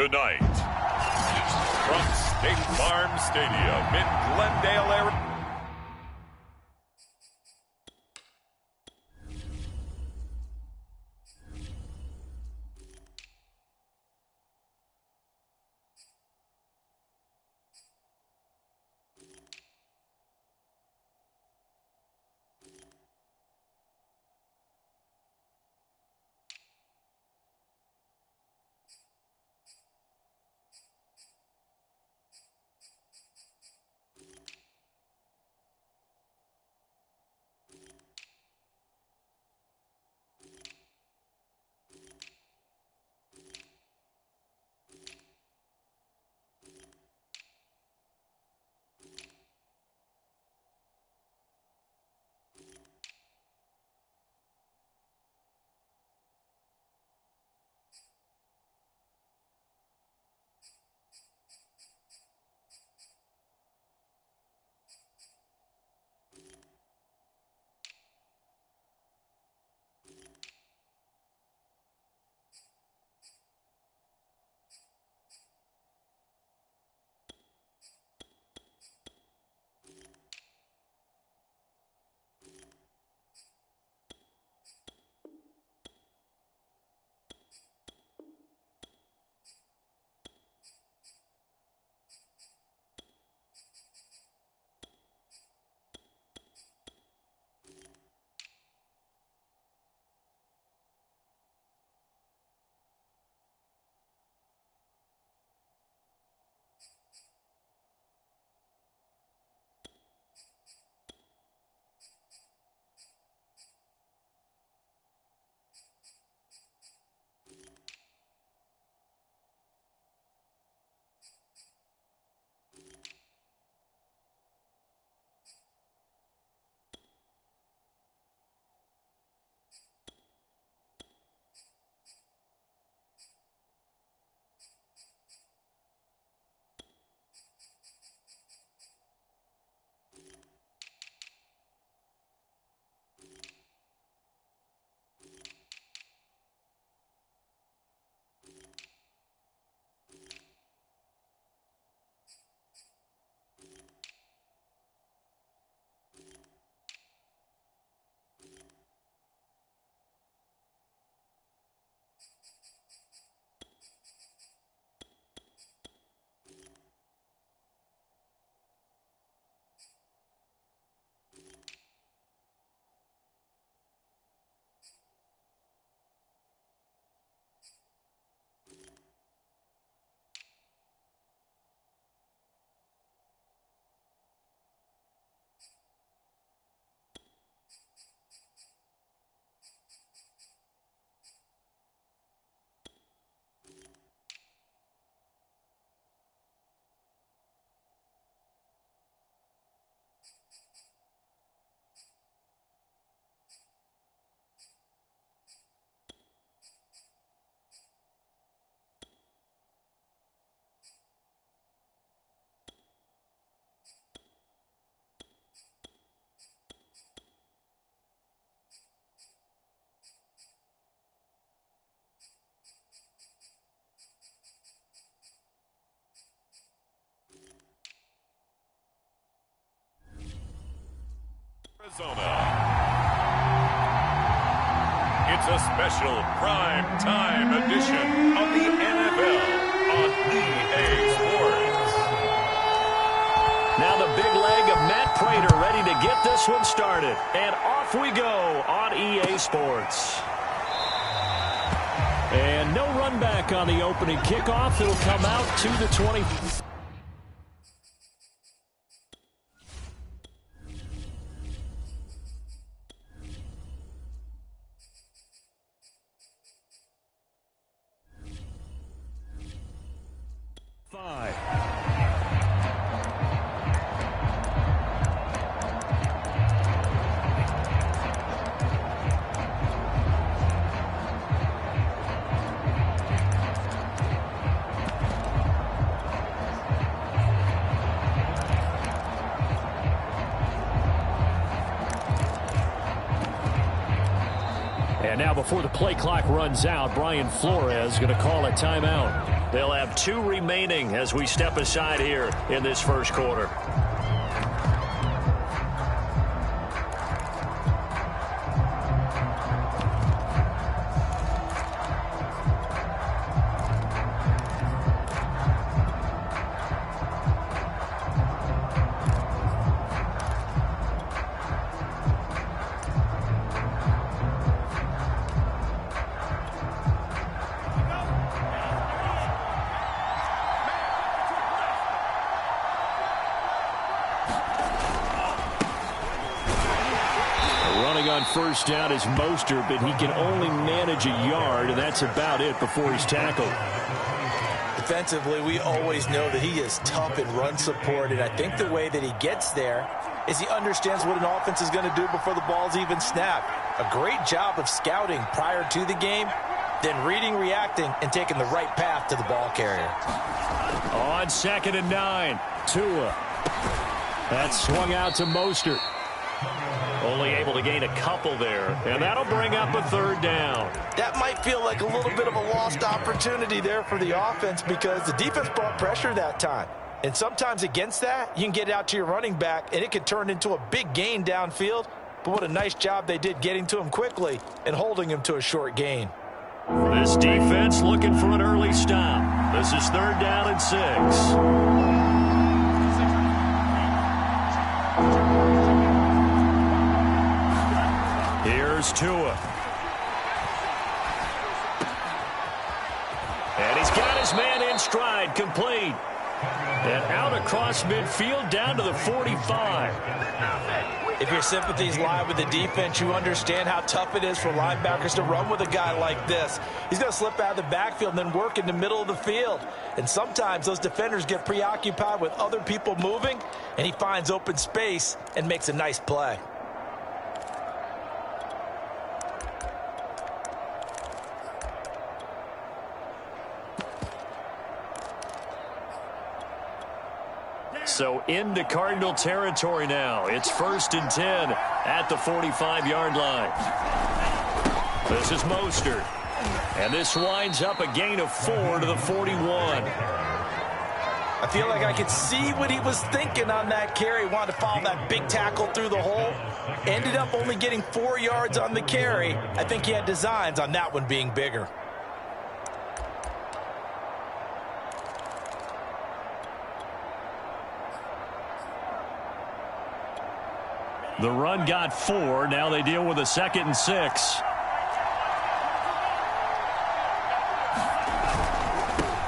Tonight, from State Farm Stadium in Glendale, Arizona. Arizona. It's a special prime time edition of the NFL on EA Sports. Now the big leg of Matt Prater ready to get this one started. And off we go on EA Sports. And no run back on the opening kickoff. It'll come out to the 20. And now before the play clock runs out, Brian Flores going to call a timeout. They'll have 2 remaining as we step aside here in this first quarter. On first down is Mostert, but he can only manage a yard, and that's about it before he's tackled. Defensively, we always know that he is tough in run support, and I think the way that he gets there is he understands what an offense is going to do before the ball's even snapped. A great job of scouting prior to the game, then reading, reacting, and taking the right path to the ball carrier. On 2nd and 9, Tua. That swung out to Mostert. Only able to gain a couple there, and that'll bring up a 3rd down. That might feel like a little bit of a lost opportunity there for the offense because the defense brought pressure that time. And sometimes against that, you can get out to your running back, and it could turn into a big gain downfield. But what a nice job they did getting to him quickly and holding him to a short gain. This defense looking for an early stop. This is 3rd down and 6. Here's Tua. And he's got his man in stride, complete. And out across midfield down to the 45. If your sympathies lie with the defense, you understand how tough it is for linebackers to run with a guy like this. He's going to slip out of the backfield and then work in the middle of the field. And sometimes those defenders get preoccupied with other people moving, and he finds open space and makes a nice play. So into Cardinal territory now. It's 1st and 10 at the 45-yard line. This is Mostert. And this winds up a gain of 4 to the 41. I feel like I could see what he was thinking on that carry. Wanted to follow that big tackle through the hole. Ended up only getting 4 yards on the carry. I think he had designs on that one being bigger. The run got 4. Now they deal with a 2nd and 6.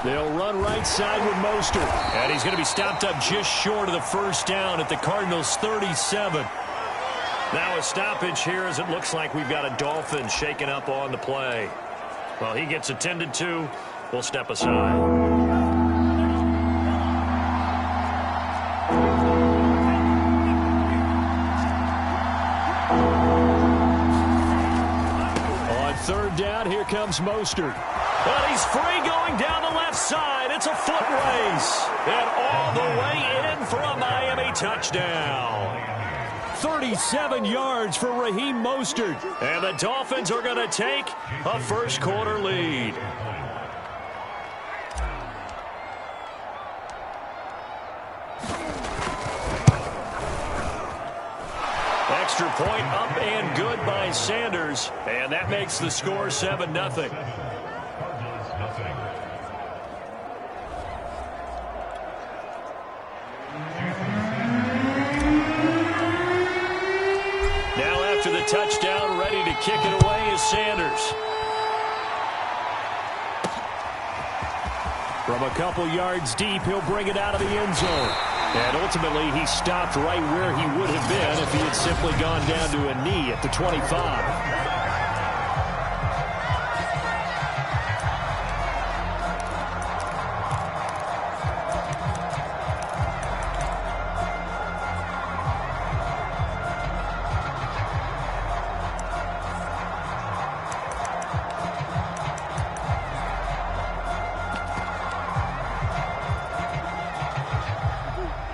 They'll run right side with Mostert. And he's going to be stopped up just short of the 1st down at the Cardinals' 37. Now a stoppage here as it looks like we've got a Dolphin shaking up on the play. Well, he gets attended to. We'll step aside. Third down, here comes Mostert. But he's free going down the left side. It's a foot race. And all the way in for a Miami touchdown. 37 yards for Raheem Mostert. And the Dolphins are going to take a first quarter lead. Extra point up and good by Sanders. And that makes the score 7-0. Now after the touchdown, ready to kick it away is Sanders. From a couple yards deep, he'll bring it out of the end zone. And ultimately, he stopped right where he would have been if he had simply gone down to a knee at the 25.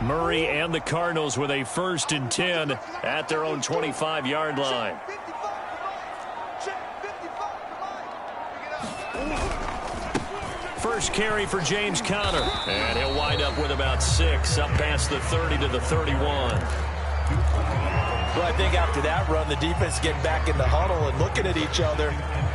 Murray and the Cardinals with a 1st and 10 at their own 25-yard line. First carry for James Conner. And he'll wind up with about 6, up past the 30 to the 31. Well, I think after that run, the defense getting back in the huddle and looking at each other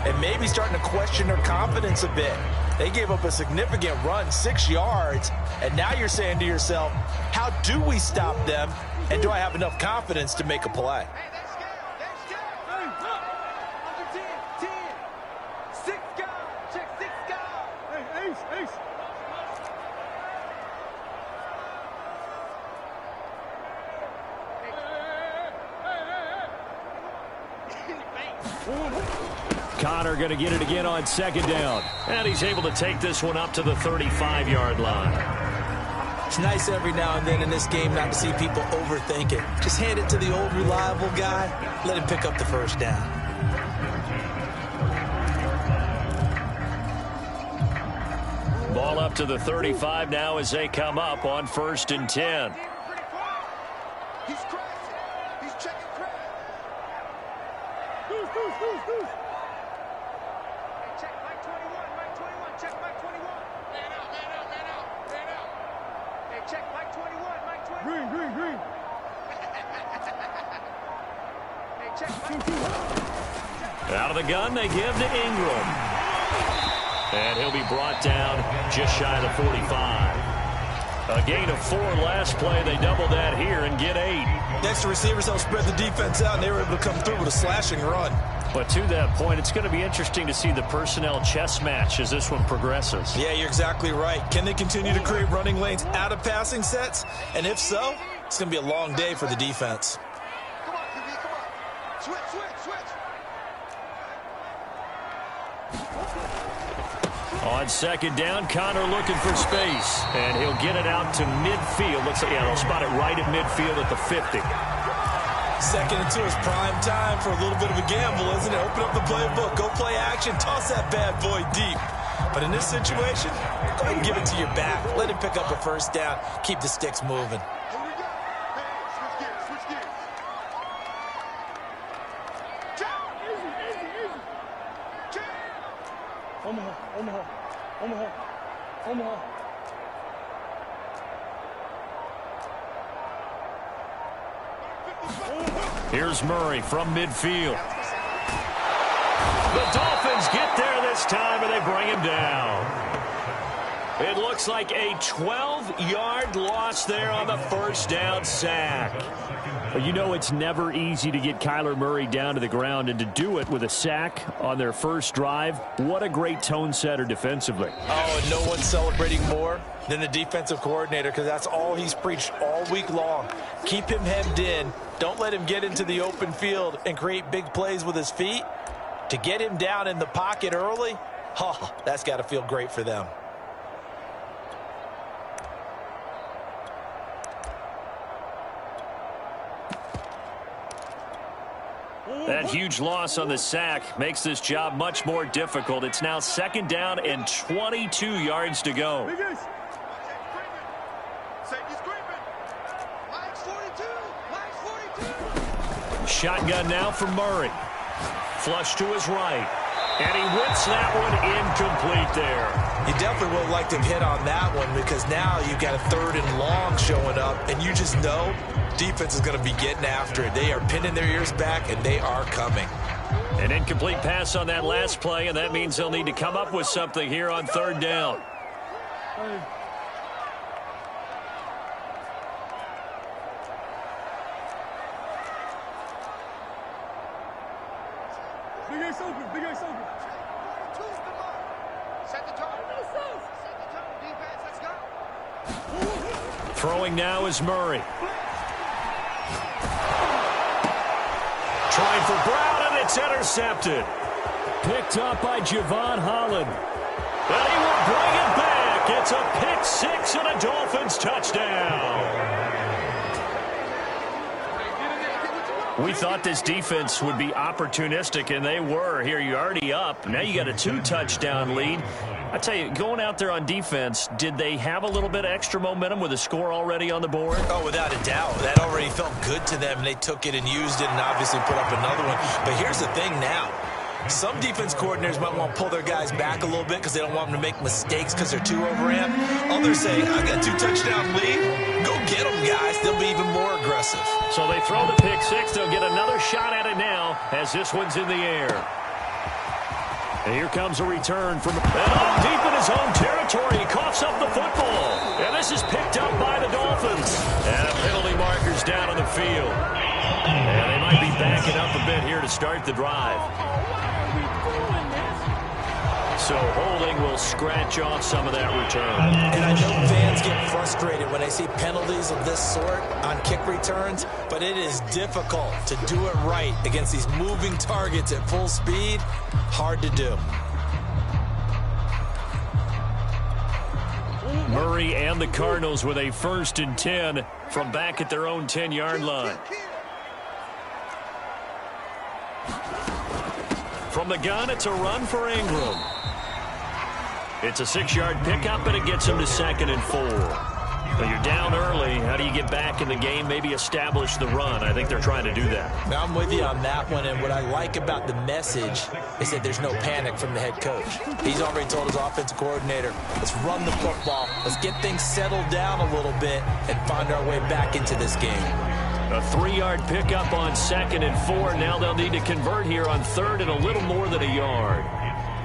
and maybe starting to question their confidence a bit. They gave up a significant run, 6 yards, and now you're saying to yourself, how do we stop them, and do I have enough confidence to make a play? Conner going to get it again on second down. And he's able to take this one up to the 35-yard line. It's nice every now and then in this game not to see people overthink it. Just hand it to the old reliable guy. Let him pick up the first down. Ball up to the 35 now as they come up on 1st and 10. He's crashing. He's checking crash. Check Mike 21. Check Mike 21. Man out. Hey, check Mike 21. Mike 21. Green. Hey, check Mike 21. Out of the gun, they give to Ingram. And he'll be brought down just shy of the 45. A gain of 4 last play. They double that here and get 8. Next to receivers help spread the defense out, and they were able to come through with a slashing run. But to that point, it's going to be interesting to see the personnel chess match as this one progresses. Yeah, you're exactly right. Can they continue to create running lanes out of passing sets? And if so, it's going to be a long day for the defense. Come on, QB, come on. Switch. On second down, Conner looking for space. And he'll get it out to midfield. Looks like, yeah, they'll spot it right at midfield at the 50. 2nd and 2 is prime time for a little bit of a gamble, isn't it? Open up the playbook, go play action, toss that bad boy deep. But in this situation, go ahead and give it to your back. Let him pick up a first down. Keep the sticks moving. Here we go. Hey, switch gears. Check. Easy. Check. Omaha. Here's Murray from midfield. The Dolphins get there this time, and they bring him down. It looks like a 12-yard loss there on the first down sack. Well, you know it's never easy to get Kyler Murray down to the ground, and to do it with a sack on their first drive, what a great tone setter defensively. Oh, and no one's celebrating more than the defensive coordinator, because that's all he's preached all week long. Keep him hemmed in. Don't let him get into the open field and create big plays with his feet. To get him down in the pocket early, oh, that's got to feel great for them. That huge loss on the sack makes this job much more difficult. It's now 2nd down and 22 yards to go. Shotgun now for Murray. Flush to his right. And he whips that one incomplete there. You definitely would have liked to hit on that one, because now you've got a 3rd and long showing up, and you just know defense is going to be getting after it. They are pinning their ears back, and they are coming. An incomplete pass on that last play, and that means they'll need to come up with something here on 3rd down. Big Ace open. Set the tone. Defense, let's go. Throwing now is Murray. Trying for Brown, and it's intercepted. Picked up by Javon Holland. And he will bring it back. It's a pick 6 and a Dolphins touchdown. We thought this defense would be opportunistic, and they were. Here, you're already up. Now you got a 2-touchdown lead. I tell you, going out there on defense, did they have a little bit of extra momentum with a score already on the board? Oh, without a doubt. That already felt good to them. They took it and used it and obviously put up another one. But here's the thing now. Some defense coordinators might want to pull their guys back a little bit because they don't want them to make mistakes because they're too overamped. Others say, I got 2 touchdown lead. Go get them, guys. They'll be even more aggressive. So they throw the pick six. They'll get another shot at it now as this one's in the air. And here comes a return from deep in his own territory. He coughs up the football. And this is picked up by the Dolphins. And penalty markers down on the field. And they might be backing up a bit here to start the drive. So holding will scratch off some of that return. And I know fans get frustrated when they see penalties of this sort on kick returns, but it is difficult to do it right against these moving targets at full speed. Hard to do. Murray and the Cardinals with a 1st and 10 from back at their own 10-yard line. From the gun, it's a run for Ingram. It's a 6-yard pickup, and it gets him to 2nd and 4. But you're down early. How do you get back in the game, maybe establish the run? I think they're trying to do that. Now, I'm with you on that one, and what I like about the message is that there's no panic from the head coach. He's already told his offensive coordinator, let's run the football, let's get things settled down a little bit and find our way back into this game. A 3-yard pickup on 2nd and 4. Now they'll need to convert here on 3rd and a little more than a yard.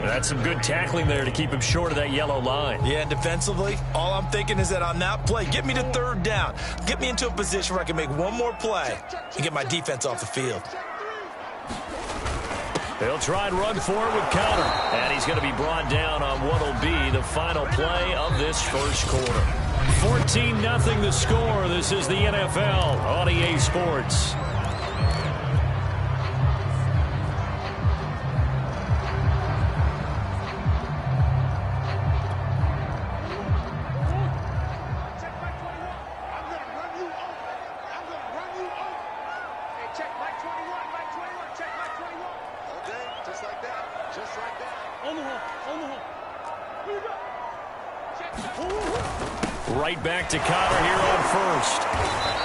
That's some good tackling there to keep him short of that yellow line. Yeah, and defensively, all I'm thinking is that on that play, get me to 3rd down. Get me into a position where I can make one more play and get my defense off the field. They'll try and run forward with Counter. And he's going to be brought down on what will be the final play of this first quarter. 14-0 the score. This is the NFL on EA Sports. Right back to Connor here on 1st.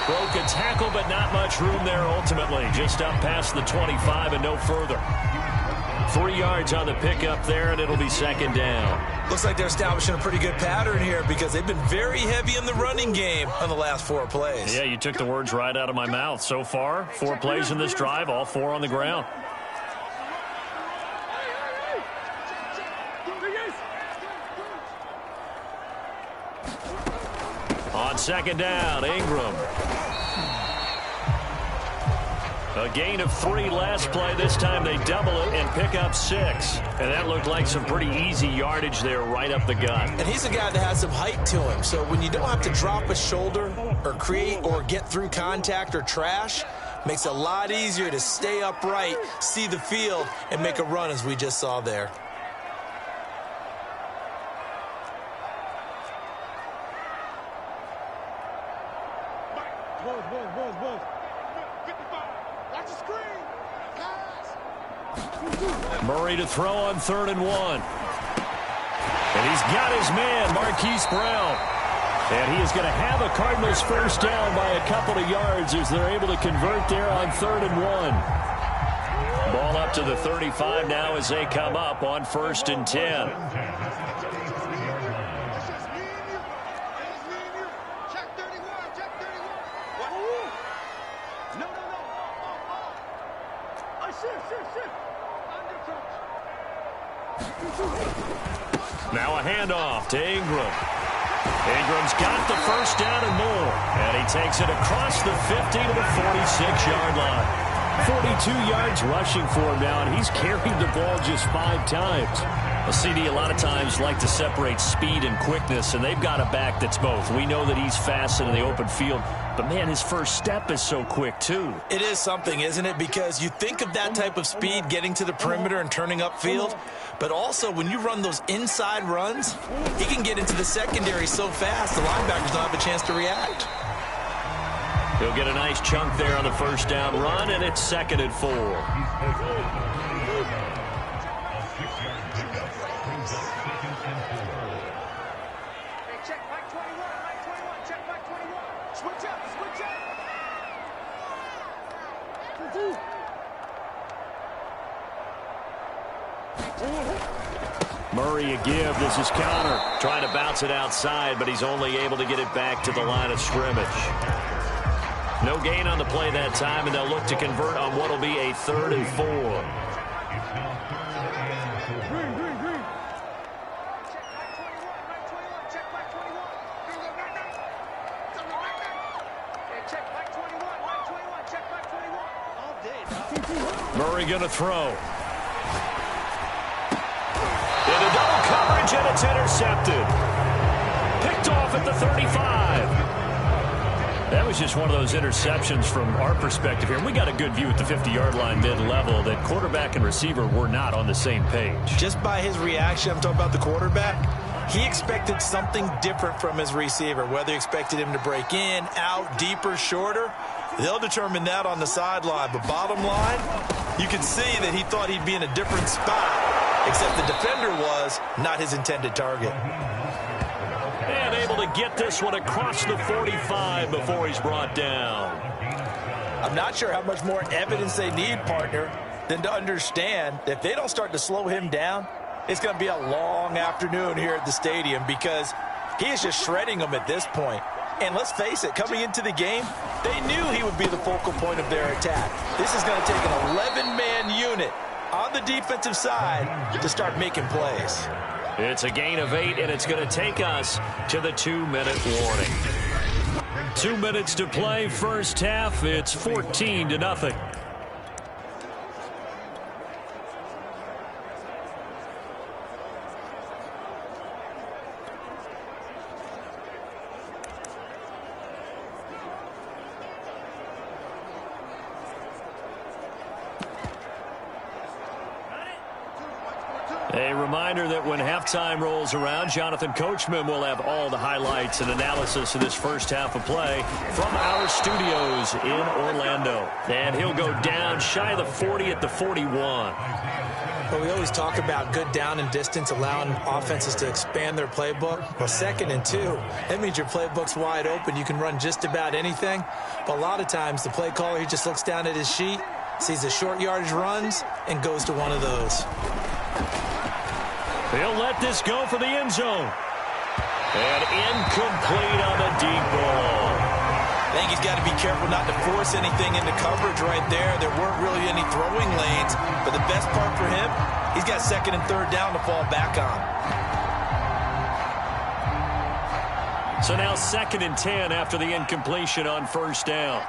Broke a tackle, but not much room there ultimately. Just up past the 25 and no further. 3 yards on the pickup there, and it'll be 2nd down. Looks like they're establishing a pretty good pattern here because they've been very heavy in the running game on the last 4 plays. Yeah, you took the words right out of my mouth. So far, 4 plays in this drive, all 4 on the ground. On 2nd down, Ingram. A gain of 3 last play. This time they double it and pick up 6. And that looked like some pretty easy yardage there right up the gut. And he's a guy that has some height to him. So when you don't have to drop a shoulder or create or get through contact or trash, makes it a lot easier to stay upright, see the field, and make a run as we just saw there. Murray to throw on 3rd and 1. And he's got his man, Marquise Brown. And he is going to have a Cardinals 1st down by a couple of yards as they're able to convert there on 3rd and 1. Ball up to the 35 now as they come up on 1st and 10. Now a handoff to Ingram. Ingram's got the 1st down and more. And he takes it across the 50 to the 46-yard line. 42 yards rushing for him now, and he's carried the ball just 5 times. Well, CD, a lot of times like to separate speed and quickness, and they've got a back that's both. We know that he's fast in the open field, but, man, his first step is so quick, too. It is something, isn't it? Because you think of that type of speed getting to the perimeter and turning upfield, but also when you run those inside runs, he can get into the secondary so fast the linebackers don't have a chance to react. He'll get a nice chunk there on the 1st down run, and it's 2nd and 4. Murray a give. This is counter. Trying to bounce it outside, but he's only able to get it back to the line of scrimmage. No gain on the play that time, and they'll look to convert on what will be a 3rd and 4. Check back 21. Check back 21. Check back 21. All day. Murray going to throw. Into double coverage, and it's intercepted. Picked off at the 35. That was just one of those interceptions from our perspective here. We got a good view at the 50-yard line mid-level that quarterback and receiver were not on the same page. Just by his reaction, I'm talking about the quarterback, he expected something different from his receiver, whether he expected him to break in, out, deeper, shorter. They'll determine that on the sideline. But bottom line, you can see that he thought he'd be in a different spot, except the defender was not his intended target. And able to get this one across the 45 before he's brought down. I'm not sure how much more evidence they need, partner, than to understand that if they don't start to slow him down, it's going to be a long afternoon here at the stadium because he is just shredding them at this point. And let's face it, coming into the game, they knew he would be the focal point of their attack. This is going to take an 11-man unit on the defensive side to start making plays. It's a gain of 8, and it's going to take us to the 2-minute warning. 2 minutes to play, first half. It's 14-0. A reminder that when halftime rolls around, Jonathan Coachman will have all the highlights and analysis of this first half of play from our studios in Orlando. And he'll go down shy of the 40 at the 41. Well, we always talk about good down and distance, allowing offenses to expand their playbook. Well, 2nd and 2, that means your playbook's wide open. You can run just about anything. But a lot of times, the play caller, he just looks down at his sheet, sees the short yardage runs, and goes to one of those. He'll let this go for the end zone. And incomplete on the deep ball. I think he's got to be careful not to force anything into coverage right there. There weren't really any throwing lanes. But the best part for him, he's got 2nd and 3rd down to fall back on. So now 2nd and 10 after the incompletion on first down.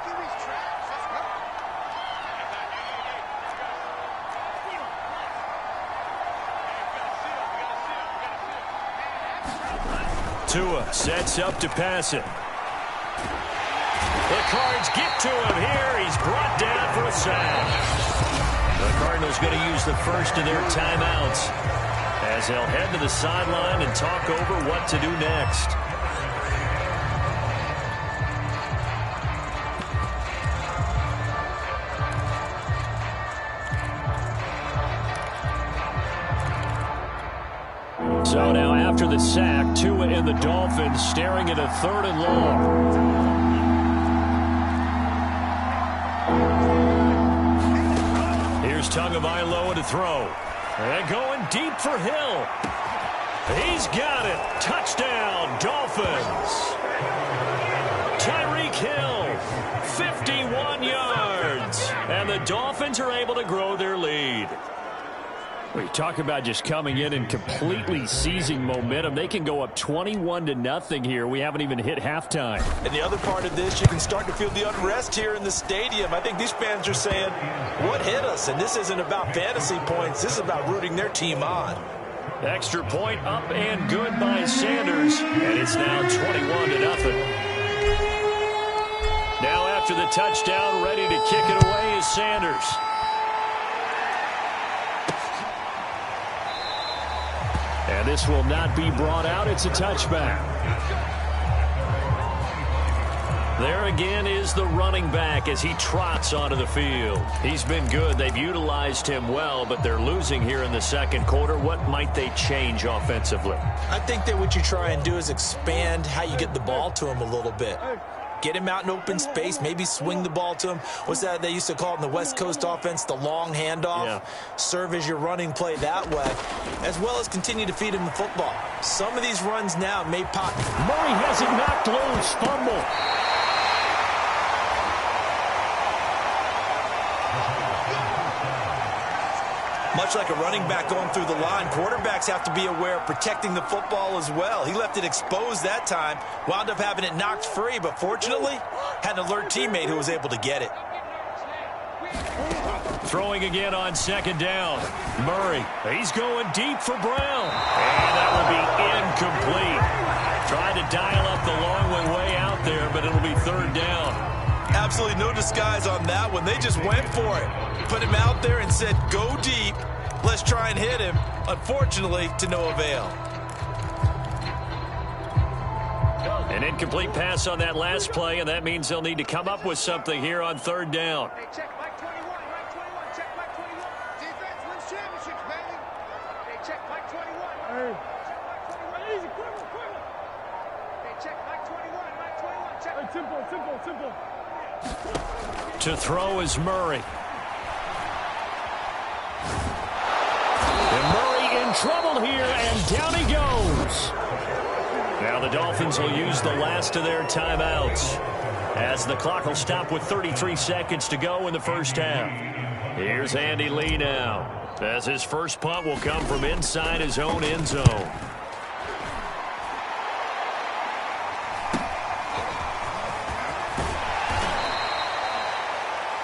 Tua sets up to pass it. The Cards get to him here. He's brought down for a sack. The Cardinals going to use the first of their timeouts as they'll head to the sideline and talk over what to do next. So now after the sack, Tua and the Dolphins staring at a 3rd and long. Here's Tagovailoa to throw. And going deep for Hill. He's got it. Touchdown, Dolphins. Tyreek Hill, 51 yards. And the Dolphins are able to grow their lead. We talk about just coming in and completely seizing momentum. They can go up 21-0 here. We haven't even hit halftime. And the other part of this, you can start to feel the unrest here in the stadium. I think these fans are saying, what hit us? And this isn't about fantasy points. This is about rooting their team on. Extra point up and good by Sanders. And it's now 21-0. Now after the touchdown, ready to kick it away is Sanders. And this will not be brought out. It's a touchback. There again is the running back as he trots onto the field. He's been good. They've utilized him well, but they're losing here in the second quarter. What might they change offensively? I think that what you try and do is expand how you get the ball to him a little bit. Get him out in open space, maybe swing the ball to him. What's that they used to call it in the West Coast offense, the long handoff? Yeah. Serve as your running play that way, as well as continue to feed him the football. Some of these runs now may pop. Murray has it knocked loose. Fumble. Much like a running back going through the line, quarterbacks have to be aware of protecting the football as well. He left it exposed that time, wound up having it knocked free, but fortunately, had an alert teammate who was able to get it. Throwing again on second down. Murray, he's going deep for Brown. And that will be incomplete. Tried to dial up the long way out there, but it'll be third down. Absolutely no disguise on that one. They just went for it. Put him out there and said, go deep. Let's try and hit him. Unfortunately, to no avail. An incomplete pass on that last play, and that means they'll need to come up with something here on third down. Hey, check Mike 21, Mike 21, check Mike 21. Defense wins championships, baby. Hey, check Mike 21. Hey. Check Mike 21. Easy, quiver. Hey, check Mike 21, Mike 21, check. Hey, tempo. To throw is Murray. And Murray in trouble here, and down he goes. Now the Dolphins will use the last of their timeouts, as the clock will stop with 33 seconds to go in the first half. Here's Andy Lee now, as his first punt will come from inside his own end zone.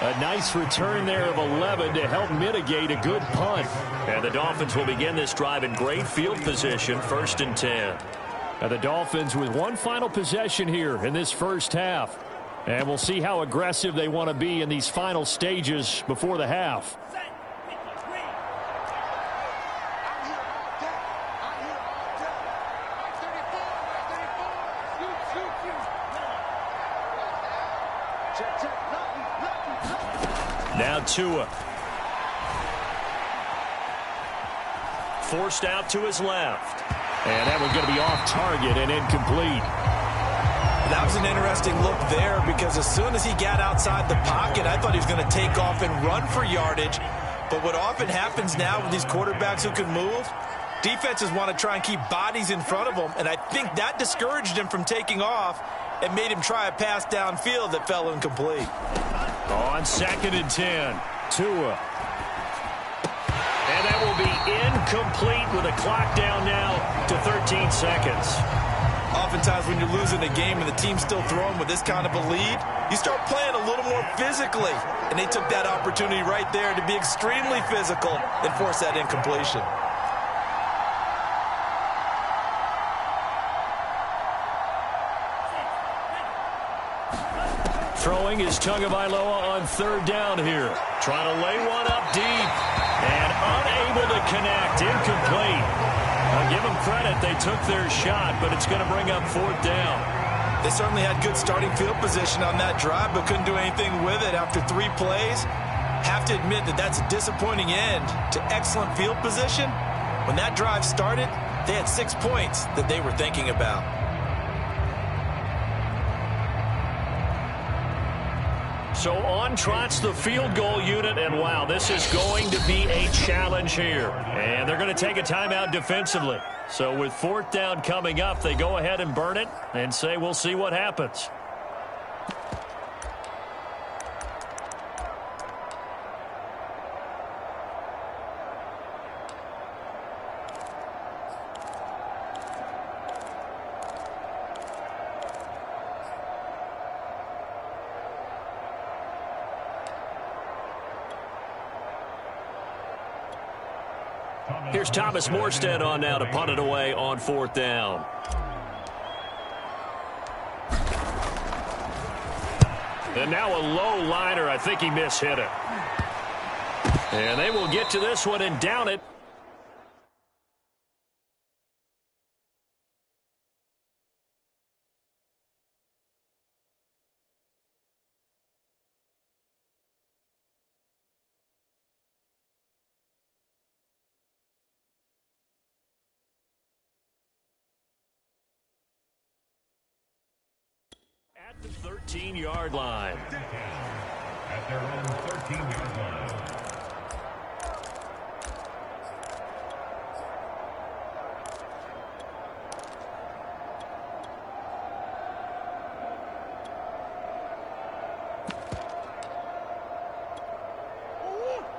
A nice return there of 11 to help mitigate a good punt. And the Dolphins will begin this drive in great field position, 1st and 10. And the Dolphins with one final possession here in this first half. And we'll see how aggressive they want to be in these final stages before the half. Now Tua. Forced out to his left. And that one's going to be off target and incomplete. That was an interesting look there, because as soon as he got outside the pocket, I thought he was going to take off and run for yardage. But what often happens now with these quarterbacks who can move, defenses want to try and keep bodies in front of them, and I think that discouraged him from taking off and made him try a pass downfield that fell incomplete. On 2nd and 10, Tua. And that will be incomplete with a clock down now to 13 seconds. Oftentimes when you're losing a game and the team's still throwing with this kind of a lead, you start playing a little more physically. And they took that opportunity right there to be extremely physical and force that incompletion. Throwing is Tagovailoa on 3rd down here. Trying to lay one up deep. And unable to connect. Incomplete. I'll give them credit. They took their shot, but it's going to bring up 4th down. They certainly had good starting field position on that drive, but couldn't do anything with it after 3 plays. Have to admit that that's a disappointing end to excellent field position. When that drive started, they had 6 points that they were thinking about. So on trots the field goal unit, and wow, this is going to be a challenge here. And they're going to take a timeout defensively. So with 4th down coming up, they go ahead and burn it and say we'll see what happens. Here's Thomas Morstead on now to punt it away on 4th down. And now a low liner. I think he mishit it. And they will get to this one and down it. At the 13. 13-yard line. At their own 13-yard line.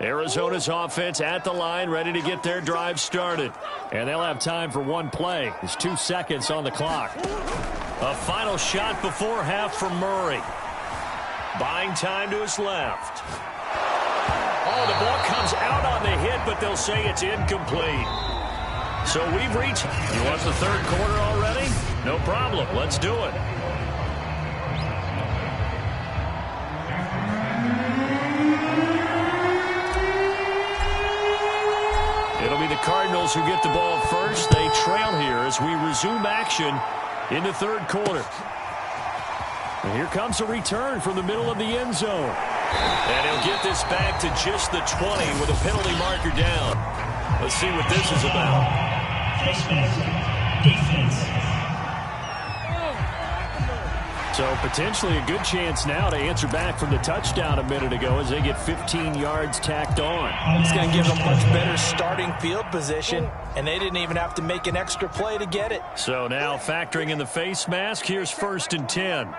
Arizona's offense at the line, ready to get their drive started. And they'll have time for one play. There's 2 seconds on the clock. A final shot before half from Murray. Buying time to his left. Oh, the ball comes out on the hit, but they'll say it's incomplete. So we've reached... You want the third quarter already? No problem. Let's do it. It'll be the Cardinals who get the ball first. They trail here as we resume action in the third quarter. And here comes a return from the middle of the end zone. And he'll get this back to just the 20 with a penalty marker down. Let's see what this is about. Defense. So potentially a good chance now to answer back from the touchdown a minute ago as they get 15 yards tacked on. It's going to give them much better starting field position, and they didn't even have to make an extra play to get it. So now factoring in the face mask, here's 1st and 10.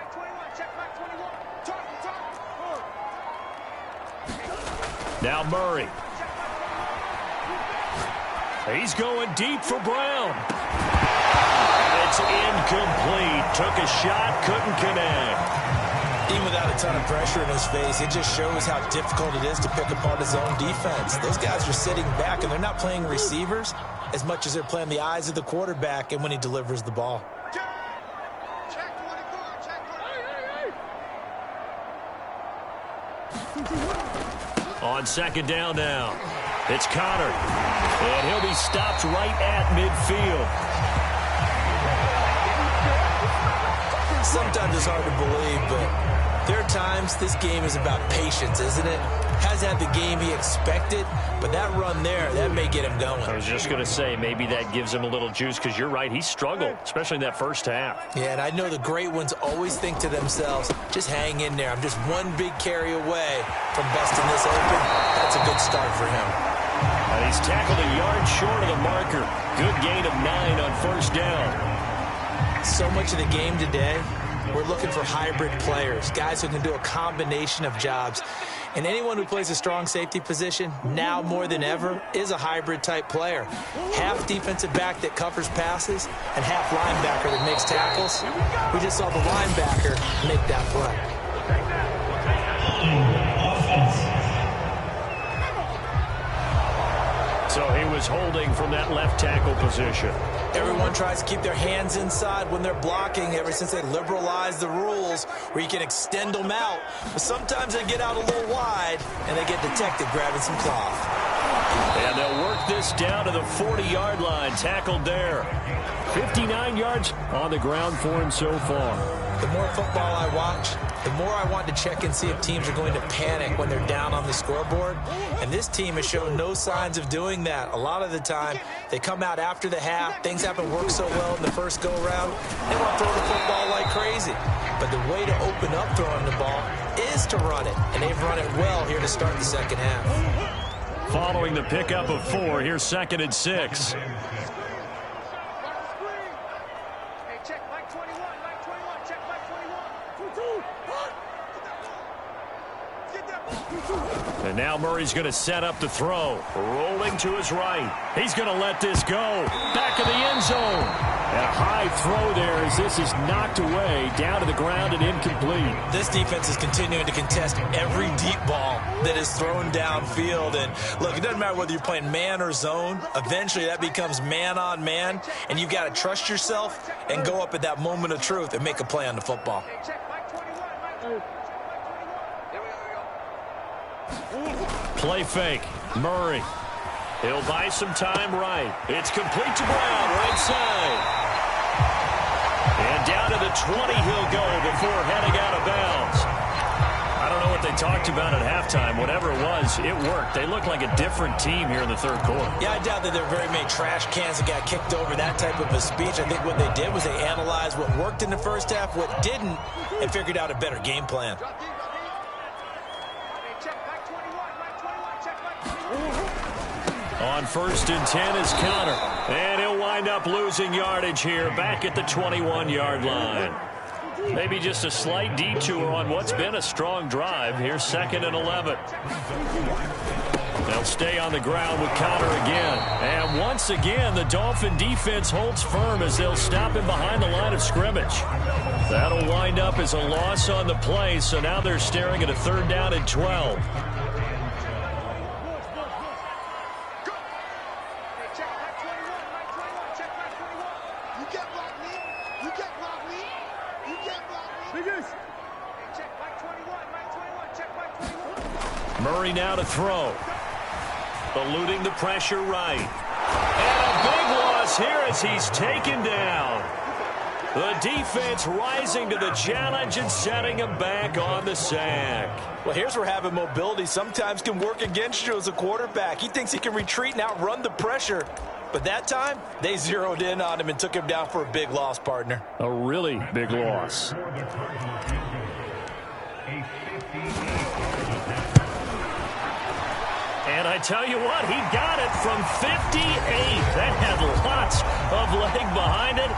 Now Murray. He's going deep for Brown. It's incomplete. Took a shot, couldn't connect. Even without a ton of pressure in his face, it just shows how difficult it is to pick apart his own defense. Those guys are sitting back, and they're not playing receivers as much as they're playing the eyes of the quarterback and when he delivers the ball. On 2nd down now, it's Connor, and he'll be stopped right at midfield. Sometimes it's hard to believe, but there are times this game is about patience, isn't it? Hasn't had the game he expected, but that run there, that may get him going. I was just going to say, maybe that gives him a little juice, because you're right, he struggled, especially in that first half. Yeah, and I know the great ones always think to themselves, just hang in there. I'm just one big carry away from busting this open. That's a good start for him. And he's tackled a yard short of the marker. Good gain of 9 on 1st down. So much of the game today, we're looking for hybrid players, guys who can do a combination of jobs. And anyone who plays a strong safety position, now more than ever, is a hybrid-type player. Half defensive back that covers passes and half linebacker that makes tackles. We just saw the linebacker make that play. So he was holding from that left tackle position. Everyone tries to keep their hands inside when they're blocking ever since they liberalized the rules where you can extend them out. But sometimes they get out a little wide and they get detected grabbing some cloth. And they'll work this down to the 40-yard line. Tackled there. 59 yards on the ground for him so far. The more football I watch, the more I want to check and see if teams are going to panic when they're down on the scoreboard. And this team has shown no signs of doing that. A lot of the time, they come out after the half. Things haven't worked so well in the first go-around. They want to throw the football like crazy. But the way to open up throwing the ball is to run it. And they've run it well here to start the second half. Following the pickup of 4, here's 2nd and 6. And now Murray's going to set up the throw. Rolling to his right. He's going to let this go. Back of the end zone. And a high throw there as this is knocked away, down to the ground and incomplete. This defense is continuing to contest every deep ball that is thrown downfield. And look, it doesn't matter whether you're playing man or zone. Eventually that becomes man on man. And you've got to trust yourself and go up at that moment of truth and make a play on the football. Play fake. Murray. He'll buy some time right. It's complete to Brown, right side. And down to the 20 he'll go before heading out of bounds. I don't know what what they talked about at halftime. Whatever it was, it worked. They looked like a different team here in the third quarter. Yeah, I doubt that there were very many trash cans that got kicked over, that type of a speech. I think what they did was they analyzed what worked in the first half, what didn't, and figured out a better game plan. On 1st and 10 is Connor. And he'll wind up losing yardage here back at the 21-yard line. Maybe just a slight detour on what's been a strong drive. Here's 2nd and 11. They'll stay on the ground with Connor again. And once again, the Dolphin defense holds firm as they'll stop him behind the line of scrimmage. That'll wind up as a loss on the play, so now they're staring at a 3rd down and 12. Murray now to throw. Eluding the pressure right. And a big loss here as he's taken down. The defense rising to the challenge and setting him back on the sack. Well, here's where having mobility sometimes can work against you as a quarterback. He thinks he can retreat and outrun the pressure. But that time, they zeroed in on him and took him down for a big loss, partner. A really big loss. And I tell you what, he got it from 58. That had lots of leg behind it.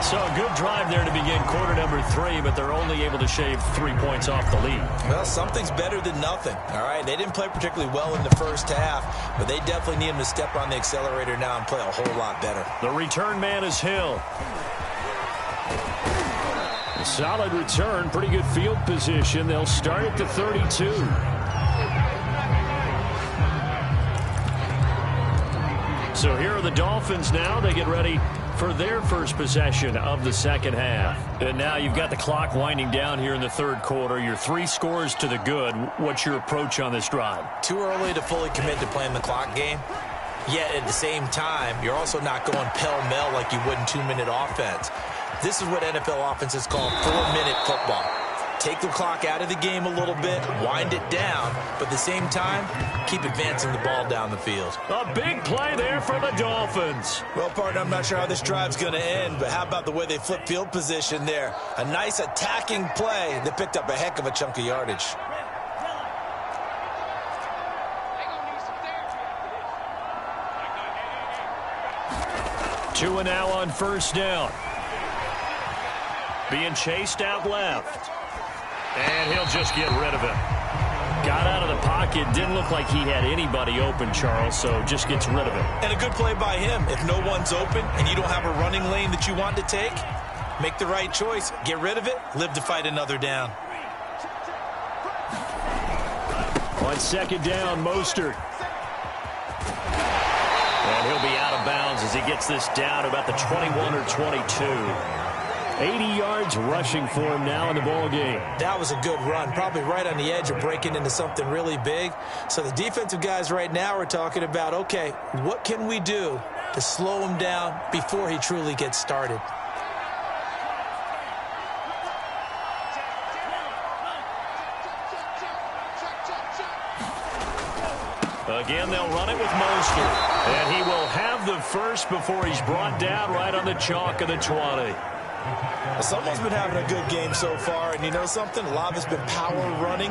So a good drive there to begin quarter number 3, but they're only able to shave 3 points off the lead. Well, something's better than nothing, all right? They didn't play particularly well in the first half, but they definitely need him to step on the accelerator now and play a whole lot better. The return man is Hill. A solid return, pretty good field position. They'll start at the 32. So here are the Dolphins now. They get ready for their first possession of the second half. And now you've got the clock winding down here in the third quarter. You're 3 scores to the good. What's your approach on this drive? Too early to fully commit to playing the clock game. Yet at the same time, you're also not going pell-mell like you would in 2-minute offense. This is what NFL offenses call 4-minute football. Take the clock out of the game a little bit, wind it down, but at the same time, keep advancing the ball down the field. A big play there for the Dolphins. Well, partner, I'm not sure how this drive's going to end, but how about the way they flip field position there? A nice attacking play that picked up a heck of a chunk of yardage. Tua now on 1st down. Being chased out left. And he'll just get rid of it. Got out of the pocket. Didn't look like he had anybody open, Charles, so just gets rid of it. And a good play by him. If no one's open and you don't have a running lane that you want to take, make the right choice. Get rid of it. Live to fight another down. On 2nd down, Mostert. And he'll be out of bounds as he gets this down to about the 21 or 22. 80 yards rushing for him now in the ball game. That was a good run, probably right on the edge of breaking into something really big. So the defensive guys right now are talking about, okay, what can we do to slow him down before he truly gets started? Again, they'll run it with Mostert. And he will have the first before he's brought down right on the chalk of the 20. Well, someone's been having a good game so far, and you know something? A lot of it's been power running.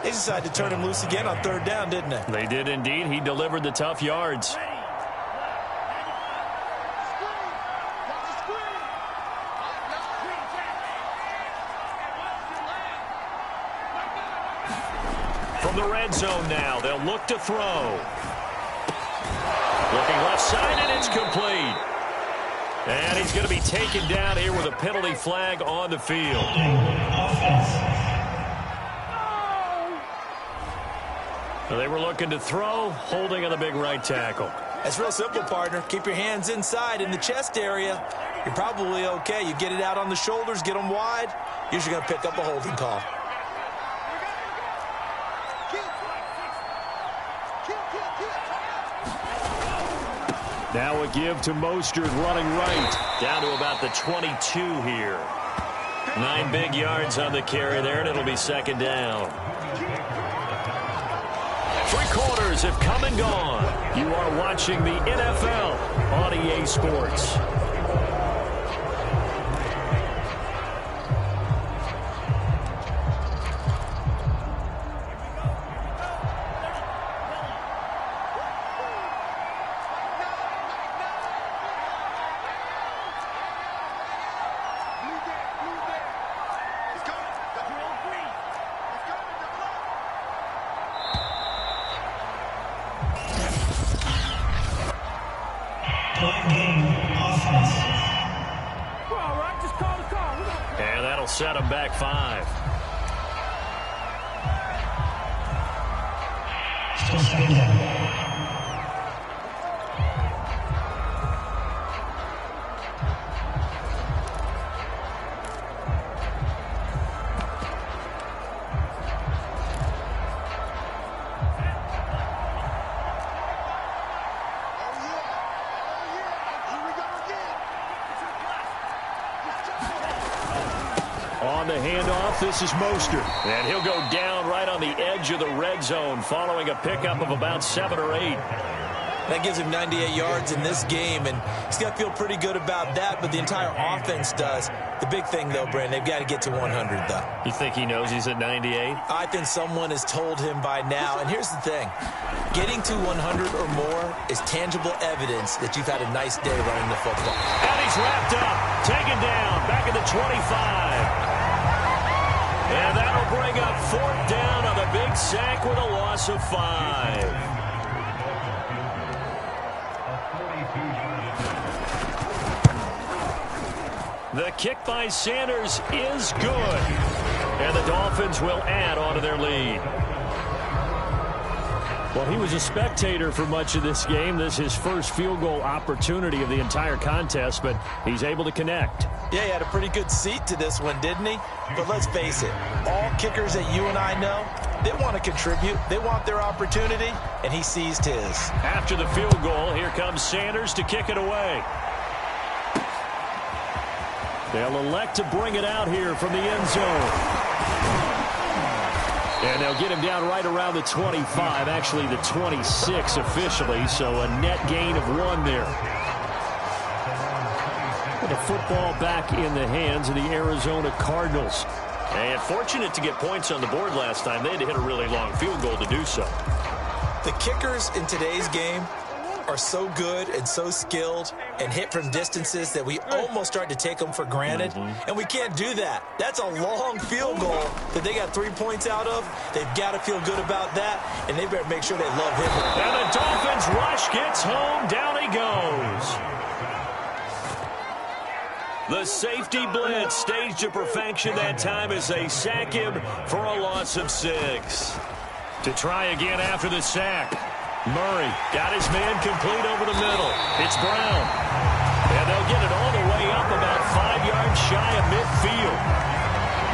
They decided to turn him loose again on 3rd down, didn't they? They did indeed. He delivered the tough yards. From the red zone now, they'll look to throw. Looking left side, and it's complete. And he's going to be taken down here with a penalty flag on the field. So they were looking to throw, holding on the big right tackle. It's real simple, partner. Keep your hands inside in the chest area. You're probably okay. You get it out on the shoulders, get them wide. Usually going to pick up a holding call. Now a give to Mostert running right. Down to about the 22 here. 9 big yards on the carry there, and it'll be second down. 3 quarters have come and gone. You are watching the NFL on EA Sports. And that'll set them back 5. Still second down. On the handoff, this is Mostert. And he'll go down right on the edge of the red zone following a pickup of about 7 or 8. That gives him 98 yards in this game, and he's got to feel pretty good about that, but the entire offense does. The big thing, though, Brandon, they've got to get to 100, though. You think he knows he's at 98? I think someone has told him by now, and here's the thing. Getting to 100 or more is tangible evidence that you've had a nice day running the football. And he's wrapped up, taken down, back at the 25. And that'll bring up 4th down on the big sack with a loss of 5. The kick by Sanders is good. And the Dolphins will add on to their lead. Well, he was a spectator for much of this game. This is his first field goal opportunity of the entire contest, but he's able to connect. Yeah, he had a pretty good seat to this one, didn't he? But let's face it, all kickers that you and I know, they want to contribute. They want their opportunity, and he seized his. After the field goal, here comes Sanders to kick it away. They'll elect to bring it out here from the end zone. And they'll get him down right around the 25, actually the 26 officially, so a net gain of 1 there. The football back in the hands of the Arizona Cardinals. And fortunate to get points on the board last time. They had to hit a really long field goal to do so. The kickers in today's game are so good and so skilled and hit from distances that we almost start to take them for granted. And we can't do that. That's a long field goal that they got 3 points out of. They've got to feel good about that, and they better make sure they love him. And the Dolphins rush gets home. Down he goes. The safety blitz staged to perfection that time as they sack him for a loss of 6. To try again after the sack. Murray got his man complete over the middle. It's Brown. And they'll get it all the way up about 5 yards shy of midfield.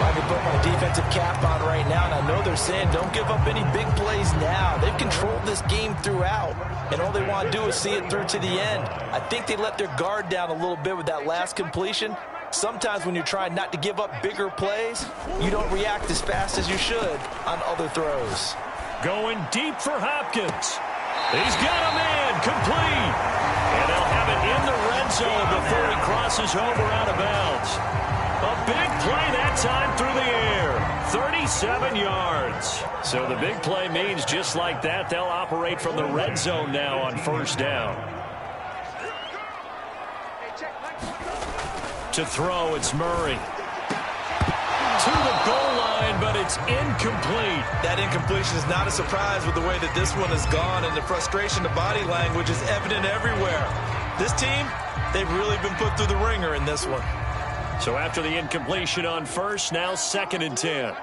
I can put my defensive cap on right now, and I know they're saying don't give up any big plays now. They've controlled this game throughout, and all they want to do is see it through to the end. I think they let their guard down a little bit with that last completion. Sometimes when you're trying not to give up bigger plays, you don't react as fast as you should on other throws. Going deep for Hopkins. He's got a man complete. And they'll have it in the red zone before he crosses over out of bounds. A big play that time through the air. 37 yards. So the big play means just like that, they'll operate from the red zone now on 1st down. To throw, it's Murray. To the goal line, but it's incomplete. That incompletion is not a surprise with the way that this one has gone, and the frustration, the body language is evident everywhere. This team, they've really been put through the ringer in this one. So after the incompletion on 1st, now 2nd and 10.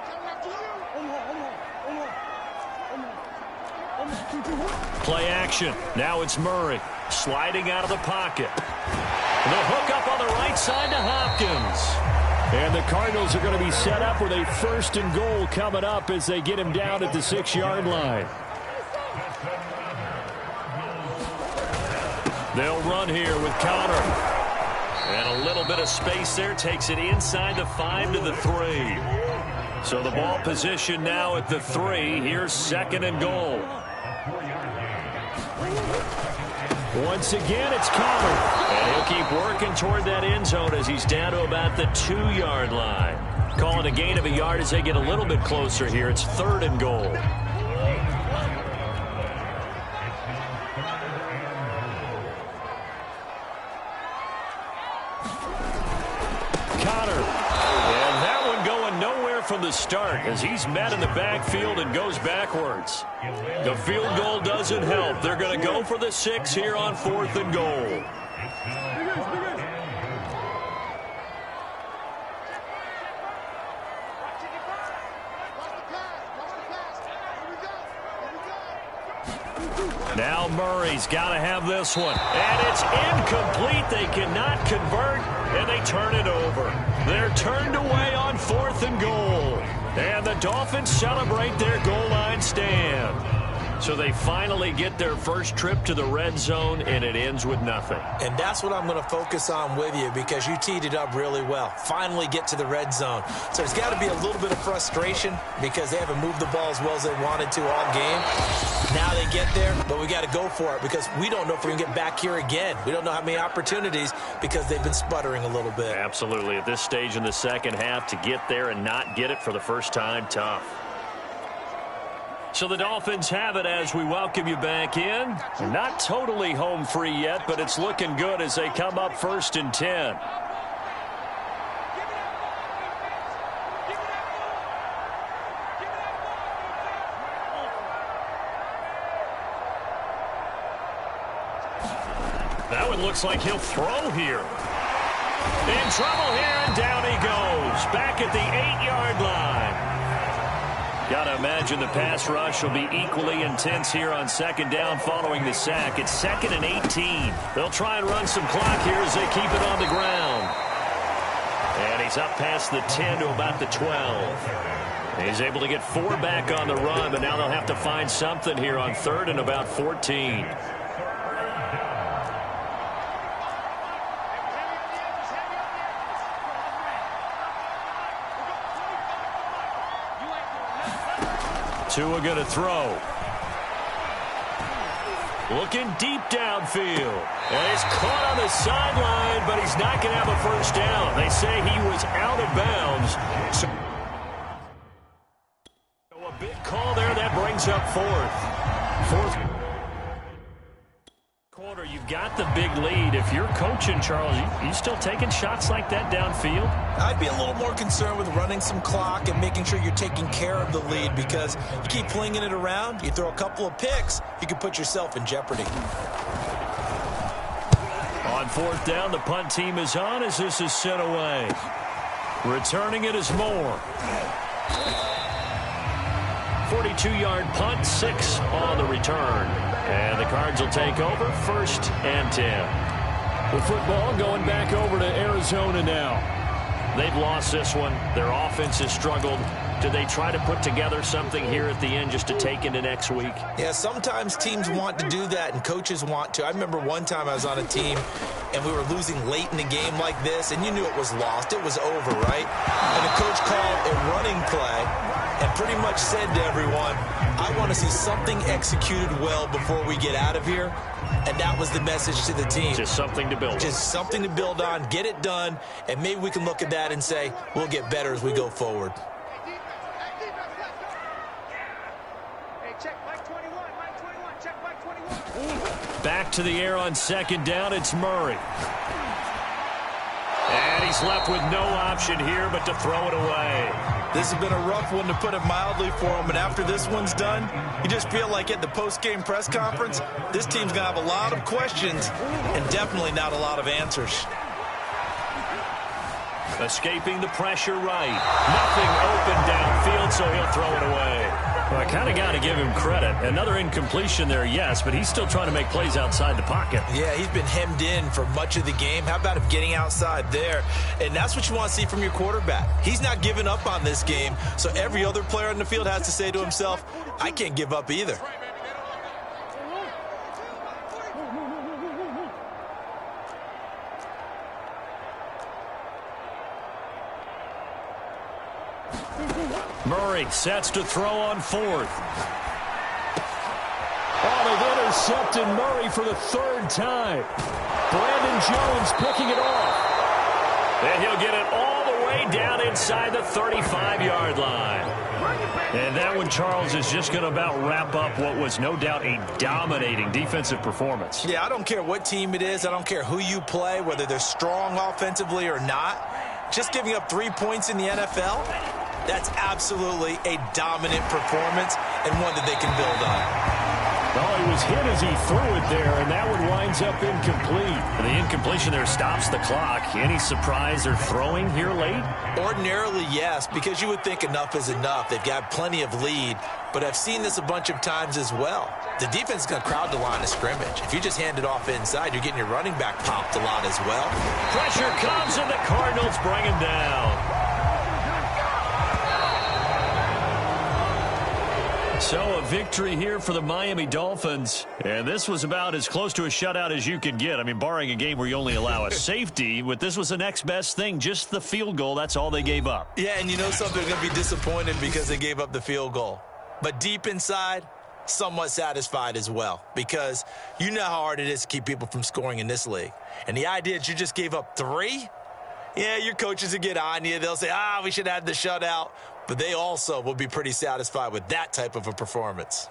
Play action. Now it's Murray sliding out of the pocket. The hook up on the right side to Hopkins. And the Cardinals are going to be set up with a 1st and goal coming up as they get him down at the 6-yard line. They'll run here with Connor. And a little bit of space there takes it inside the 5 to the 3. So the ball position now at the 3. Here's 2nd and goal. Once again, it's Connor. And he'll keep working toward that end zone as he's down to about the 2-yard line. Calling a gain of a yard as they get a little bit closer here. It's 3rd and goal. Connor. And that one going nowhere from the start as he's met in the backfield and goes backwards. The field goal doesn't help. They're going to go for the 6 here on 4th and goal. Now Murray's got to have this one. And it's incomplete. They cannot convert, and they turn it over. They're turned away on 4th and goal. And the Dolphins celebrate their goal line stand. So they finally get their first trip to the red zone, and it ends with nothing. And that's what I'm going to focus on with you because you teed it up really well. Finally get to the red zone. So there's got to be a little bit of frustration because they haven't moved the ball as well as they wanted to all game. Now they get there, but we got to go for it because we don't know if we can get back here again. We don't know how many opportunities because they've been sputtering a little bit. Absolutely. At this stage in the second half, to get there and not get it for the first time, tough. So the Dolphins have it as we welcome you back in. Not totally home free yet, but it's looking good as they come up 1st and 10. That one looks like he'll throw here. In trouble here, and down he goes. Back at the 8-yard line. Got to imagine the pass rush will be equally intense here on 2nd down following the sack. It's 2nd and 18. They'll try and run some clock here as they keep it on the ground. And he's up past the 10 to about the 12. He's able to get 4 back on the run, but now they'll have to find something here on 3rd and about 14. Tua going to throw. Looking deep downfield. And he's caught on the sideline, but he's not going to have a first down. They say he was out of bounds. So a big call there. That brings up 4th quarter. You've got the big lead. If you're coaching, Charles, you still taking shots like that downfield? I'd be a little more concerned with running some clock and making sure you're taking care of the lead because you keep flinging it around, you throw a couple of picks, you can put yourself in jeopardy. On 4th down, the punt team is on as this is sent away. Returning it is Moore. 42-yard punt, 6 on the return. And the Cards will take over 1st and 10. With football going back over to Arizona now. They've lost this one. Their offense has struggled. Do they try to put together something here at the end just to take into next week? Yeah, sometimes teams want to do that and coaches want to. I remember one time I was on a team and we were losing late in the game like this, and you knew it was lost. It was over, right? And the coach called a running play and pretty much said to everyone, I want to see something executed well before we get out of here. And that was the message to the team. Just something to build on. Just something to build on, get it done, and maybe we can look at that and say, we'll get better as we go forward. Back to the air on 2nd down, it's Murray. And he's left with no option here but to throw it away. This has been a rough one, to put it mildly, for him. And after this one's done, you just feel like at the post-game press conference, this team's going to have a lot of questions and definitely not a lot of answers. Escaping the pressure right. Nothing open downfield, so he'll throw it away. Well, I kind of got to give him credit. Another incompletion there, yes, but he's still trying to make plays outside the pocket. Yeah, he's been hemmed in for much of the game. How about him getting outside there? And that's what you want to see from your quarterback. He's not giving up on this game, so every other player on the field has to say to himself, I can't give up either. Murray sets to throw on fourth. Oh, they've intercepted Murray for the third time. Brandon Jones picking it off. And he'll get it all the way down inside the 35-yard line. And that one, Charles, is just going to about wrap up what was no doubt a dominating defensive performance. Yeah, I don't care what team it is. I don't care who you play, whether they're strong offensively or not. Just giving up 3 points in the NFL, that's absolutely a dominant performance and one that they can build on. Oh, he was hit as he threw it there, and that one winds up incomplete. And the incompletion there stops the clock. Any surprise they're throwing here late? Ordinarily, yes, because you would think enough is enough. They've got plenty of lead, but I've seen this a bunch of times as well. The defense is going to crowd the line of scrimmage. If you just hand it off inside, you're getting your running back popped a lot as well. Pressure comes, and the Cardinals bring him down. So a victory here for the Miami Dolphins. And this was about as close to a shutout as you could get. I mean, barring a game where you only allow a safety, but this was the next best thing. Just the field goal, that's all they gave up. Yeah, and you know something, they're going to be disappointed because they gave up the field goal. But deep inside, somewhat satisfied as well, because you know how hard it is to keep people from scoring in this league. And the idea that you just gave up 3, yeah, your coaches will get on you. They'll say, we should have had the shutout. But they also will be pretty satisfied with that type of a performance.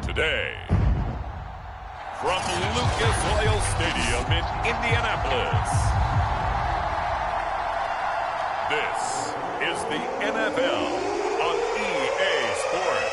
Today, from Lucas Oil Stadium in Indianapolis, this is the NFL on EA Sports.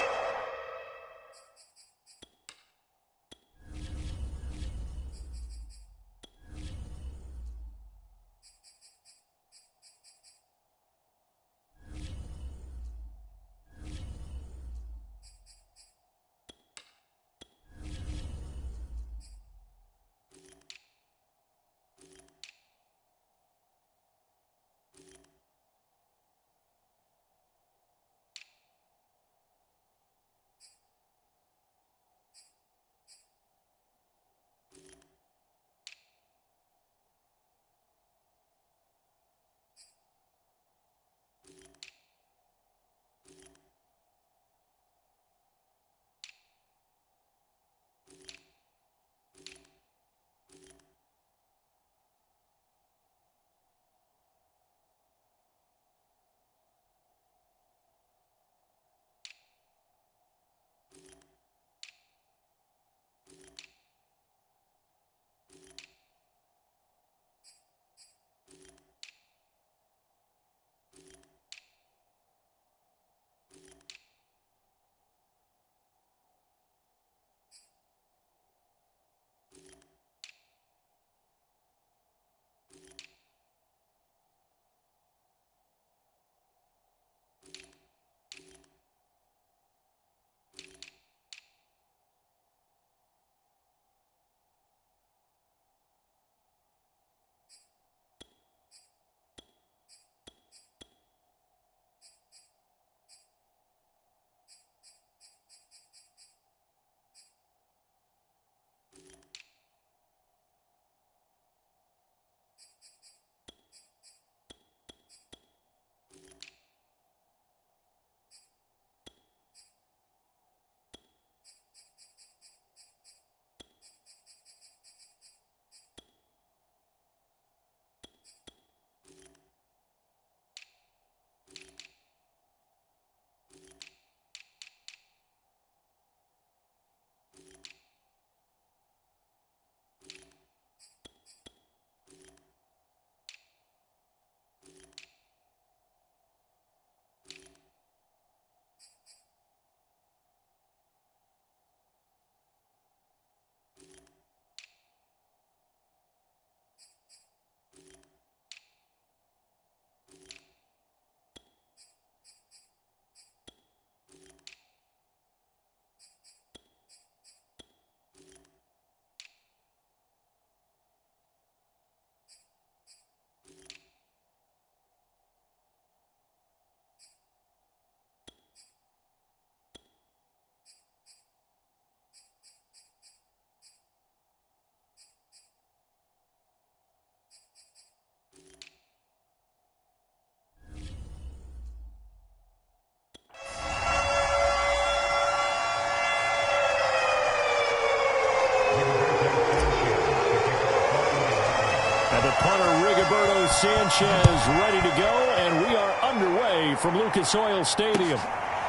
Sanchez ready to go, and we are underway from Lucas Oil Stadium.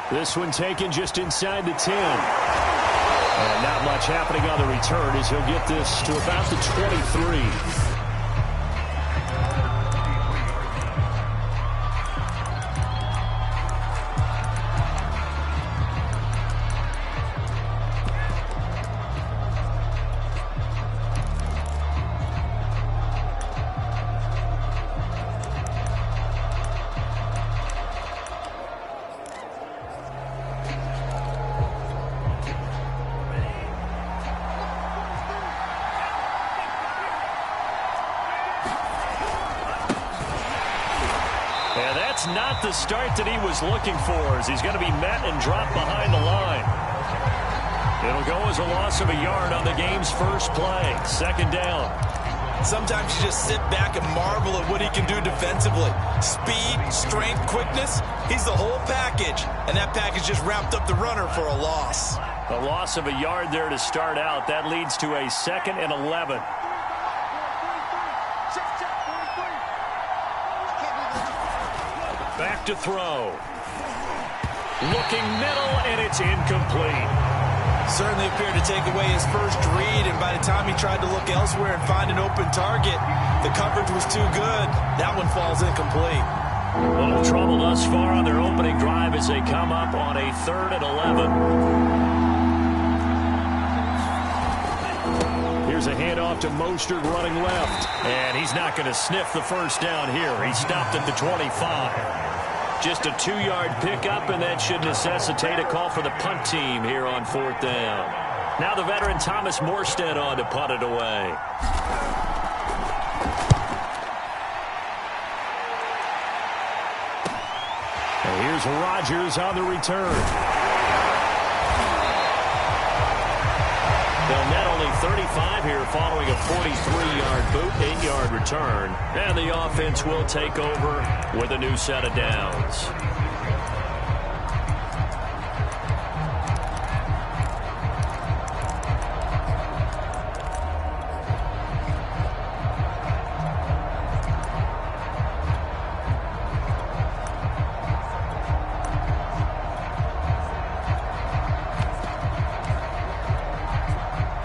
This one taken just inside the 10. And not much happening on the return as he'll get this to about the 23. Not the start that he was looking for, as he's going to be met and dropped behind the line. It'll go as a loss of a yard on the game's first play. Second down. Sometimes you just sit back and marvel at what he can do defensively. Speed, strength, quickness, he's the whole package. And that package just wrapped up the runner for a loss. A loss of a yard there to start out. That leads to a 2nd and 11. Back to throw. Looking middle, and it's incomplete. Certainly appeared to take away his first read, and by the time he tried to look elsewhere and find an open target, the coverage was too good. That one falls incomplete. A little trouble thus far on their opening drive as they come up on a 3rd and 11. Here's a handoff to Mostert running left, and he's not going to sniff the first down here. He stopped at the 25. Just a 2-yard pickup, and that should necessitate a call for the punt team here on 4th down. Now the veteran Thomas Morstead on to punt it away. And here's Rodgers on the return. They'll net only 35 here following a 43-yard boot, 8-yard return. And the offense will take over with a new set of downs.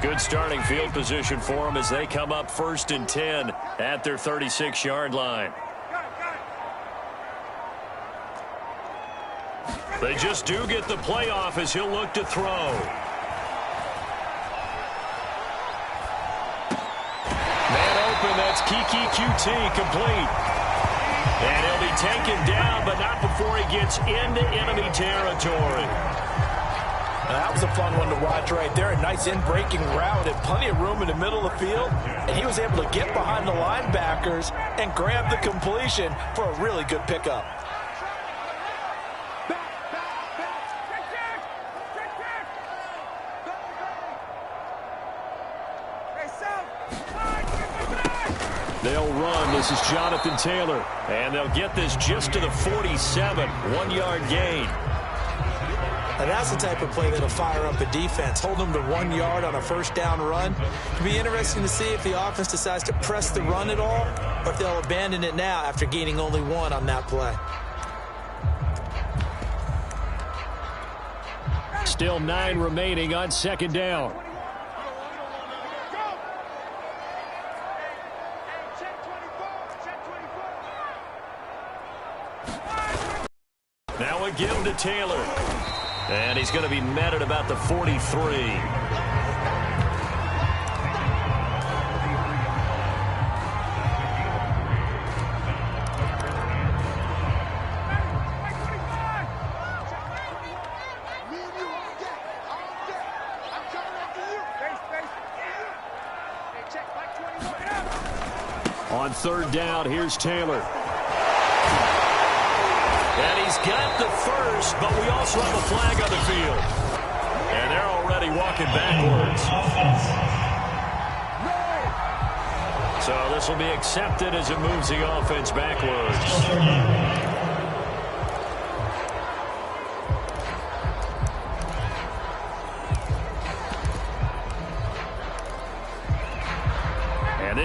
Good starting field position for them as they come up 1st and 10 at their 36-yard line. They just do get the playoff as he'll look to throw. Man open, that's Kiki QT complete. And he'll be taken down, but not before he gets into enemy territory. That was a fun one to watch right there. A nice in-breaking route and plenty of room in the middle of the field. And he was able to get behind the linebackers and grab the completion for a really good pickup. They'll run. This is Jonathan Taylor. And they'll get this just to the 47. 1-yard gain. And that's the type of play that'll fire up the defense. Hold them to 1 yard on a first down run. It'll be interesting to see if the offense decides to press the run at all, or if they'll abandon it now after gaining only 1 on that play. Still 9 remaining on 2nd down. Now a give to Taylor. And he's going to be met at about the 43. On 3rd down, here's Taylor. And he's got the first, but we also have a flag on the field. And they're already walking backwards. So this will be accepted as it moves the offense backwards.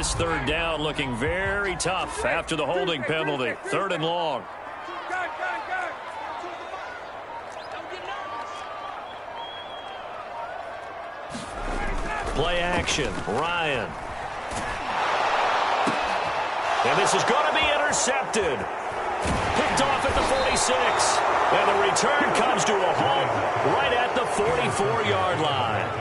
this third down looking very tough after the holding penalty. 3rd and long. Play action. Ryan. And this is going to be intercepted. Picked off at the 46. And the return comes to a halt right at the 44-yard line.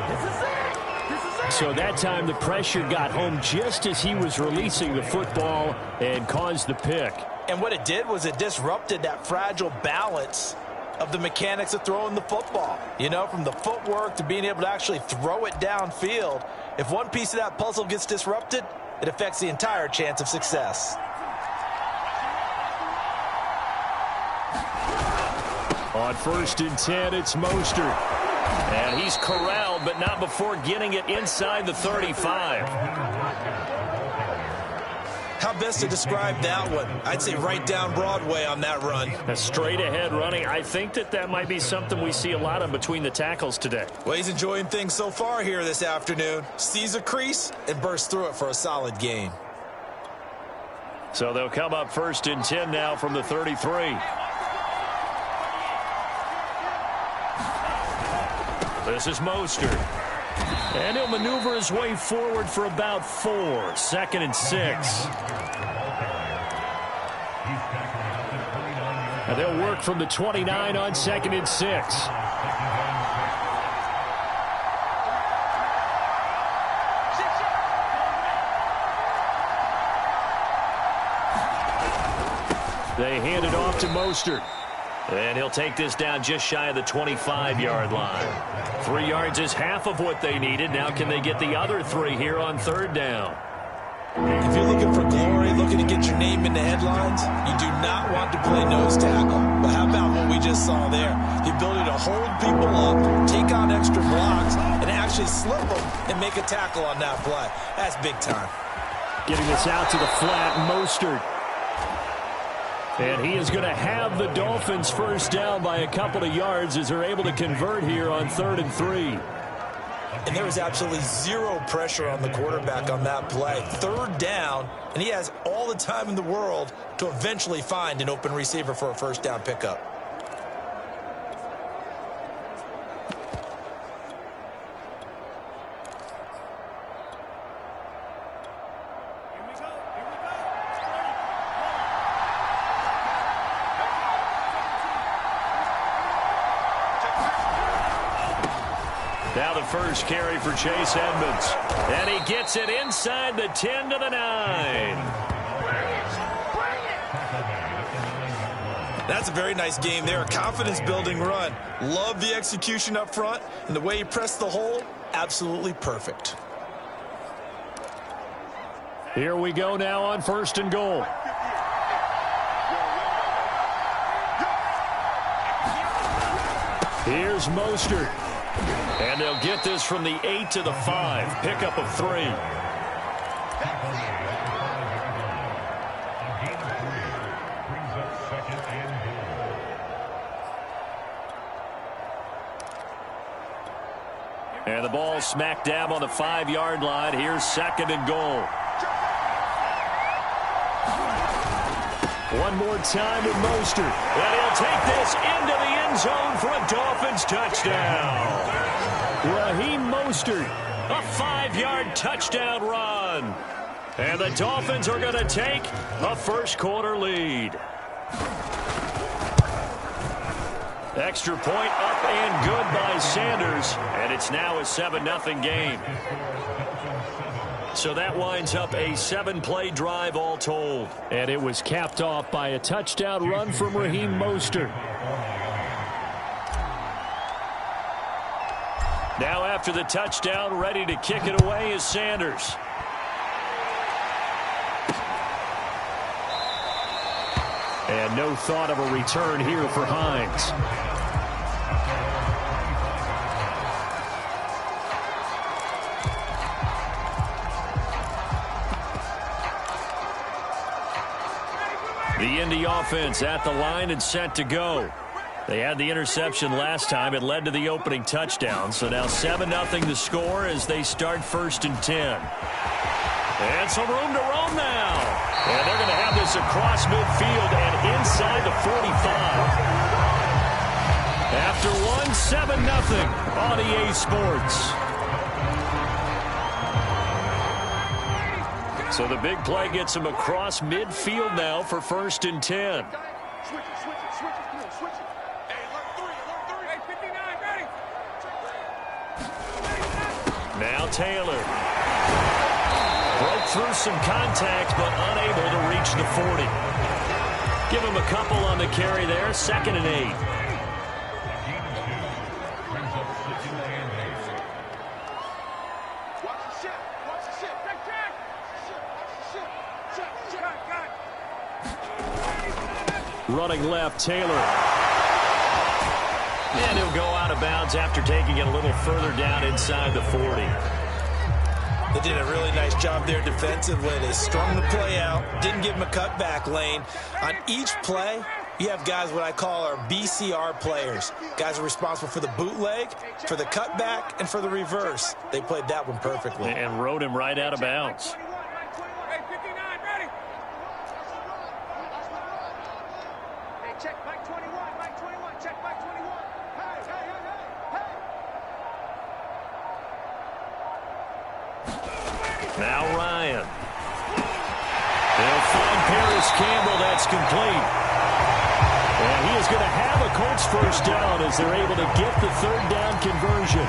So that time the pressure got home just as he was releasing the football and caused the pick. And what it did was it disrupted that fragile balance of the mechanics of throwing the football. You know, from the footwork to being able to actually throw it downfield. If one piece of that puzzle gets disrupted, it affects the entire chance of success. On 1st and 10, it's Mostert. And he's corralled, but not before getting it inside the 35. How best to describe that one? I'd say right down Broadway on that run. A straight-ahead running. I think that might be something we see a lot of between the tackles today. Well, he's enjoying things so far here this afternoon. Sees a crease and bursts through it for a solid gain. So they'll come up 1st and 10 now from the 33. This is Mostert. And he'll maneuver his way forward for about 4. 2nd and 6. And they'll work from the 29 on 2nd and 6. They hand it off to Mostert. And he'll take this down just shy of the 25-yard line. 3 yards is half of what they needed. Now can they get the other 3 here on 3rd down? If you're looking for glory, looking to get your name in the headlines, you do not want to play nose tackle. But how about what we just saw there? The ability to hold people up, take on extra blocks, and actually slip them and make a tackle on that play. That's big time. Getting this out to the flat, Mostert. And he is going to have the Dolphins first down by a couple of yards as they're able to convert here on 3rd and 3. And there was absolutely zero pressure on the quarterback on that play. 3rd down, and he has all the time in the world to eventually find an open receiver for a first down pickup. Now the first carry for Chase Edmonds. And he gets it inside the 10 to the 9. That's a very nice game there. A confidence-building run. Love the execution up front. And the way he pressed the hole, absolutely perfect. Here we go now on 1st and goal. Here's Mostert. And they'll get this from the 8 to the 5. Pickup of 3. And the ball smack dab on the 5-yard line. Here's 2nd and goal. One more time with Mostert. And he'll take this into the end zone for a Dolphins touchdown. Raheem Mostert. A 5-yard touchdown run. And the Dolphins are going to take a first-quarter lead. Extra point up and good by Sanders. And it's now a 7-0 game. So that winds up a 7-play drive all told. And it was capped off by a touchdown run from Raheem Mostert. Now after the touchdown, ready to kick it away is Sanders. And no thought of a return here for Hines. The Indy offense at the line and set to go. They had the interception last time. It led to the opening touchdown. So now 7-0 the score as they start 1st and 10. And some room to roam now. And they're going to have this across midfield and inside the 45. After one, 7-0 on EA Sports. So the big play gets him across midfield now for 1st and 10. Switch it. Come on, switch it. Hey, alert 3. Hey, 59, ready. Now Taylor. Broke through some contact, but unable to reach the 40. Give him a couple on the carry there. 2nd and 8. Watch the ship. Running left, Taylor. And he'll go out of bounds after taking it a little further down inside the 40. They did a really nice job there defensively. They strung the play out, didn't give him a cutback lane. On each play, you have guys what I call our BCR players. Guys are responsible for the bootleg, for the cutback, and for the reverse. They played that one perfectly. And rode him right out of bounds. Hey, 59, ready. Hey, check Mike 21, check Mike 21. Hey. Now Ryan. They'll find Paris Campbell. That's complete. And he is going to have a Colts first down as they're able to get the 3rd down conversion.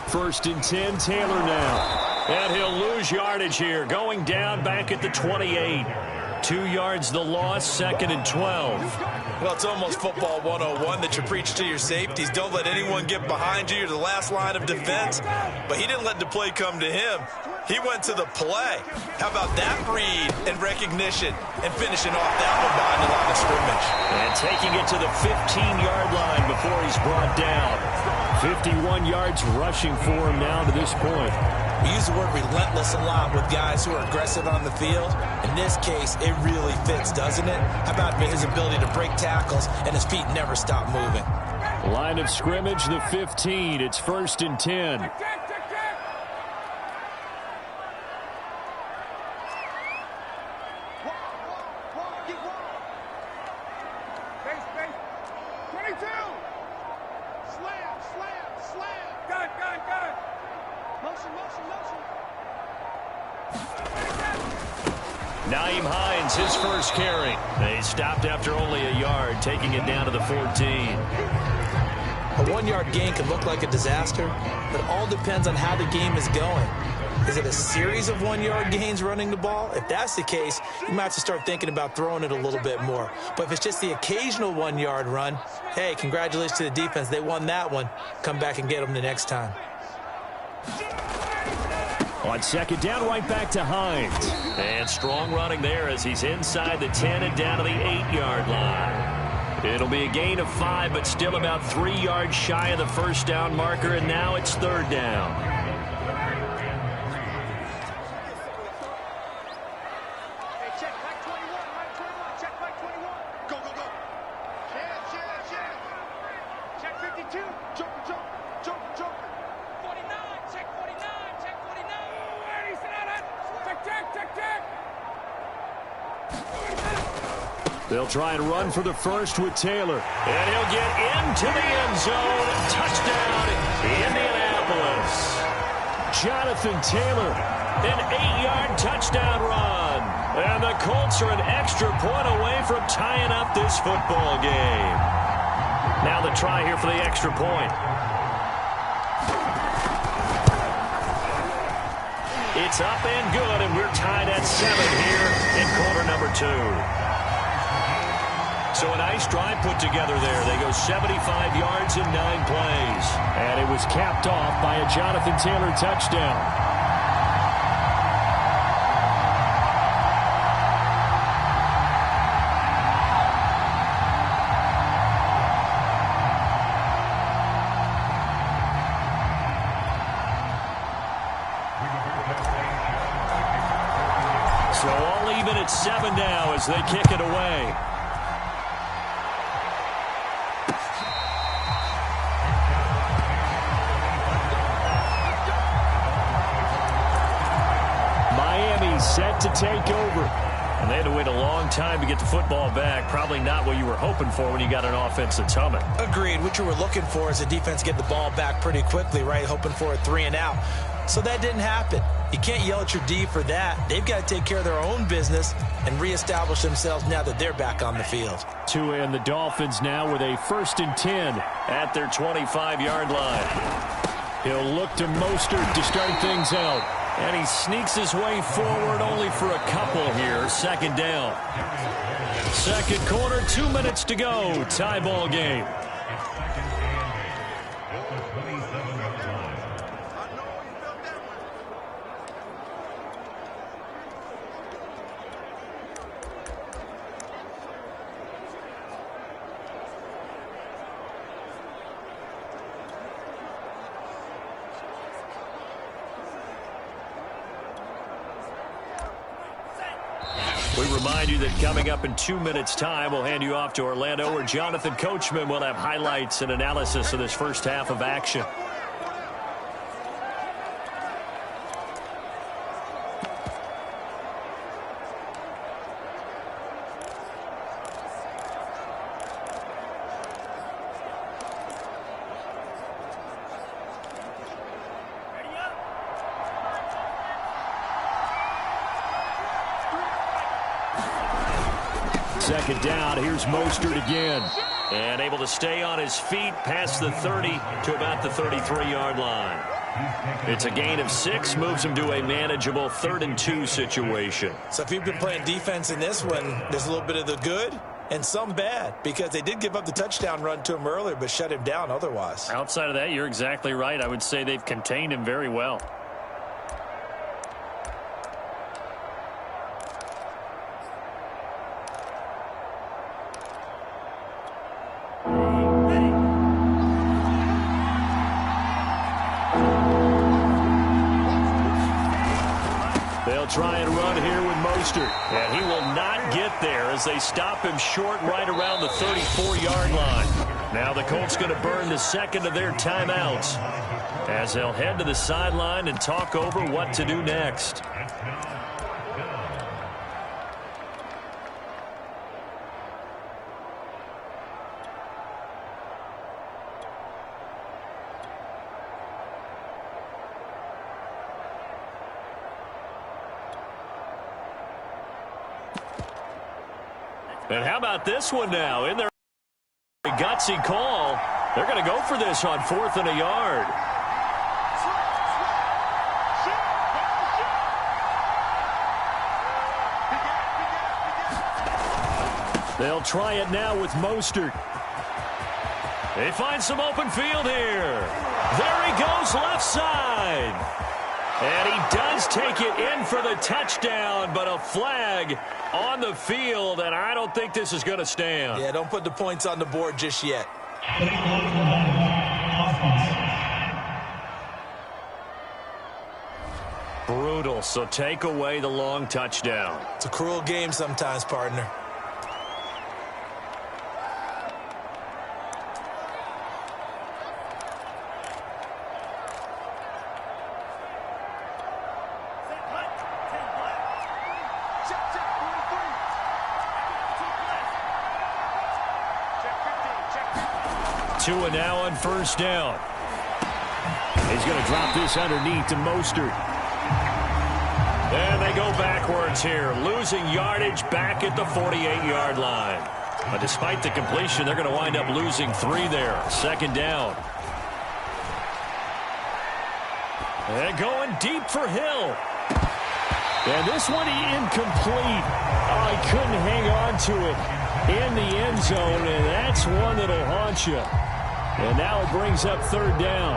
First and 10, Taylor now. And he'll lose yardage here, going down back at the 28. 2 yards the loss, 2nd and 12. Well, it's almost football 101 that you preach to your safeties. Don't let anyone get behind you. You're the last line of defense. But he didn't let the play come to him. He went to the play. How about that read and recognition and finishing off that one behind the line of scrimmage. And taking it to the 15-yard line before he's brought down. 51 yards rushing for him now to this point. We use the word relentless a lot with guys who are aggressive on the field. In this case, it really fits, doesn't it? How about his ability to break tackles and his feet never stop moving? Line of scrimmage, the 15. It's 1st and 10. Naeem Hines, his first carry. He stopped after only a yard, taking it down to the 14. A 1-yard gain can look like a disaster, but it all depends on how the game is going. Is it a series of 1-yard gains running the ball? If that's the case, you might have to start thinking about throwing it a little bit more. But if it's just the occasional 1-yard run, hey, congratulations to the defense. They won that one. Come back and get them the next time. On 2nd down, right back to Hines. And strong running there as he's inside the 10 and down to the 8-yard line. It'll be a gain of 5, but still about 3 yards shy of the first down marker, and now it's 3rd down. Hey, check Mike 21, check Mike 21. Go. Check 52, joker. 49, check 49. Check. They'll try and run for the first with Taylor. And he'll get into the end zone. Touchdown, Indianapolis. Jonathan Taylor, an 8-yard touchdown run. And the Colts are an extra point away from tying up this football game. Now the try here for the extra point. It's up and good, and we're tied at 7 here in quarter number 2. So a nice drive put together there. They go 75 yards in 9 plays. And it was capped off by a Jonathan Taylor touchdown. So all even at 7 now as they kick it away. he's set to take over. And they had to wait a long time to get the football back. Probably not what you were hoping for when you got an offense that's humming. Agreed. What you were looking for is a defense get the ball back pretty quickly, right? Hoping for a 3 and out. So that didn't happen. You can't yell at your D for that. They've got to take care of their own business and reestablish themselves now that they're back on the field. Tua and the Dolphins now with a 1st and 10 at their 25-yard line. He'll look to Mostert to start things out. And he sneaks his way forward only for a couple here. 2nd down. 2nd quarter, 2 minutes to go. Tie ball game. We remind you that coming up in 2 minutes' time, we'll hand you off to Orlando, where Jonathan Coachman will have highlights and analysis of this first half of action. Second down, here's Mostert again. And able to stay on his feet past the 30 to about the 33-yard line. It's a gain of 6, moves him to a manageable 3rd and 2 situation. So if you've been playing defense in this one, there's a little bit of the good and some bad, because they did give up the touchdown run to him earlier but shut him down otherwise. Outside of that, you're exactly right. I would say they've contained him very well. Try and run here with Mostert. And he will not get there as they stop him short right around the 34-yard line. Now the Colts going to burn the 2nd of their timeouts as they'll head to the sideline and talk over what to do next. And how about this one now? In their gutsy call, they're going to go for this on 4th and a yard. They'll try it now with Mostert. They find some open field here. There he goes, left side. And he does take it in for the touchdown, but a flag on the field, and I don't think this is going to stand. Yeah, don't put the points on the board just yet. Brutal, so take away the long touchdown. It's a cruel game sometimes, partner. Tua now on 1st down. He's going to drop this underneath to Mostert. And they go backwards here, losing yardage back at the 48-yard line. But despite the completion, they're going to wind up losing 3 there. 2nd down. And going deep for Hill. And this one incomplete. Oh, he couldn't hang on to it in the end zone, and that's one that'll haunt you. And now it brings up 3rd down.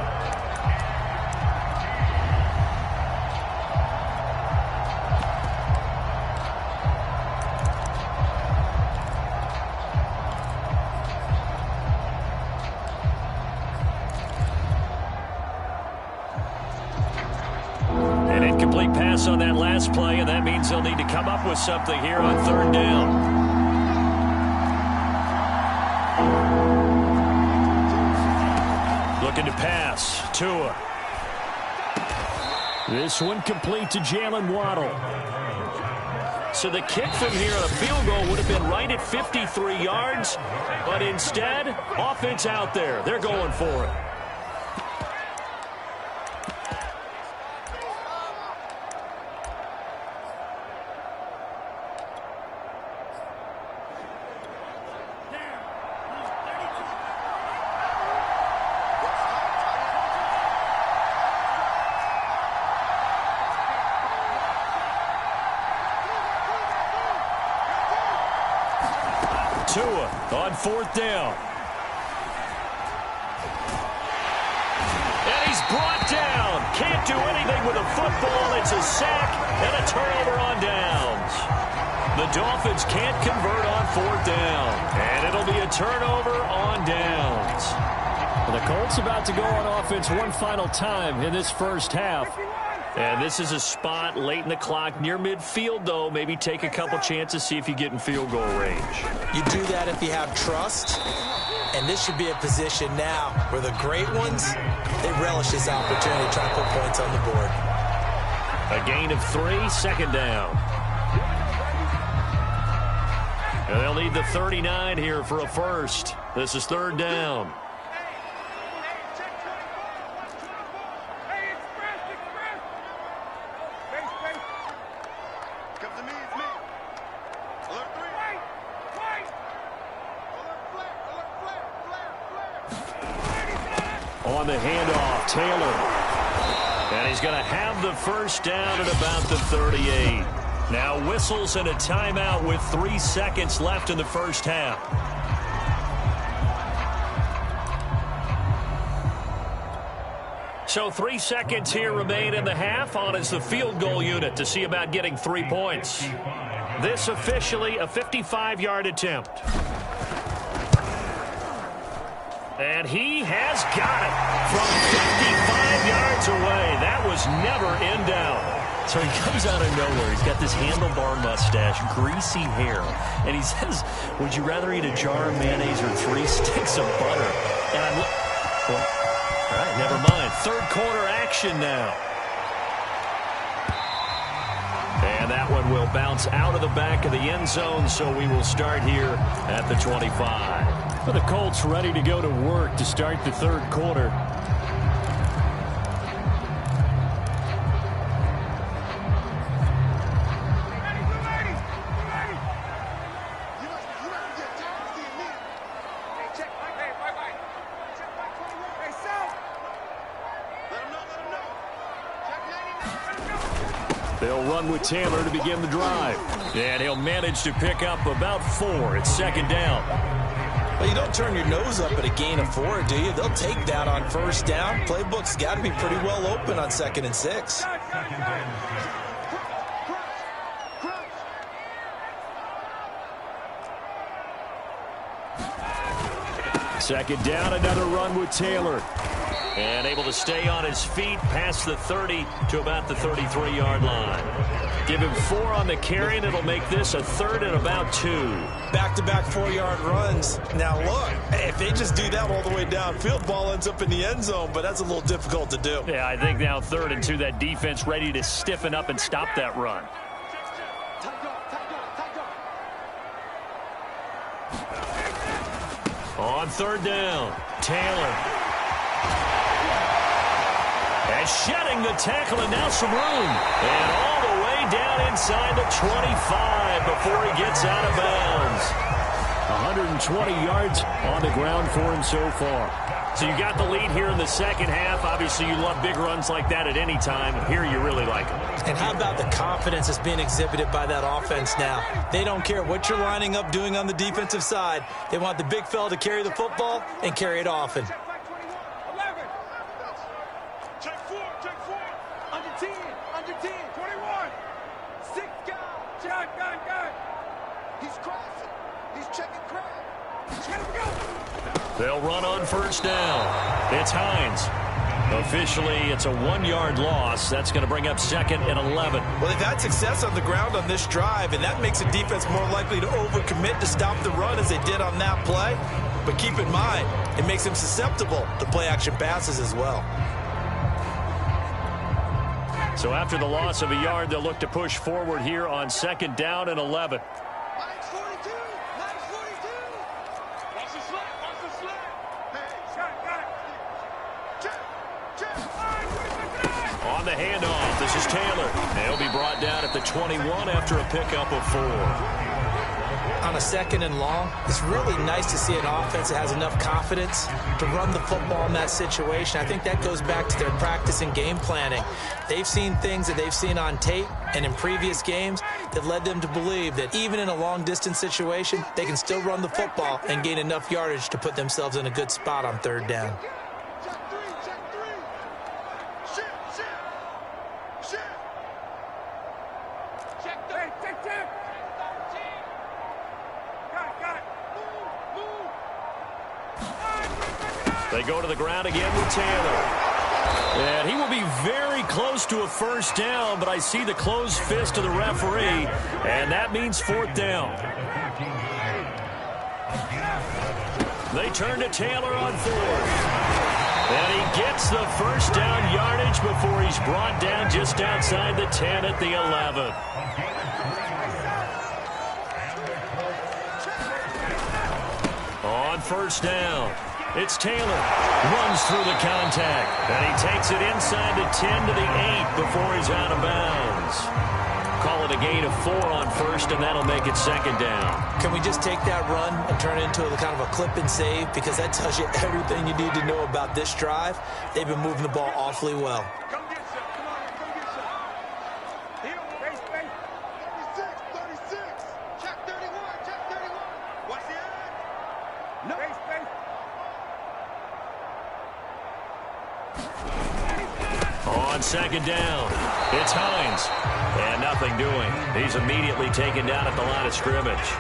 An incomplete pass on that last play, and that means they'll need to come up with something here on 3rd down. Looking to pass. Tua. This one complete to Jalen Waddle. So the kick from here on a field goal would have been right at 53 yards, but instead, offense out there. They're going for it. Tua on 4th down. And he's brought down. Can't do anything with a football. It's a sack and a turnover on downs. The Dolphins can't convert on 4th down. And it'll be a turnover on downs. Well, the Colts about to go on offense one final time in this first half. And this is a spot late in the clock near midfield, though. Maybe take a couple chances, see if you get in field goal range. You do that if you have trust. And this should be a position now where the great ones, they relish this opportunity to try to put points on the board. A gain of 3, 2nd down. And they'll need the 39 here for a first. This is 3rd down. On the handoff, Taylor. And he's going to have the first down at about the 38. Now whistles and a timeout with 3 seconds left in the first half. So 3 seconds here remain in the half. On is the field goal unit to see about getting 3 points. This officially a 55-yard attempt. And he has got it from 55 yards away. That was never in doubt. So he comes out of nowhere. He's got this handlebar mustache, greasy hair. And he says, would you rather eat a jar of mayonnaise or 3 sticks of butter? And I'm well, all right, never mind. 3rd quarter action now. And that one will bounce out of the back of the end zone, so we will start here at the 25. For the Colts ready to go to work to start the 3rd quarter. They'll run with Taylor to begin the drive. And he'll manage to pick up about 4. It's 2nd down. Well, you don't turn your nose up at a gain of 4, do you? They'll take that on 1st down. Playbook's got to be pretty well open on 2nd and 6. Second down, another run with Taylor. And able to stay on his feet past the 30 to about the 33-yard line. Give him 4 on the carry, and it'll make this a 3rd and about 2. Back-to-back 4-yard runs. Now, look, if they just do that all the way downfield, ball ends up in the end zone, but that's a little difficult to do. Yeah, I think now 3rd and 2, that defense ready to stiffen up and stop that run. On 3rd down, Taylor. And shedding the tackle, and now some room. And all the way down inside the 25 before he gets out of bounds. 120 yards on the ground for him so far. So you got the lead here in the second half. Obviously, you love big runs like that at any time. Here you really like them. And how about the confidence that's being exhibited by that offense now? They don't care what you're lining up doing on the defensive side. They want the big fella to carry the football and carry it often. They'll run on 1st down. It's Hines. Officially, it's a 1-yard loss. That's going to bring up 2nd and 11. Well, they've had success on the ground on this drive, and that makes a defense more likely to overcommit to stop the run as they did on that play. But keep in mind, it makes them susceptible to play-action passes as well. So after the loss of a yard, they'll look to push forward here on 2nd down and 11. Minus 42. Minus 42. Watch the slap. Watch the slap. Hey, got it. Check. On the handoff, this is Taylor. He'll be brought down at the 21 after a pickup of 4. On a 2nd and long, it's really nice to see an offense that has enough confidence to run the football in that situation. I think that goes back to their practice and game planning. They've seen things that they've seen on tape and in previous games that led them to believe that even in a long-distance situation, they can still run the football and gain enough yardage to put themselves in a good spot on 3rd down. Check 3. Check 3. Shift. Check 3. Check. They go to the ground again with Taylor. And he will be very close to a 1st down, but I see the closed fist of the referee, and that means 4th down. They turn to Taylor on 4th. And he gets the 1st down yardage before he's brought down just outside the 10 at the 11. On 1st down, it's Taylor. Runs through the contact. And he takes it inside the 10 to the 8 before he's out of bounds. Call it a gain of 4 on 1st, and that'll make it 2nd down. Can we just take that run and turn it into a kind of a clip and save? Because that tells you everything you need to know about this drive. They've been moving the ball awfully well. Come get some. Come on, come get some. Here, base. 36. Check 31. Check 31. Watch the end. No. Base. On 2nd down, it's Hines. And nothing doing. He's immediately taken down at the line of scrimmage.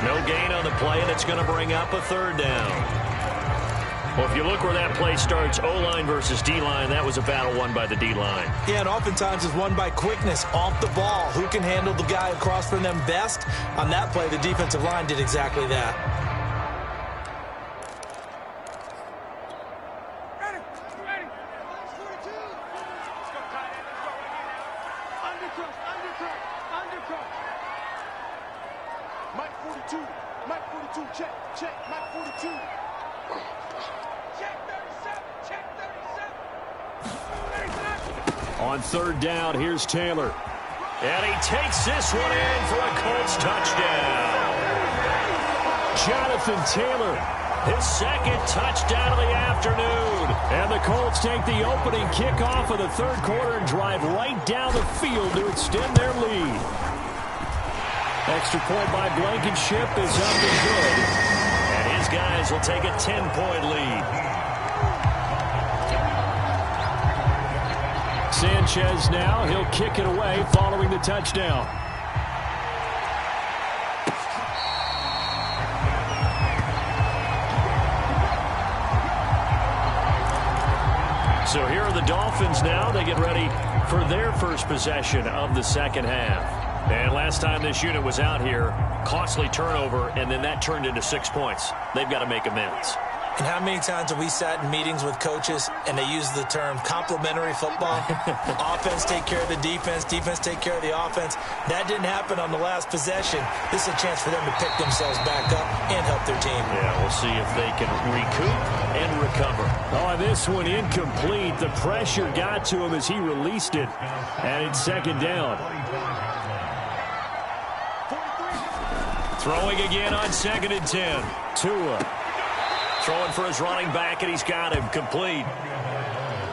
No gain on the play, and it's going to bring up a 3rd down. Well, if you look where that play starts, O-line versus D-line, that was a battle won by the D-line. Yeah, and oftentimes it's won by quickness off the ball. Who can handle the guy across from them best? On that play, the defensive line did exactly that. Mike 42, check, Mike 42. Check 37, check 37. On 3rd down, here's Taylor. And he takes this one in for a Colts touchdown. Jonathan Taylor, his 2nd touchdown of the afternoon. And the Colts take the opening kickoff of the 3rd quarter and drive right down the field to extend their lead. Extra point by Blankenship is up and good. And his guys will take a 10-point lead. Sanchez now, he'll kick it away following the touchdown. So here are the Dolphins now. They get ready for their first possession of the 2nd half. And last time this unit was out here, costly turnover, and then that turned into 6 points. They've got to make amends. And how many times have we sat in meetings with coaches and they use the term complementary football? Offense take care of the defense, defense take care of the offense. That didn't happen on the last possession. This is a chance for them to pick themselves back up and help their team. Yeah, we'll see if they can recoup and recover. Oh, this one incomplete. The pressure got to him as he released it. And it's 2nd down. Throwing again on 2nd and 10. Tua. Throwing for his running back, and he's got him complete.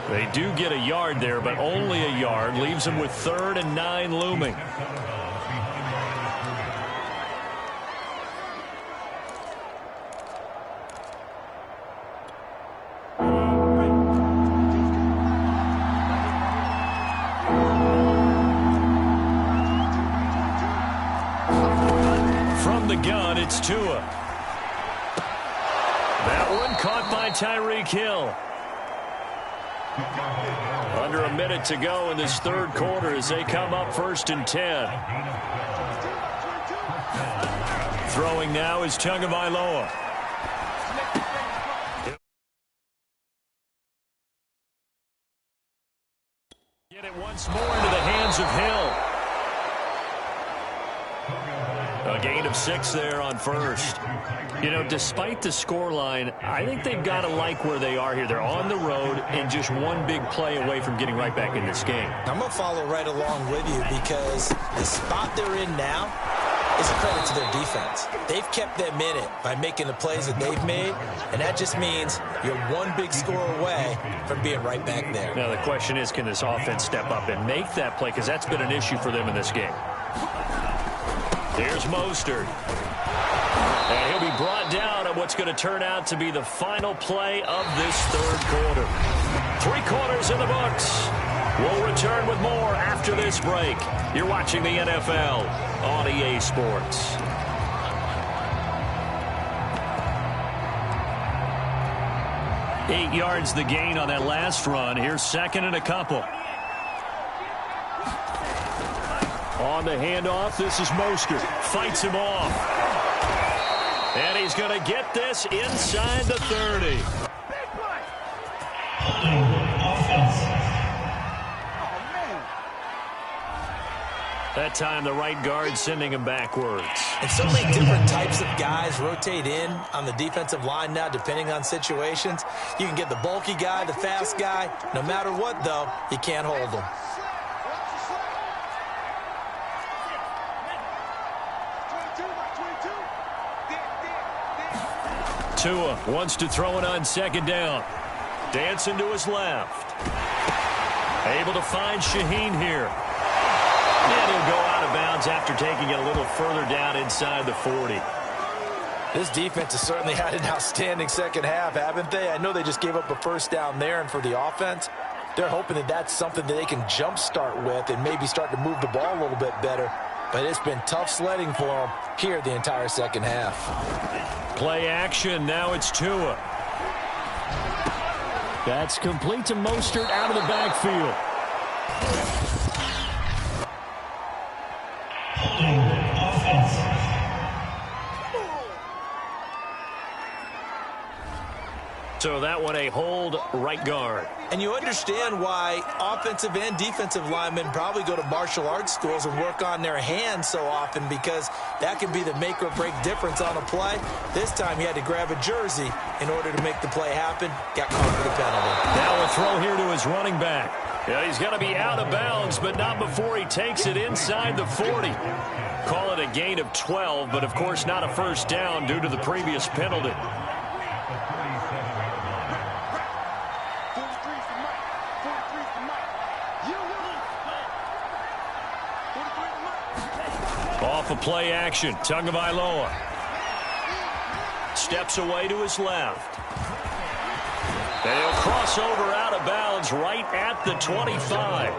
They do get a yard there, but only a yard. Leaves him with 3rd and 9 looming. From the gun, it's Tua. That one caught by Tyreek Hill. Under a minute to go in this 3rd quarter as they come up 1st and 10. Throwing now is Tagovailoa. Get it once more into the hands of Hill. A gain of 6 there on first. You know, despite the scoreline, I think they've got to like where they are here. They're on the road and just one big play away from getting right back in this game. I'm going to follow right along with you because the spot they're in now is a credit to their defense. They've kept them in it by making the plays that they've made, and that just means you're one big score away from being right back there. Now, the question is, can this offense step up and make that play? Because that's been an issue for them in this game. Here's Mostert. And he'll be brought down on what's going to turn out to be the final play of this third quarter. 3 quarters in the books. We'll return with more after this break. You're watching the NFL on EA Sports. Eight yards the gain on that last run. Here's second and a couple. On the handoff, this is Mostert. Fights him off. And he's going to get this inside the 30. That time, the right guard sending him backwards. And so many different types of guys rotate in on the defensive line now, depending on situations. You can get the bulky guy, the fast guy. No matter what, though, you can't hold them. Tua wants to throw it on second down. Dancing to his left. Able to find Shaheen here. And he'll go out of bounds after taking it a little further down inside the 40. This defense has certainly had an outstanding second half, haven't they? I know they just gave up a first down there, and for the offense, they're hoping that that's something that they can jumpstart with and maybe start to move the ball a little bit better. But it's been tough sledding for them here the entire second half. Play action. Now it's Tua. That's complete to Mostert out of the backfield. So that one a hold right guard. And you understand why offensive and defensive linemen probably go to martial arts schools and work on their hands so often, because that can be the make or break difference on a play. This time he had to grab a jersey in order to make the play happen. Got caught for the penalty. Now a throw here to his running back. Yeah, he's going to be out of bounds, but not before he takes it inside the 40. Call it a gain of 12, but of course not a first down due to the previous penalty. Off of play action, Tagovailoa steps away to his left. And he'll cross over out of bounds right at the 25.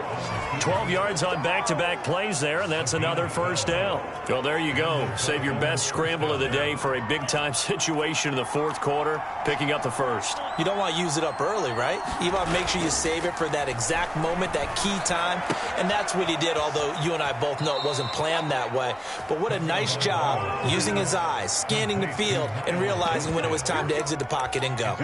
12 yards on back-to-back plays there, and that's another first down. Well, there you go. Save your best scramble of the day for a big-time situation in the fourth quarter, picking up the first. You don't want to use it up early, right? You want to make sure you save it for that exact moment, that key time, and that's what he did, although you and I both know it wasn't planned that way. But what a nice job using his eyes, scanning the field, and realizing when it was time to exit the pocket and go.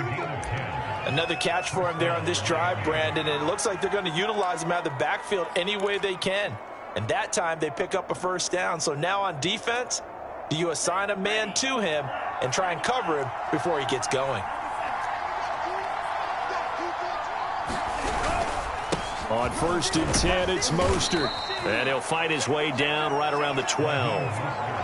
Another catch for him there on this drive, Brandon, and it looks like they're going to utilize him out of the backfield any way they can. And that time they pick up a first down. So now on defense, do you assign a man to him and try and cover him before he gets going? On 1st and 10, it's Mostert. And he'll fight his way down right around the 12.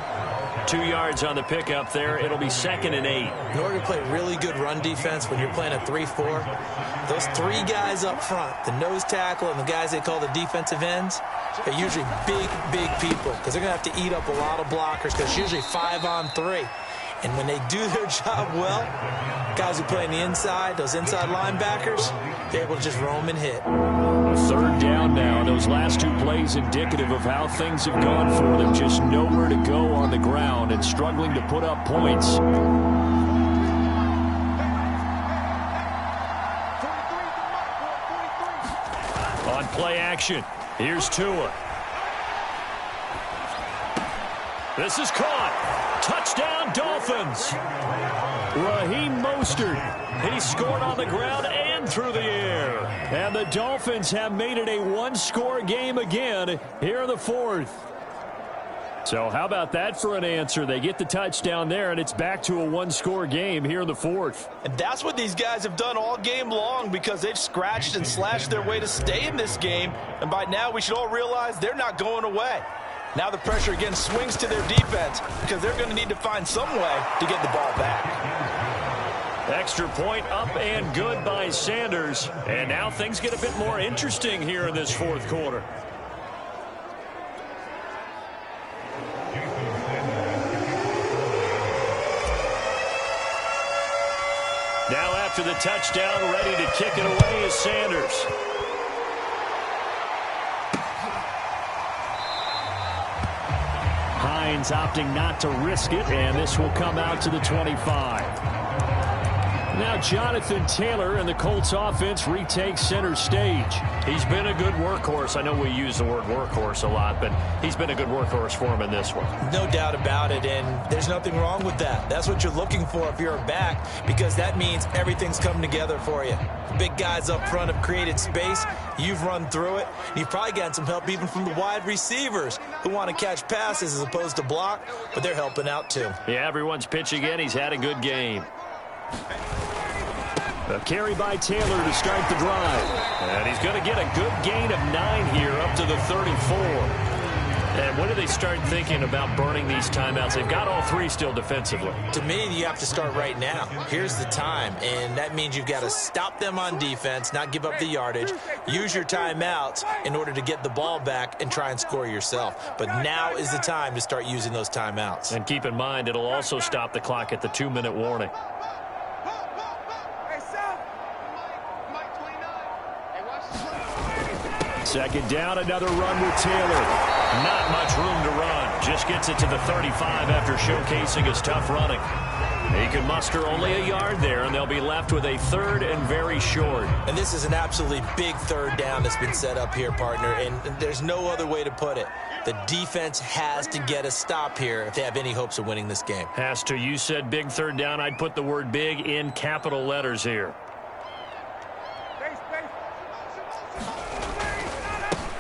2 yards on the pickup there. It'll be 2nd and 8. In order to play really good run defense when you're playing a 3-4, those 3 guys up front, the nose tackle and the guys they call the defensive ends, they're usually big people because they're going to have to eat up a lot of blockers because it's usually 5-on-3. And when they do their job well, guys who play on the inside, those inside linebackers, they're able to just roam and hit. Third down now. Those last 2 plays indicative of how things have gone for them. Just nowhere to go on the ground and struggling to put up points. On play action, here's Tua. This is caught. Touchdown, Dolphins. Raheem Mostert. He scored on the ground and and through the air. And the Dolphins have made it a one-score game again here in the fourth. So how about that for an answer? They get the touchdown there, and it's back to a one-score game here in the fourth. And that's what these guys have done all game long, because they've scratched and slashed their way to stay in this game. And by now, we should all realize they're not going away. Now the pressure again swings to their defense, because they're going to need to find some way to get the ball back. Extra point up and good by Sanders. And now things get a bit more interesting here in this fourth quarter. Now after the touchdown, ready to kick it away is Sanders. Hines opting not to risk it, and this will come out to the 25. Now Jonathan Taylor and the Colts offense retakes center stage. He's been a good workhorse. I know we use the word workhorse a lot, but he's been a good workhorse for him in this one. No doubt about it, and there's nothing wrong with that. That's what you're looking for if you're a back, because that means everything's coming together for you. Big guys up front have created space. You've run through it. You've probably gotten some help even from the wide receivers who want to catch passes as opposed to block, but they're helping out too. Yeah, everyone's pitching in. He's had a good game. A carry by Taylor to start the drive. And he's going to get a good gain of 9 here up to the 34. And when do they start thinking about burning these timeouts? They've got all three still defensively. To me, you have to start right now. Here's the time, and that means you've got to stop them on defense, not give up the yardage, use your timeouts in order to get the ball back and try and score yourself. But now is the time to start using those timeouts. And keep in mind, it'll also stop the clock at the 2-minute warning. Second down, another run with Taylor. Not much room to run. Just gets it to the 35 after showcasing his tough running. He can muster only a yard there, and they'll be left with a third and very short. And this is an absolutely big third down that's been set up here, partner, and there's no other way to put it. The defense has to get a stop here if they have any hopes of winning this game. Has to. You said big third down. I'd put the word big in capital letters here.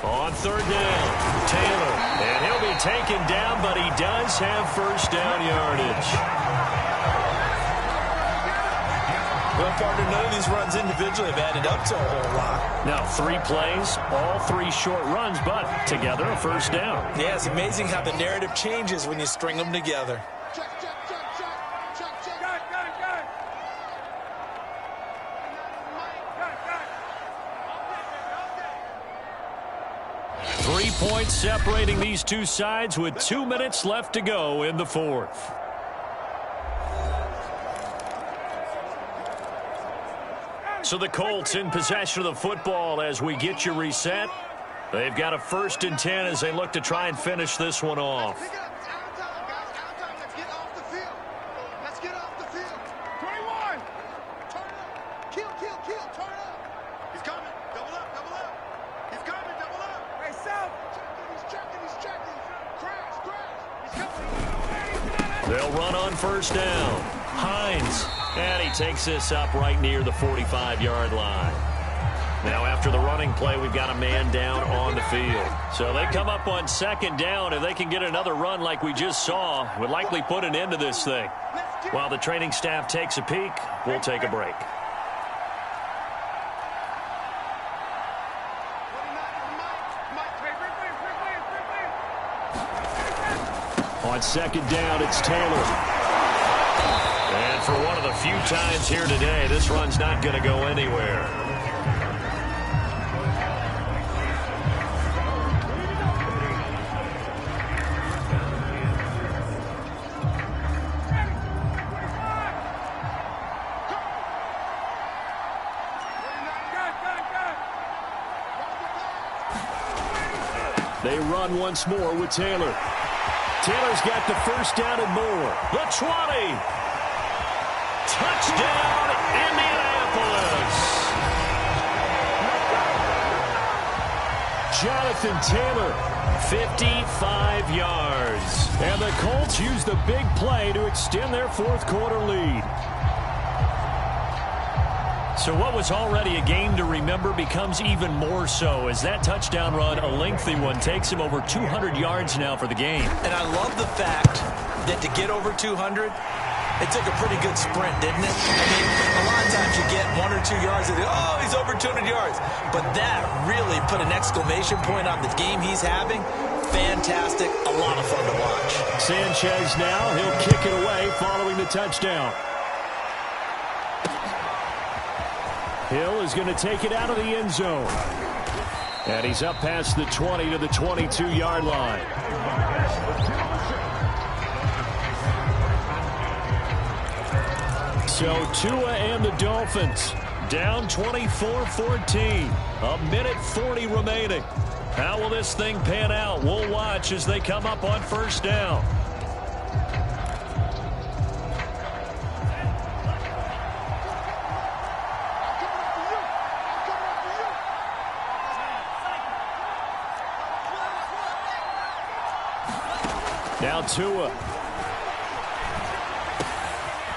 On third down, Taylor, and he'll be taken down, but he does have first down yardage. Well, partner, none of these runs individually have added up to a whole lot. Now, 3 plays, all 3 short runs, but together a first down. Yeah, it's amazing how the narrative changes when you string them together. 3 points separating these two sides with 2 minutes left to go in the fourth. So the Colts in possession of the football as we get you reset. They've got a 1st and 10 as they look to try and finish this one off. Let's get off the field. 21. Turn up. Kill. Turn up. He's coming. Double up. He's coming. Double up. Hey, South. He's checking. Crash. He's coming. They'll run on first down. Hines. And he takes this up right near the 45-yard line. Now after the running play, we've got a man down on the field. So they come up on 2nd down. If they can get another run like we just saw, would likely put an end to this thing. While the training staff takes a peek, we'll take a break. On 2nd down, it's Taylor. And for one of the few times here today, this run's not going to go anywhere. They run once more with Taylor. Taylor's got the first down and more. The 20. Touchdown, Indianapolis. Jonathan Taylor, 55 yards. And the Colts use the big play to extend their 4th quarter lead. So what was already a game to remember becomes even more so as that touchdown run, a lengthy one, takes him over 200 yards now for the game. And I love the fact that to get over 200, it took a pretty good sprint, didn't it? I mean, a lot of times you get 1 or 2 yards and oh, he's over 200 yards. But that really put an exclamation point on the game he's having. Fantastic. A lot of fun to watch. Sanchez now. He'll kick it away following the touchdown. Hill is going to take it out of the end zone. And he's up past the 20 to the 22-yard line. So Tua and the Dolphins down 24-14. A minute 40 remaining. How will this thing pan out? We'll watch as they come up on first down. Now Tua.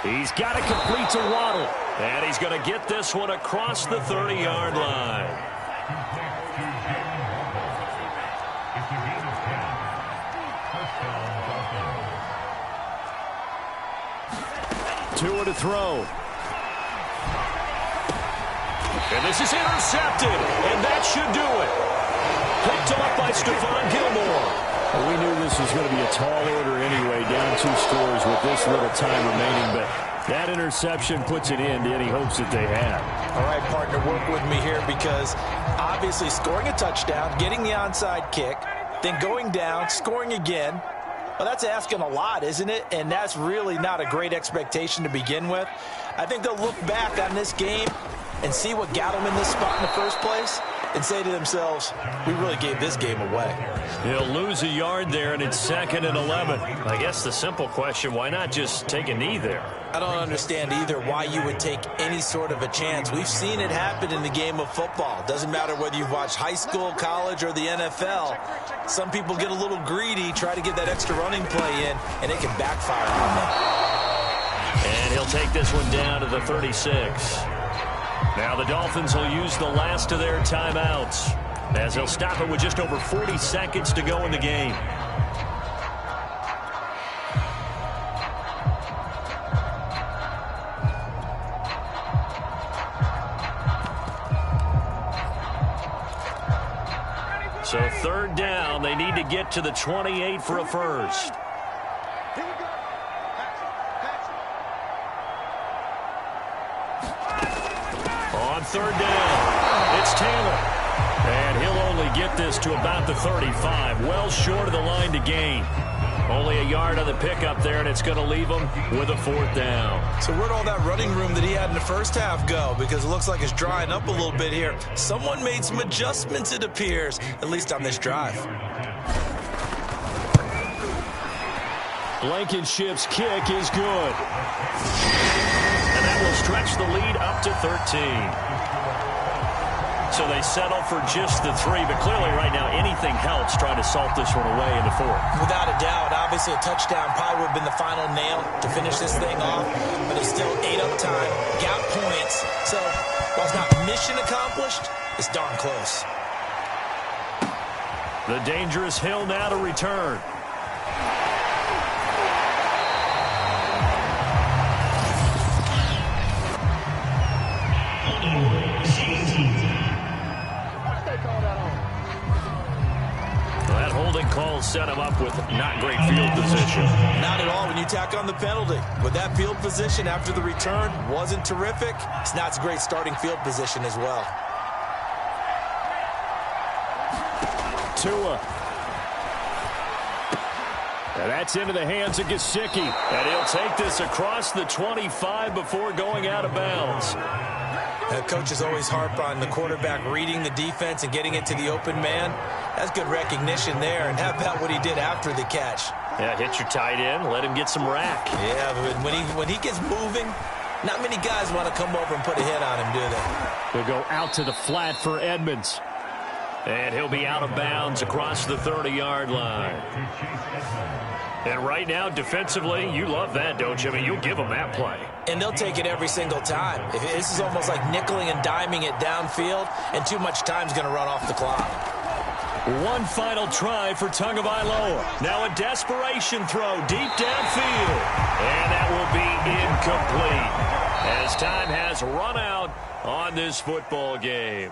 He's got to complete to Waddle. And he's going to get this one across the 30-yard line. Tua to throw. And this is intercepted. And that should do it. Picked off by Stephon Gilmore. Well, we knew this was going to be a tall order anyway, down 2 scores with this little time remaining, but that interception puts it in to any hopes that they had. All right, partner, work with me here because obviously scoring a touchdown, getting the onside kick, then going down, scoring again, well, that's asking a lot, isn't it? And that's really not a great expectation to begin with. I think they'll look back on this game and see what got them in this spot in the first place and say to themselves, we really gave this game away. He'll lose a yard there, and it's 2nd and 11. I guess the simple question, why not just take a knee there? I don't understand either why you would take any sort of a chance. We've seen it happen in the game of football. Doesn't matter whether you've watched high school, college, or the NFL. Some people get a little greedy, try to get that extra running play in, and it can backfire on them. And he'll take this one down to the 36. Now the Dolphins will use the last of their timeouts as they'll stop it with just over 40 seconds to go in the game. So 3rd down, they need to get to the 28 for a first. On 3rd down, it's Taylor. And he'll only get this to about the 35, well short of the line to gain. Only a yard on the pickup there, and it's going to leave him with a 4th down. So where'd all that running room that he had in the first half go? Because it looks like it's drying up a little bit here. Someone made some adjustments, it appears, at least on this drive. Blankenship's kick is good. And that will stretch the lead up to 13. So they settle for just the 3, but clearly right now anything helps trying to salt this one away in the 4th. Without a doubt, obviously a touchdown probably would have been the final nail to finish this thing off, but it's still ate up time, got points, so while it's not mission accomplished, it's darn close. The dangerous Hill now to return. Call set him up with not great field position. Not at all when you tack on the penalty. With that field position after the return wasn't terrific. It's not a great starting field position as well. Tua. And that's into the hands of Gesicki. And he'll take this across the 25 before going out of bounds. Coaches always harp on the quarterback reading the defense and getting it to the open man. That's good recognition there. And how about what he did after the catch? Yeah, hit your tight end, let him get some rack. Yeah, but when he gets moving, not many guys want to come over and put a hit on him, do they? They'll go out to the flat for Edmonds. And he'll be out of bounds across the 30-yard line. And right now, defensively, you love that, don't you? I mean, you'll give them that play. And they'll take it every single time. This is almost like nickeling and diming it downfield, and too much time's going to run off the clock. One final try for Tagovailoa. Now a desperation throw deep downfield. And that will be incomplete as time has run out on this football game.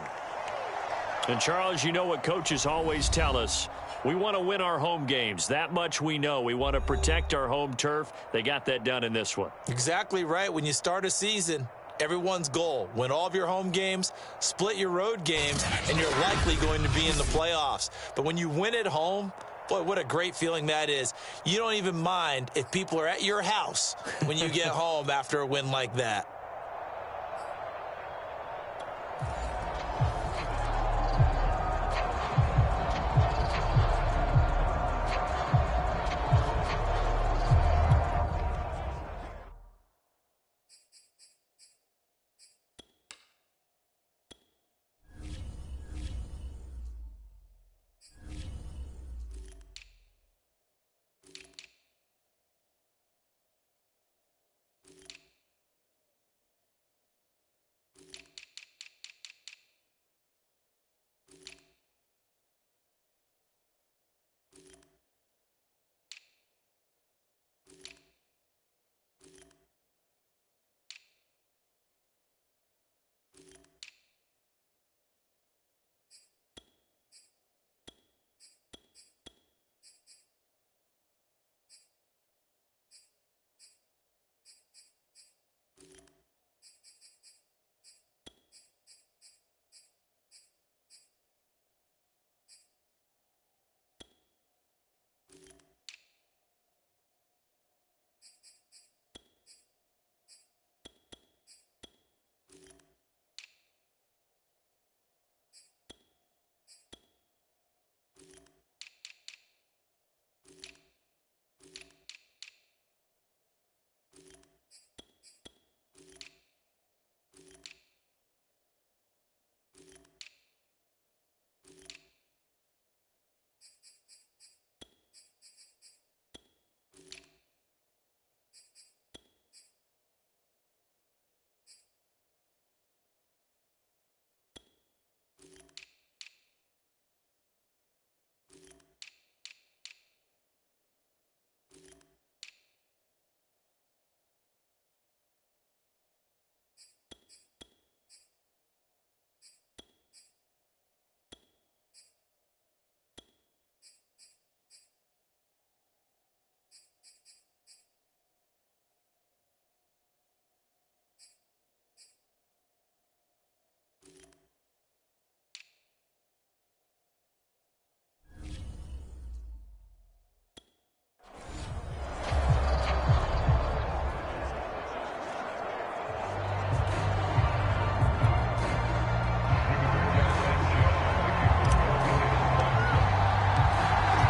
And, Charles, you know what coaches always tell us. We want to win our home games. That much we know. We want to protect our home turf. They got that done in this one. Exactly right. When you start a season, everyone's goal, win all of your home games, split your road games, and you're likely going to be in the playoffs. But when you win at home, boy, what a great feeling that is. You don't even mind if people are at your house when you get home after a win like that.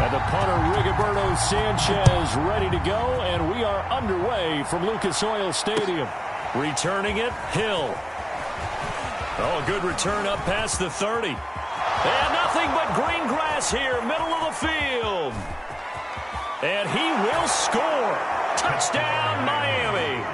And the punter, Rigoberto Sanchez, ready to go, and we are underway from Lucas Oil Stadium. Returning it, Hill. Oh, good return up past the 30. And nothing but green grass here, middle of the field. And he will score. Touchdown, Miami.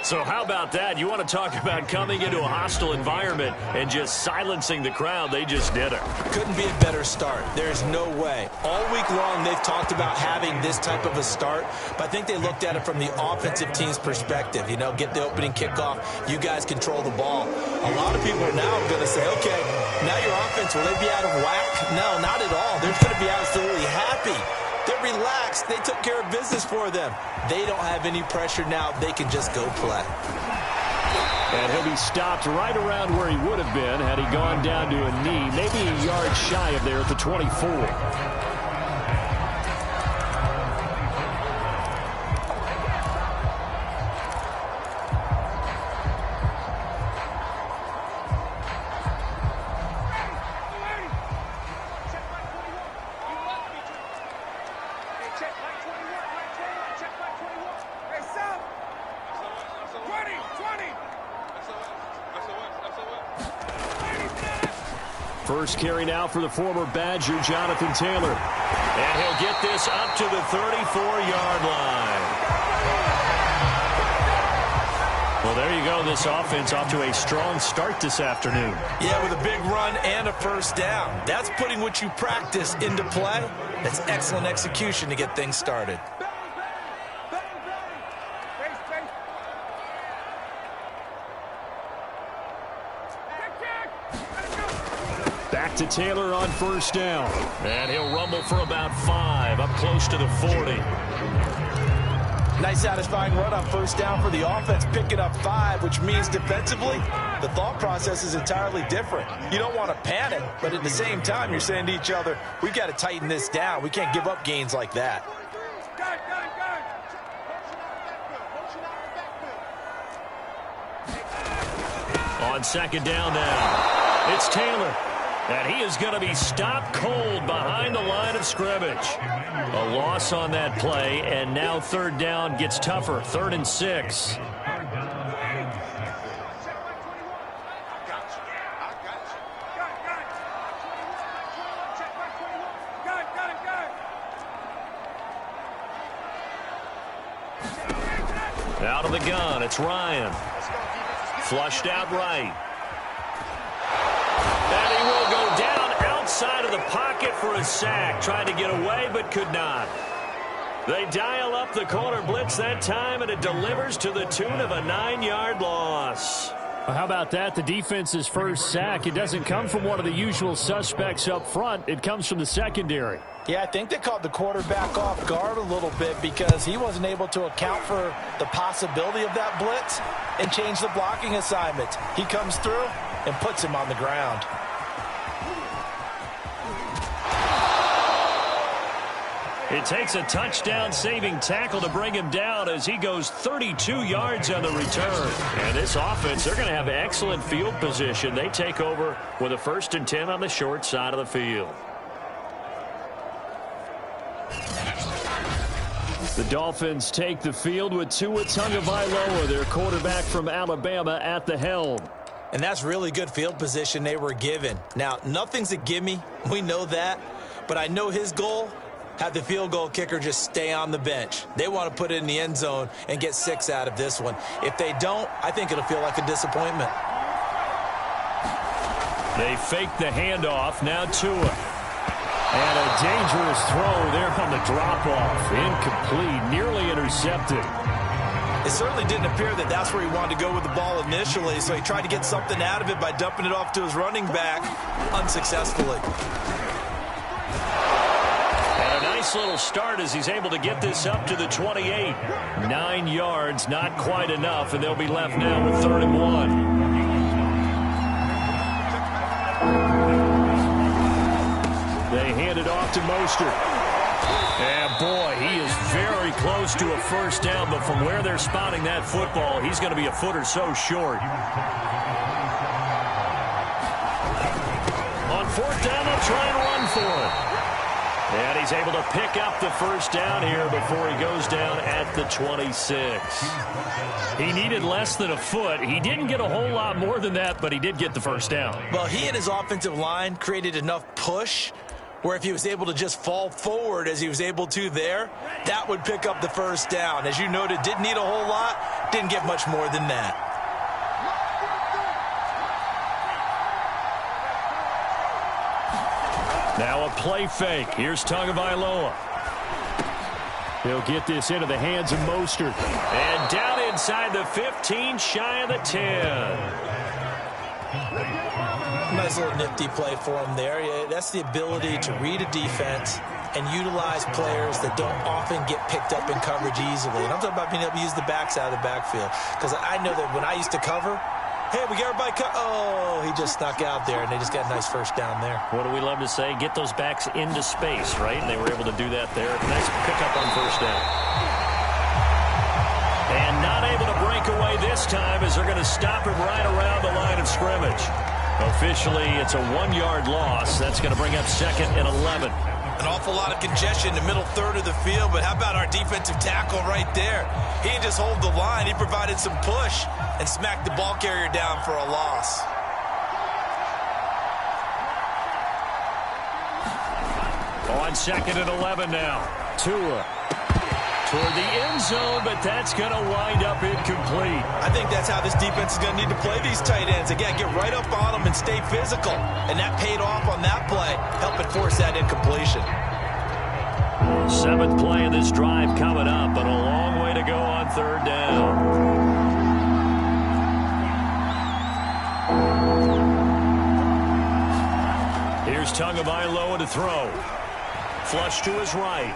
So how about that? You want to talk about coming into a hostile environment and just silencing the crowd. They just did it. Couldn't be a better start. There's no way. All week long, they've talked about having this type of a start, but I think they looked at it from the offensive team's perspective. You know, get the opening kickoff. You guys control the ball. A lot of people are now going to say, okay, now your offense, will they be out of whack? No, not at all. They're going to be absolutely happy. They're relaxed. They took care of business for them. They don't have any pressure now. They can just go play. And he'll be stopped right around where he would have been had he gone down to a knee, maybe a yard shy of there at the 24. First carry now for the former Badger, Jonathan Taylor. And he'll get this up to the 34-yard line. Well, there you go. This offense off to a strong start this afternoon. Yeah, with a big run and a first down. That's putting what you practice into play. That's excellent execution to get things started. Back to Taylor on first down. And he'll rumble for about 5, up close to the 40. Nice satisfying run on first down for the offense, picking up 5, which means defensively, the thought process is entirely different. You don't want to panic, but at the same time, you're saying to each other, we've got to tighten this down. We can't give up gains like that. On second down now, it's Taylor. And he is going to be stopped cold behind the line of scrimmage. A loss on that play, and now third down gets tougher. 3rd and 6. Out of the gun, it's Ryan. Flushed out right. And he will go down outside of the pocket for a sack. Tried to get away, but could not. They dial up the corner blitz that time, and it delivers to the tune of a 9-yard loss. Well, how about that? The defense's first sack. It doesn't come from one of the usual suspects up front. It comes from the secondary. Yeah, I think they caught the quarterback off guard a little bit because he wasn't able to account for the possibility of that blitz and change the blocking assignment. He comes through and puts him on the ground. It takes a touchdown-saving tackle to bring him down as he goes 32 yards on the return. And this offense, they're going to have excellent field position. They take over with a 1st and 10 on the short side of the field. The Dolphins take the field with Tua Tagovailoa, their quarterback from Alabama, at the helm. And that's really good field position they were given. Now, nothing's a gimme. We know that. But I know his goal, have the field goal kicker just stay on the bench. They want to put it in the end zone and get 6 out of this one. If they don't, I think it'll feel like a disappointment. They fake the handoff. Now Tua. And a dangerous throw there on the drop-off. Incomplete, nearly intercepted. It certainly didn't appear that that's where he wanted to go with the ball initially, so he tried to get something out of it by dumping it off to his running back unsuccessfully. And a nice little start as he's able to get this up to the 28. 9 yards, not quite enough, and they'll be left now with 3rd and 1. They hand it off to Mostert. And boy, he is very close to a first down, but from where they're spotting that football, he's going to be a foot or so short. On 4th down, they'll try and run for it. And he's able to pick up the first down here before he goes down at the 26. He needed less than a foot. He didn't get a whole lot more than that, but he did get the first down. Well, he and his offensive line created enough push where if he was able to just fall forward as he was able to there, that would pick up the first down. As you noted, didn't need a whole lot, didn't get much more than that. Now a play fake. Here's Tagovailoa. He'll get this into the hands of Mostert. And down inside the 15, shy of the 10. Nice little nifty play for him there. Yeah, that's the ability to read a defense and utilize players that don't often get picked up in coverage easily. And I'm talking about being able to use the backside of the backfield. Because I know that when I used to cover, hey, we got everybody oh, he just snuck out there, and they just got a nice first down there. What do we love to say? Get those backs into space, right? And they were able to do that there. Nice pickup on first down. And not able to break away this time as they're going to stop him right around the line of scrimmage. Officially, it's a 1-yard loss. That's going to bring up 2nd and 11. An awful lot of congestion in the middle third of the field, but how about our defensive tackle right there? He didn't just hold the line. He provided some push and smacked the ball carrier down for a loss. On 2nd and 11 now. Tua toward the end zone, but that's going to wind up incomplete. I think that's how this defense is going to need to play these tight ends. Again, get right up on them and stay physical. And that paid off on that play, helping force that incompletion. 7th play of this drive coming up, but a long way to go on 3rd down. Here's Tagovailoa to throw. Flush to his right.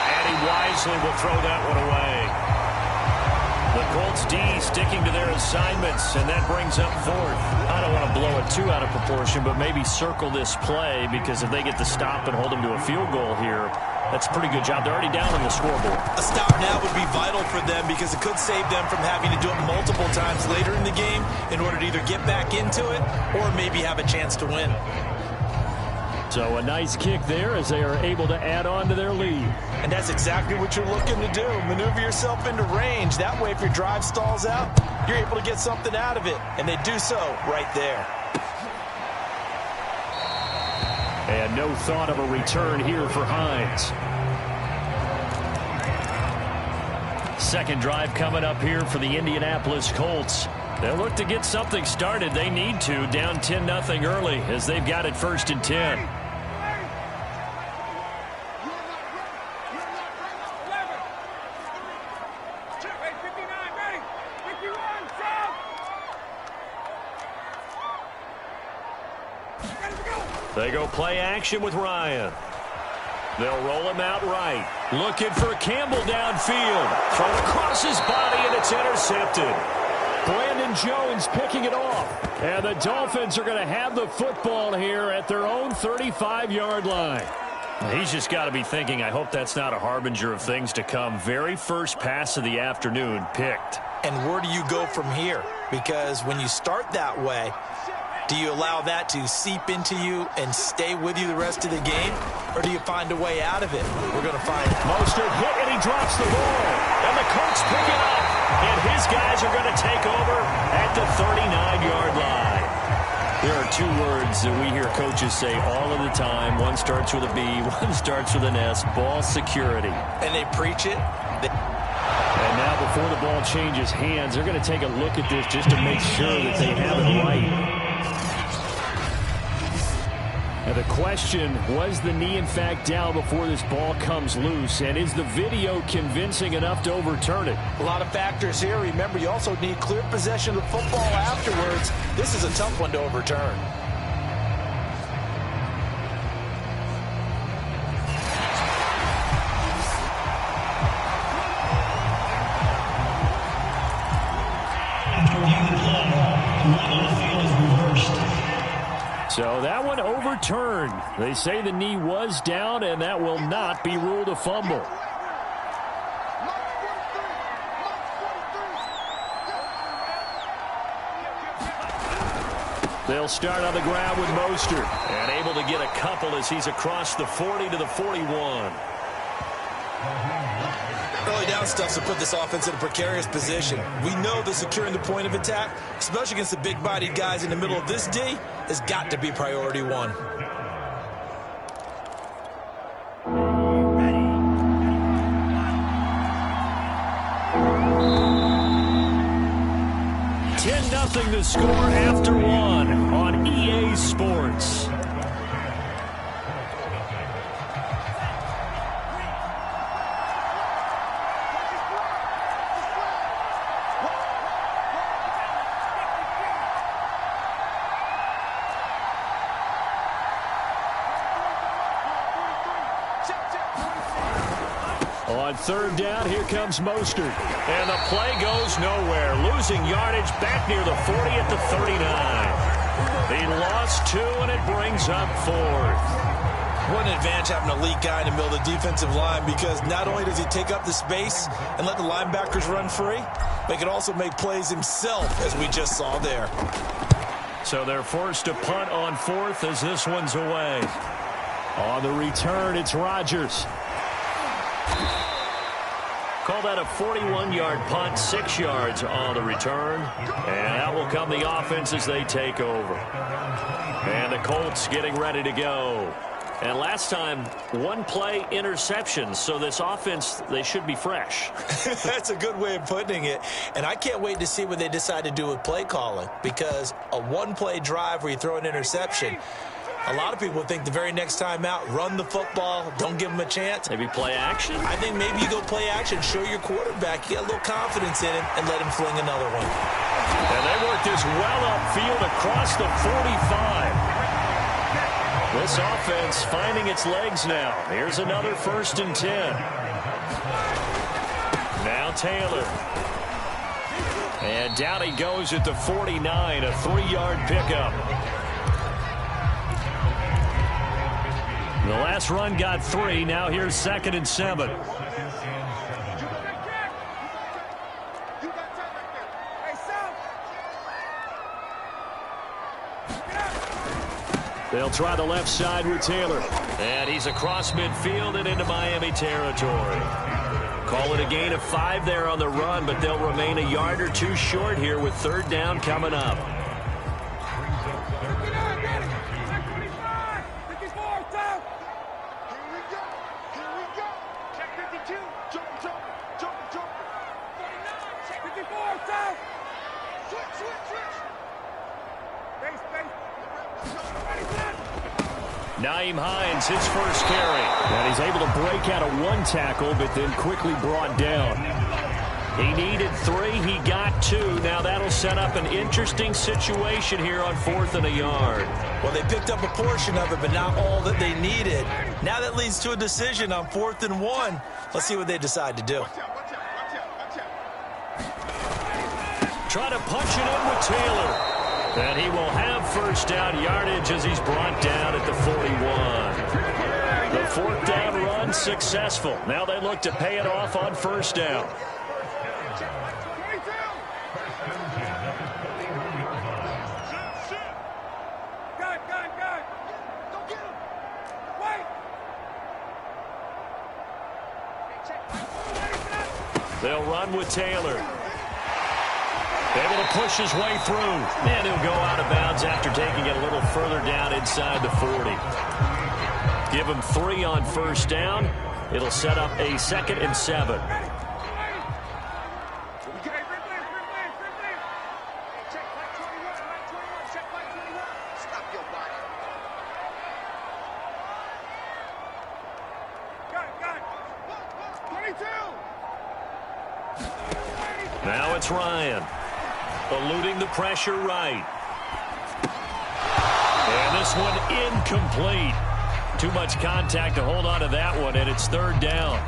And he wisely will throw that one away. The Colts D sticking to their assignments, and that brings up 4th. I don't want to blow it too out of proportion, but maybe circle this play, because if they get the stop and hold them to a field goal here, that's a pretty good job. They're already down on the scoreboard. A stop now would be vital for them, because it could save them from having to do it multiple times later in the game in order to either get back into it or maybe have a chance to win. So a nice kick there as they are able to add on to their lead. And that's exactly what you're looking to do. Maneuver yourself into range. That way, if your drive stalls out, you're able to get something out of it. And they do so right there. And no thought of a return here for Hines. 2nd drive coming up here for the Indianapolis Colts. They'll look to get something started. They need to, down 10-0 early, as they've got it 1st and 10. They go play action with Ryan. They'll roll him out right. Looking for Campbell downfield. Thrown across his body, and it's intercepted. Brandon Jones picking it off. And the Dolphins are going to have the football here at their own 35-yard line. He's just got to be thinking, I hope that's not a harbinger of things to come. Very first pass of the afternoon picked. And where do you go from here? Because when you start that way, do you allow that to seep into you and stay with you the rest of the game? Or do you find a way out of it? We're going to find Mostert hit, and he drops the ball. And the Colts pick it up. And his guys are going to take over at the 39-yard line. There are 2 words that we hear coaches say all of the time. One starts with a B, one starts with an S. Ball security. And they preach it. And now before the ball changes hands, they're going to take a look at this just to make sure that they have it right. Now the question, was the knee in fact down before this ball comes loose? And is the video convincing enough to overturn it? A lot of factors here. Remember, you also need clear possession of the football afterwards. This is a tough one to overturn. After reviewing the play, the run on the field is reversed. So that one overturned. They say the knee was down, and that will not be ruled a fumble. They'll start on the ground with Mostert, and able to get a couple as he's across the 40 to the 41. Early down stuff to put this offense in a precarious position. We know that securing the point of attack, especially against the big-bodied guys in the middle of this D, has got to be priority 1. Nothing to score after 1 on EA Sports. On 3rd down, here comes Mostert. And the play goes nowhere. Losing yardage back near the 40 at the 39. He lost 2, and it brings up 4th. What an advantage having an elite guy in the middle of the defensive line, because not only does he take up the space and let the linebackers run free, but he can also make plays himself, as we just saw there. So they're forced to punt on 4th as this one's away. On the return, it's Rodgers. Call that a 41-yard punt, 6 yards on the return. And out will come the offense as they take over. And the Colts getting ready to go. And last time, one play interception. So this offense, they should be fresh. That's a good way of putting it. And I can't wait to see what they decide to do with play calling, because a one-play drive where you throw an interception, a lot of people think the very next time out, run the football, don't give them a chance. Maybe play action? I think maybe you go play action, show your quarterback, you got a little confidence in him, and let him fling another one. And they work this well upfield across the 45. This offense finding its legs now. Here's another 1st and 10. Now Taylor. And down he goes at the 49, a 3-yard pickup. The last run got 3. Now here's 2nd and 7. They'll try the left side with Taylor. And he's across midfield and into Miami territory. Call it a gain of 5 there on the run, but they'll remain a yard or 2 short here with 3rd down coming up. Nyheim Hines, his first carry. And he's able to break out of 1 tackle, but then quickly brought down. He needed 3. He got 2. Now that'll set up an interesting situation here on 4th and a yard. Well, they picked up a portion of it, but not all that they needed. Now that leads to a decision on 4th and 1. Let's see what they decide to do. Try to punch it in with Taylor. And he will have 1st down yardage as he's brought down at the 41. The 4th down run successful. Now they look to pay it off on 1st down. They'll run with Taylor. Able to push his way through. And he'll go out of bounds after taking it a little further down inside the 40. Give him 3 on 1st down. It'll set up a 2nd and 7. Now it's Ryan. Eluding the pressure right. And this one incomplete. Too much contact to hold on to that one, and it's 3rd down.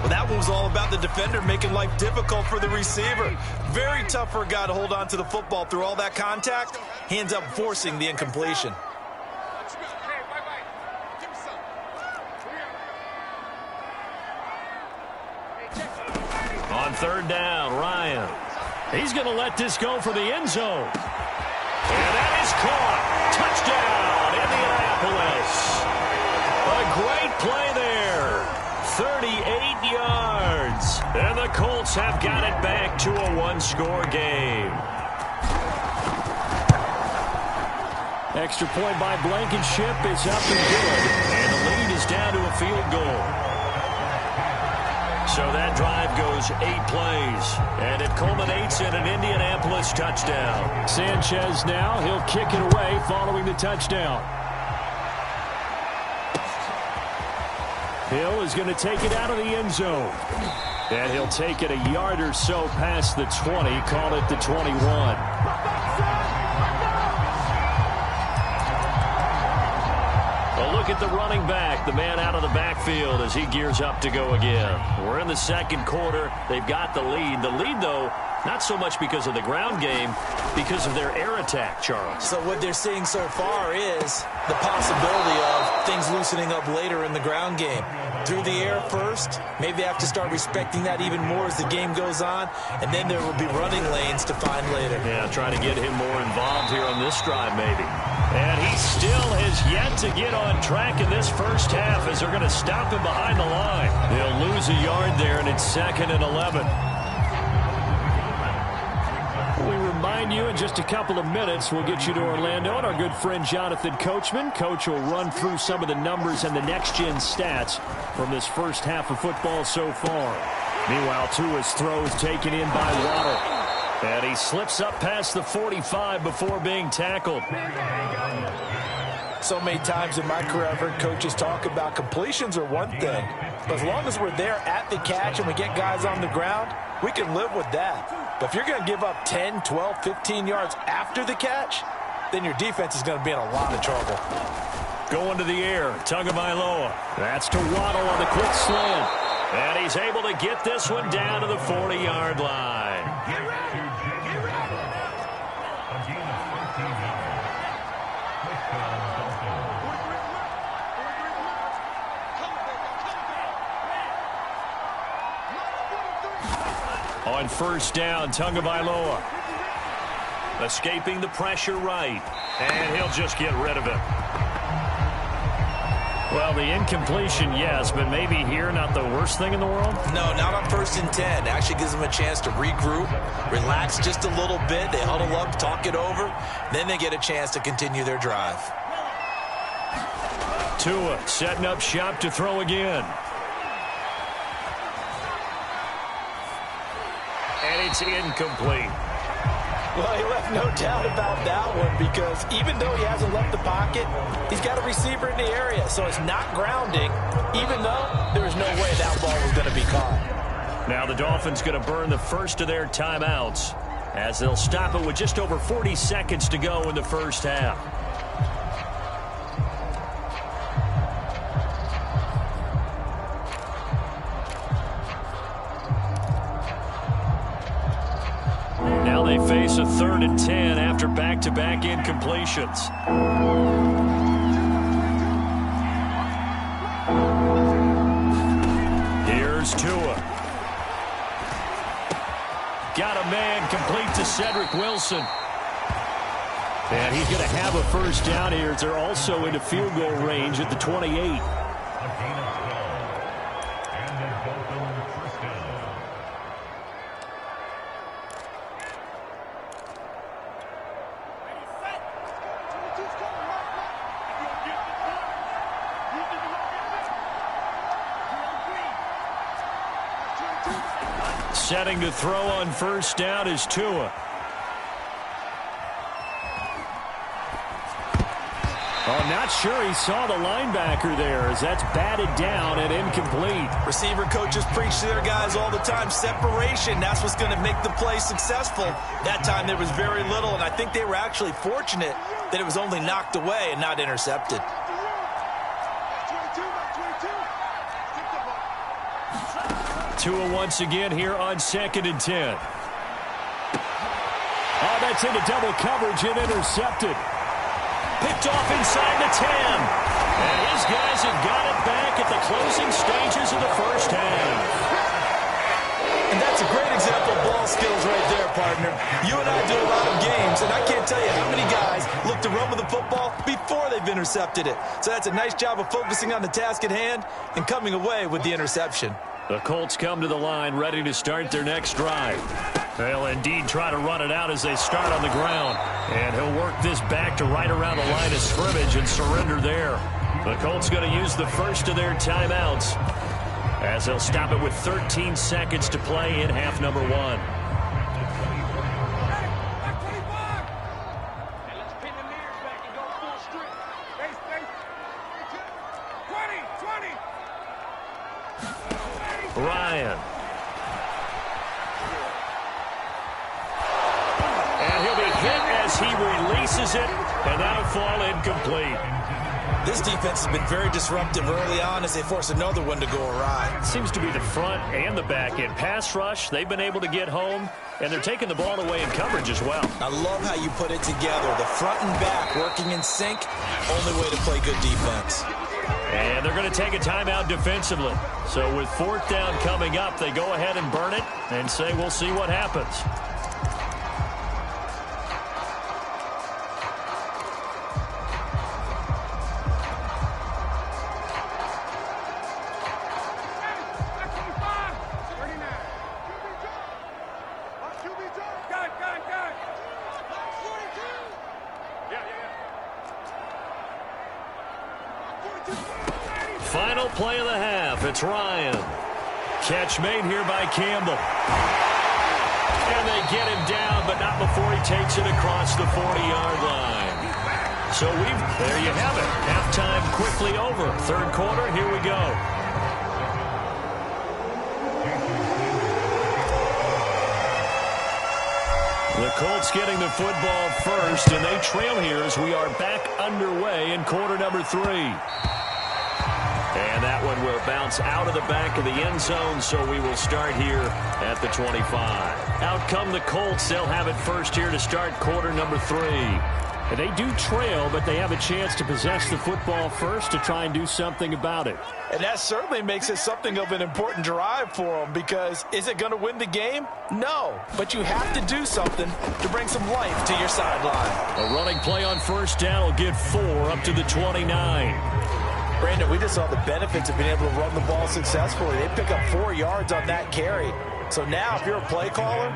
Well, that one was all about the defender making life difficult for the receiver. Very tough for a guy to hold on to the football through all that contact. He ends up forcing the incompletion. On 3rd down, Ryan. He's going to let this go for the end zone. And that is caught. Touchdown, Indianapolis. A great play there. 38 yards. And the Colts have got it back to a 1-score game. Extra point by Blankenship is up and good. And the lead is down to a field goal. So that drive goes 8 plays, and it culminates in an Indianapolis touchdown. Sanchez now, he'll kick it away following the touchdown. Hill is going to take it out of the end zone. And he'll take it a yard or so past the 20, call it the 21. Look at the running back, the man out of the backfield as he gears up to go again. We're in the 2nd quarter. They've got the lead. The lead, though, not so much because of the ground game, because of their air attack, Charles. So what they're seeing so far is the possibility of things loosening up later in the ground game. Through the air first, maybe they have to start respecting that even more as the game goes on, and then there will be running lanes to find later. Yeah, try to get him more involved here on this drive, maybe. And he still has yet to get on track in this first half as they're going to stop him behind the line. They'll lose a yard there, and it's 2nd and 11. We remind join you in just a couple of minutes. We'll get you to Orlando and our good friend Jonathan Coachman. Coach will run through some of the numbers and the next-gen stats from this first half of football so far. Meanwhile, Tua's throws taken in by Waddle. And he slips up past the 45 before being tackled. So many times in my career I've heard coaches talk about completions are one thing. But as long as we're there at the catch and we get guys on the ground, we can live with that. But if you're going to give up 10, 12, 15 yards after the catch, then your defense is going to be in a lot of trouble. Going to the air, Tagovailoa. That's to Waddle on the quick slant. And he's able to get this one down to the 40-yard line. On first down, Tagovailoa. Escaping the pressure right. And he'll just get rid of it. Well, the incompletion, yes, but maybe here not the worst thing in the world? No, not on 1st and 10. Actually gives them a chance to regroup, relax just a little bit. They huddle up, talk it over. Then they get a chance to continue their drive. Tua setting up shop to throw again. And it's incomplete. Well, he left no doubt about that one because even though he hasn't left the pocket, he's got a receiver in the area, so it's not grounding, even though there was no way that ball was going to be caught. Now the Dolphins going to burn the first of their timeouts as they'll stop it with just over 40 seconds to go in the first half. Now they face a 3rd and 10 after back-to-back incompletions. Here's Tua. Got a man complete to Cedric Wilson. And he's going to have a first down here as they're also into field goal range at the 28. Setting to throw on first down is Tua. Oh, not sure he saw the linebacker there as that's batted down and incomplete. Receiver coaches preach to their guys all the time. Separation, that's what's going to make the play successful. That time there was very little, and I think they were actually fortunate that it was only knocked away and not intercepted. Tua once again here on 2nd and 10. Oh, that's into double coverage and intercepted. Picked off inside the 10. And his guys have got it back at the closing stages of the first half. And that's a great example of ball skills right there, partner. You and I do a lot of games, and I can't tell you how many guys look to run with the football before they've intercepted it. So that's a nice job of focusing on the task at hand and coming away with the interception. The Colts come to the line ready to start their next drive. They'll indeed try to run it out as they start on the ground. And he'll work this back to right around the line of scrimmage and surrender there. The Colts going to use the first of their timeouts as they'll stop it with 13 seconds to play in half number 1. Ryan. And he'll be hit as he releases it, and that'll fall incomplete. This defense has been very disruptive early on as they force another one to go awry. Seems to be the front and the back end. Pass rush, they've been able to get home, and they're taking the ball away in coverage as well. I love how you put it together. The front and back working in sync, only way to play good defense. And they're going to take a timeout defensively. So with 4th down coming up, they go ahead and burn it and say we'll see what happens. Final play of the half. It's Ryan. Catch made here by Campbell. And they get him down, but not before he takes it across the 40-yard line. So there you have it. Halftime quickly over. Third quarter, here we go. The Colts getting the football first, and they trail here as we are back underway in quarter number 3. And that one will bounce out of the back of the end zone, so we will start here at the 25. Out come the Colts. They'll have it first here to start quarter number 3. And they do trail, but they have a chance to possess the football first to try and do something about it. And that certainly makes it something of an important drive for them, because is it going to win the game? No, but you have to do something to bring some life to your sideline. A running play on first down will get 4 up to the 29. Brandon, we just saw the benefits of being able to run the ball successfully. They pick up 4 yards on that carry. So now if you're a play caller,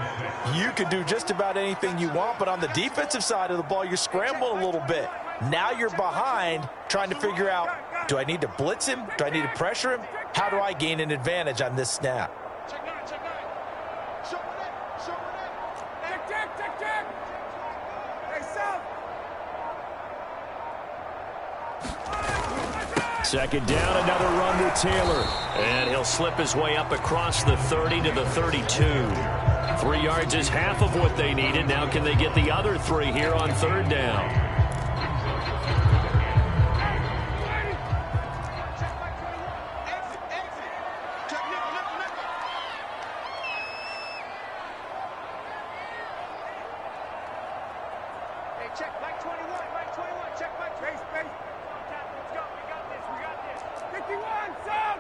you can do just about anything you want. But on the defensive side of the ball, you're scrambling a little bit. Now you're behind trying to figure out, do I need to blitz him? Do I need to pressure him? How do I gain an advantage on this snap? Check 9, check 9. Show it. Check. Hey, South. Second down, another run with Taylor. And he'll slip his way up across the 30 to the 32. 3 yards is half of what they needed. Now can they get the other 3 here on third down? Hey, check Mike 21. Check Mike 21. Space. Let's go. We got this. 51, South.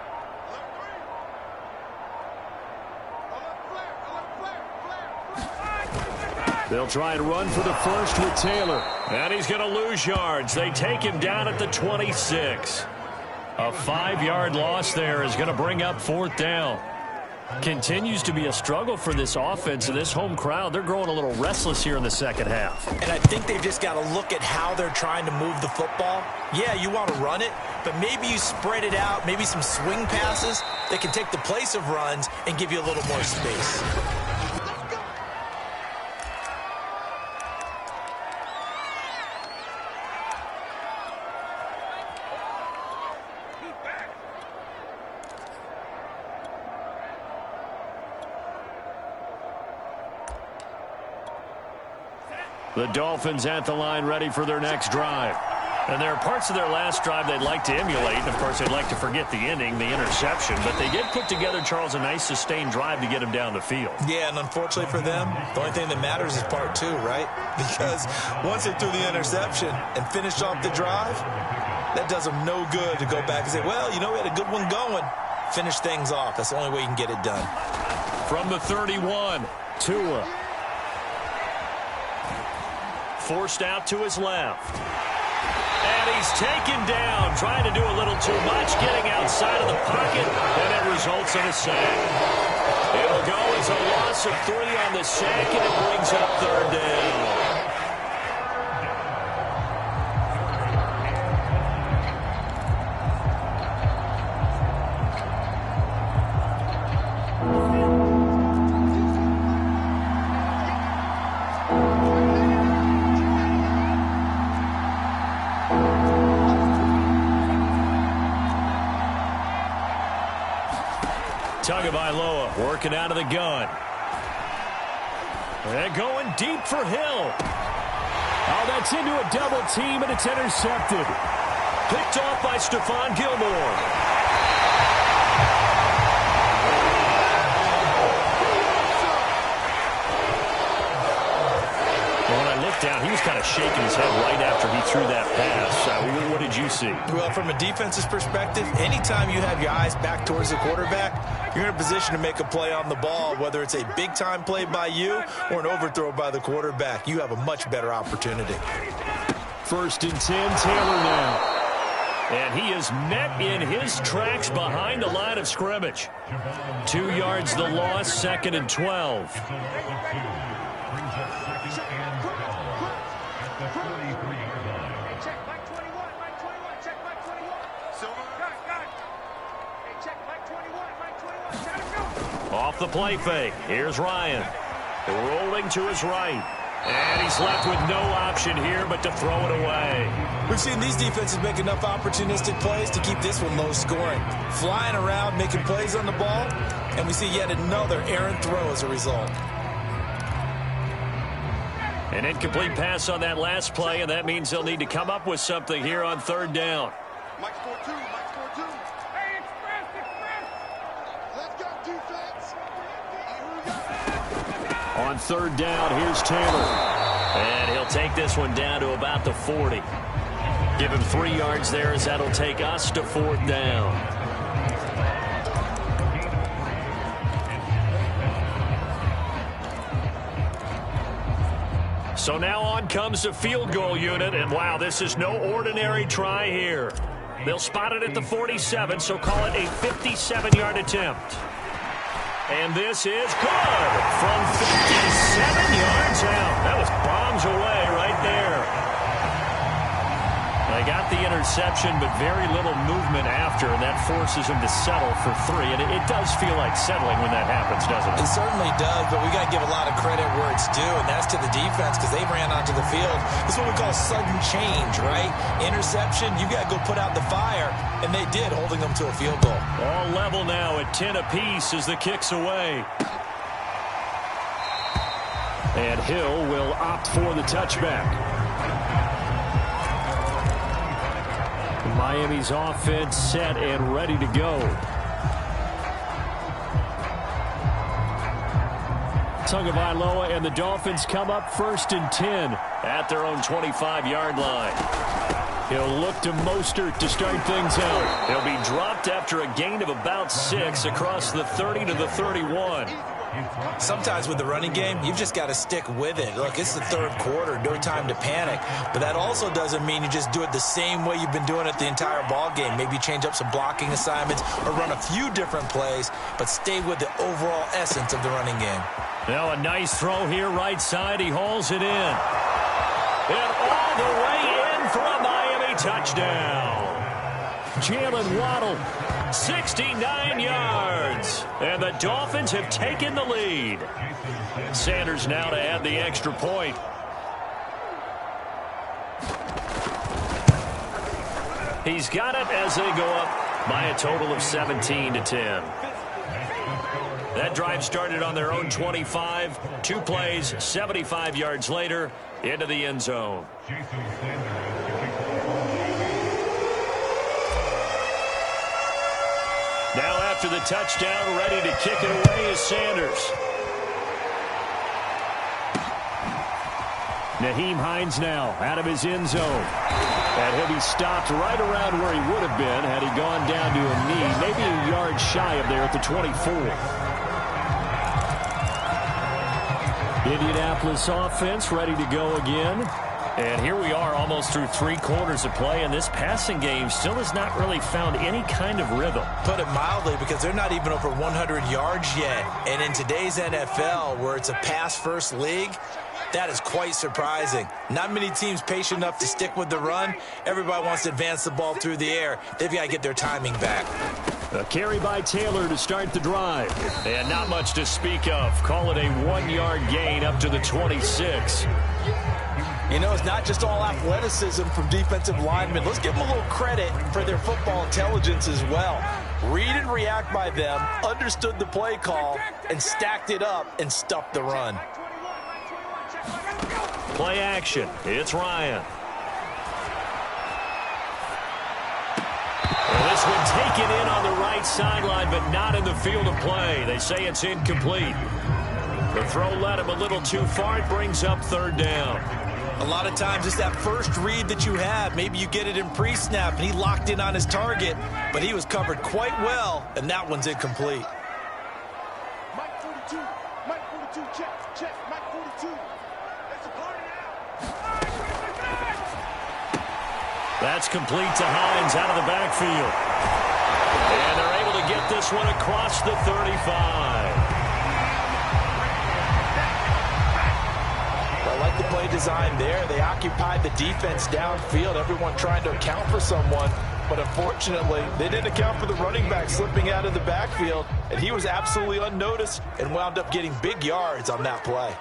They'll try and run for the first with Taylor. And he's going to lose yards. They take him down at the 26. A 5-yard loss there is going to bring up fourth down. Continues to be a struggle for this offense and this home crowd. They're growing a little restless here in the second half. And I think they've just got to look at how they're trying to move the football. Yeah, you want to run it, but maybe you spread it out, maybe some swing passes that can take the place of runs and give you a little more space. The Dolphins at the line ready for their next drive. And there are parts of their last drive they'd like to emulate. And, of course, they'd like to forget the inning, the interception. But they did put together, Charles, a nice sustained drive to get him down the field. Yeah, and unfortunately for them, the only thing that matters is part 2, right? Because once they threw the interception and finished off the drive, that does them no good to go back and say, well, you know, we had a good one going. Finish things off. That's the only way you can get it done. From the 31, Tua. Forced out to his left. And he's taken down, trying to do a little too much, getting outside of the pocket, and it results in a sack. It'll go as a loss of 3 on the sack, and it brings up third down. Tagovailoa working out of the gun. And going deep for Hill. Oh, that's into a double team, and it's intercepted. Picked off by Stephon Gilmore. Down. He was kind of shaking his head right after he threw that pass. What did you see? Well, from a defense's perspective, anytime you have your eyes back towards the quarterback, you're in a position to make a play on the ball, whether it's a big-time play by you or an overthrow by the quarterback. You have a much better opportunity. 1st and 10, Taylor now. And he is met in his tracks behind the line of scrimmage. 2 yards the loss, 2nd and 12. Off the play fake. Here's Ryan. Rolling to his right. And he's left with no option here but to throw it away. We've seen these defenses make enough opportunistic plays to keep this one low scoring. Flying around, making plays on the ball, and we see yet another errant throw as a result. An incomplete pass on that last play, and that means they'll need to come up with something here on third down. Mike score two. Hey, express. Let's go, defense. On third down, here's Taylor. And he'll take this one down to about the 40. Give him 3 yards there as that'll take us to fourth down. So now on comes the field goal unit, and wow, this is no ordinary try here. They'll spot it at the 47, so call it a 57-yard attempt. And this is good from 57 yards out. That was bombs away right there. They got the interception, but very little movement after, and that forces him to settle for 3. And it does feel like settling when that happens, doesn't it? It certainly does, but we got to give a lot of credit where it's due, and that's to the defense because they ran onto the field. This is what we call sudden change, right? Interception, you got to go put out the fire, and they did, holding them to a field goal. All level now at 10 apiece as the kick's away. And Hill will opt for the touchback. Miami's offense set and ready to go. Tagovailoa and the Dolphins come up 1st and 10 at their own 25-yard line. He'll look to Mostert to start things out. He'll be dropped after a gain of about 6 across the 30 to the 31. Sometimes with the running game, you've just got to stick with it. Look, it's the third quarter, no time to panic. But that also doesn't mean you just do it the same way you've been doing it the entire ball game. Maybe change up some blocking assignments or run a few different plays, but stay with the overall essence of the running game. Now a nice throw here right side. He hauls it in. And all the way in for a Miami touchdown. Jalen Waddle, 69 yards. And the Dolphins have taken the lead. Sanders now to add the extra point. He's got it as they go up by a total of 17 to 10. That drive started on their own 25. 2 plays, 75 yards later, into the end zone. Now after the touchdown, ready to kick it away is Sanders. Nyheim Hines now out of his end zone. And he'll be stopped right around where he would have been had he gone down to a knee, maybe a yard shy of there at the 24. Indianapolis offense ready to go again. And here we are almost through 3 quarters of play, and this passing game still has not really found any kind of rhythm. Put it mildly, because they're not even over 100 yards yet. And in today's NFL, where it's a pass-first league, that is quite surprising. Not many teams patient enough to stick with the run. Everybody wants to advance the ball through the air. They've got to get their timing back. A carry by Taylor to start the drive. And not much to speak of. Call it a 1-yard gain up to the 26. You know, it's not just all athleticism from defensive linemen. Let's give them a little credit for their football intelligence as well. Read and react by them, understood the play call, and stacked it up and stuffed the run. Play action. It's Ryan. Well, this one taken in on the right sideline, but not in the field of play. They say it's incomplete. The throw led him a little too far. It brings up third down. A lot of times it's that first read that you have. Maybe you get it in pre-snap, and he locked in on his target, but he was covered quite well, and that one's incomplete. Mike 42, check, Mike 42. That's a party now. That's complete to Hines out of the backfield. And they're able to get this one across the 35. I like the play design there. They occupied the defense downfield, everyone trying to account for someone. but unfortunately, they didn't account for the running back slipping out of the backfield, and he was absolutely unnoticed and wound up getting big yards on that play.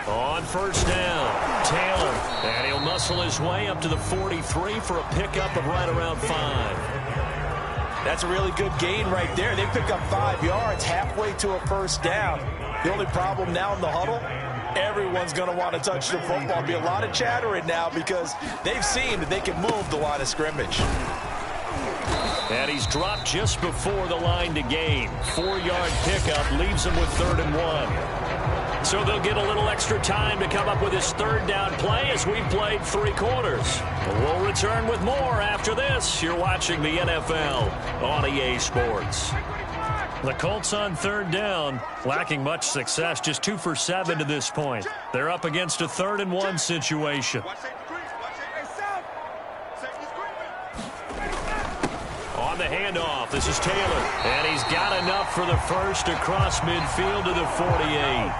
On first down, Taylor, and he'll muscle his way up to the 43 for a pickup of right around 5. That's a really good gain right there. They pick up 5 yards halfway to a first down. The only problem now in the huddle, everyone's going to want to touch the football. There'll be a lot of chattering now because they've seen that they can move the line of scrimmage. And he's dropped just before the line to gain. 4-yard pickup leaves him with 3rd and 1. So they'll get a little extra time to come up with his 3rd down play as we've played 3 quarters. We'll return with more after this. You're watching the NFL on EA Sports. The Colts on 3rd down, lacking much success, just 2 for 7 to this point. They're up against a 3rd and 1 situation. On the handoff, this is Taylor, and he's got enough for the first across midfield to the 48.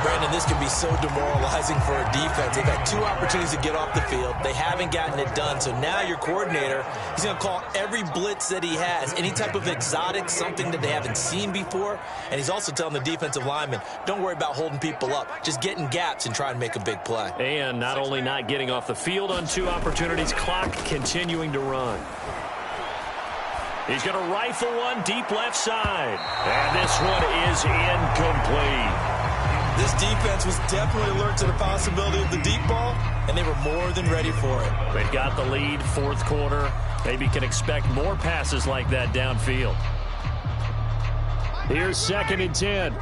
Brandon, this can be so demoralizing for a defense. They've had 2 opportunities to get off the field. They haven't gotten it done. So now your coordinator, he's going to call every blitz that he has, any type of exotic, something that they haven't seen before. And he's also telling the defensive linemen, don't worry about holding people up. Just get in gaps and try and make a big play. And not only not getting off the field on 2 opportunities, clock continuing to run. He's going to rifle one deep left side. And this one is incomplete. This defense was definitely alert to the possibility of the deep ball, and they were more than ready for it. They've got the lead, 4th quarter. Maybe can expect more passes like that downfield. Here's 2nd and 10.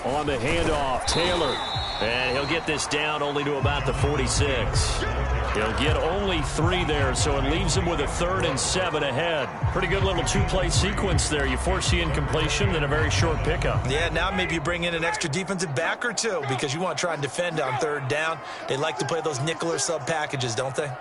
On the handoff, Taylor. And he'll get this down only to about the 46. He'll get only 3 there, so it leaves him with a 3rd and 7 ahead. Pretty good little 2-play sequence there. You force the incompletion, then a very short pickup. Yeah, now maybe you bring in an extra defensive back or 2 because you want to try and defend on 3rd down. They like to play those nickel or sub packages, don't they?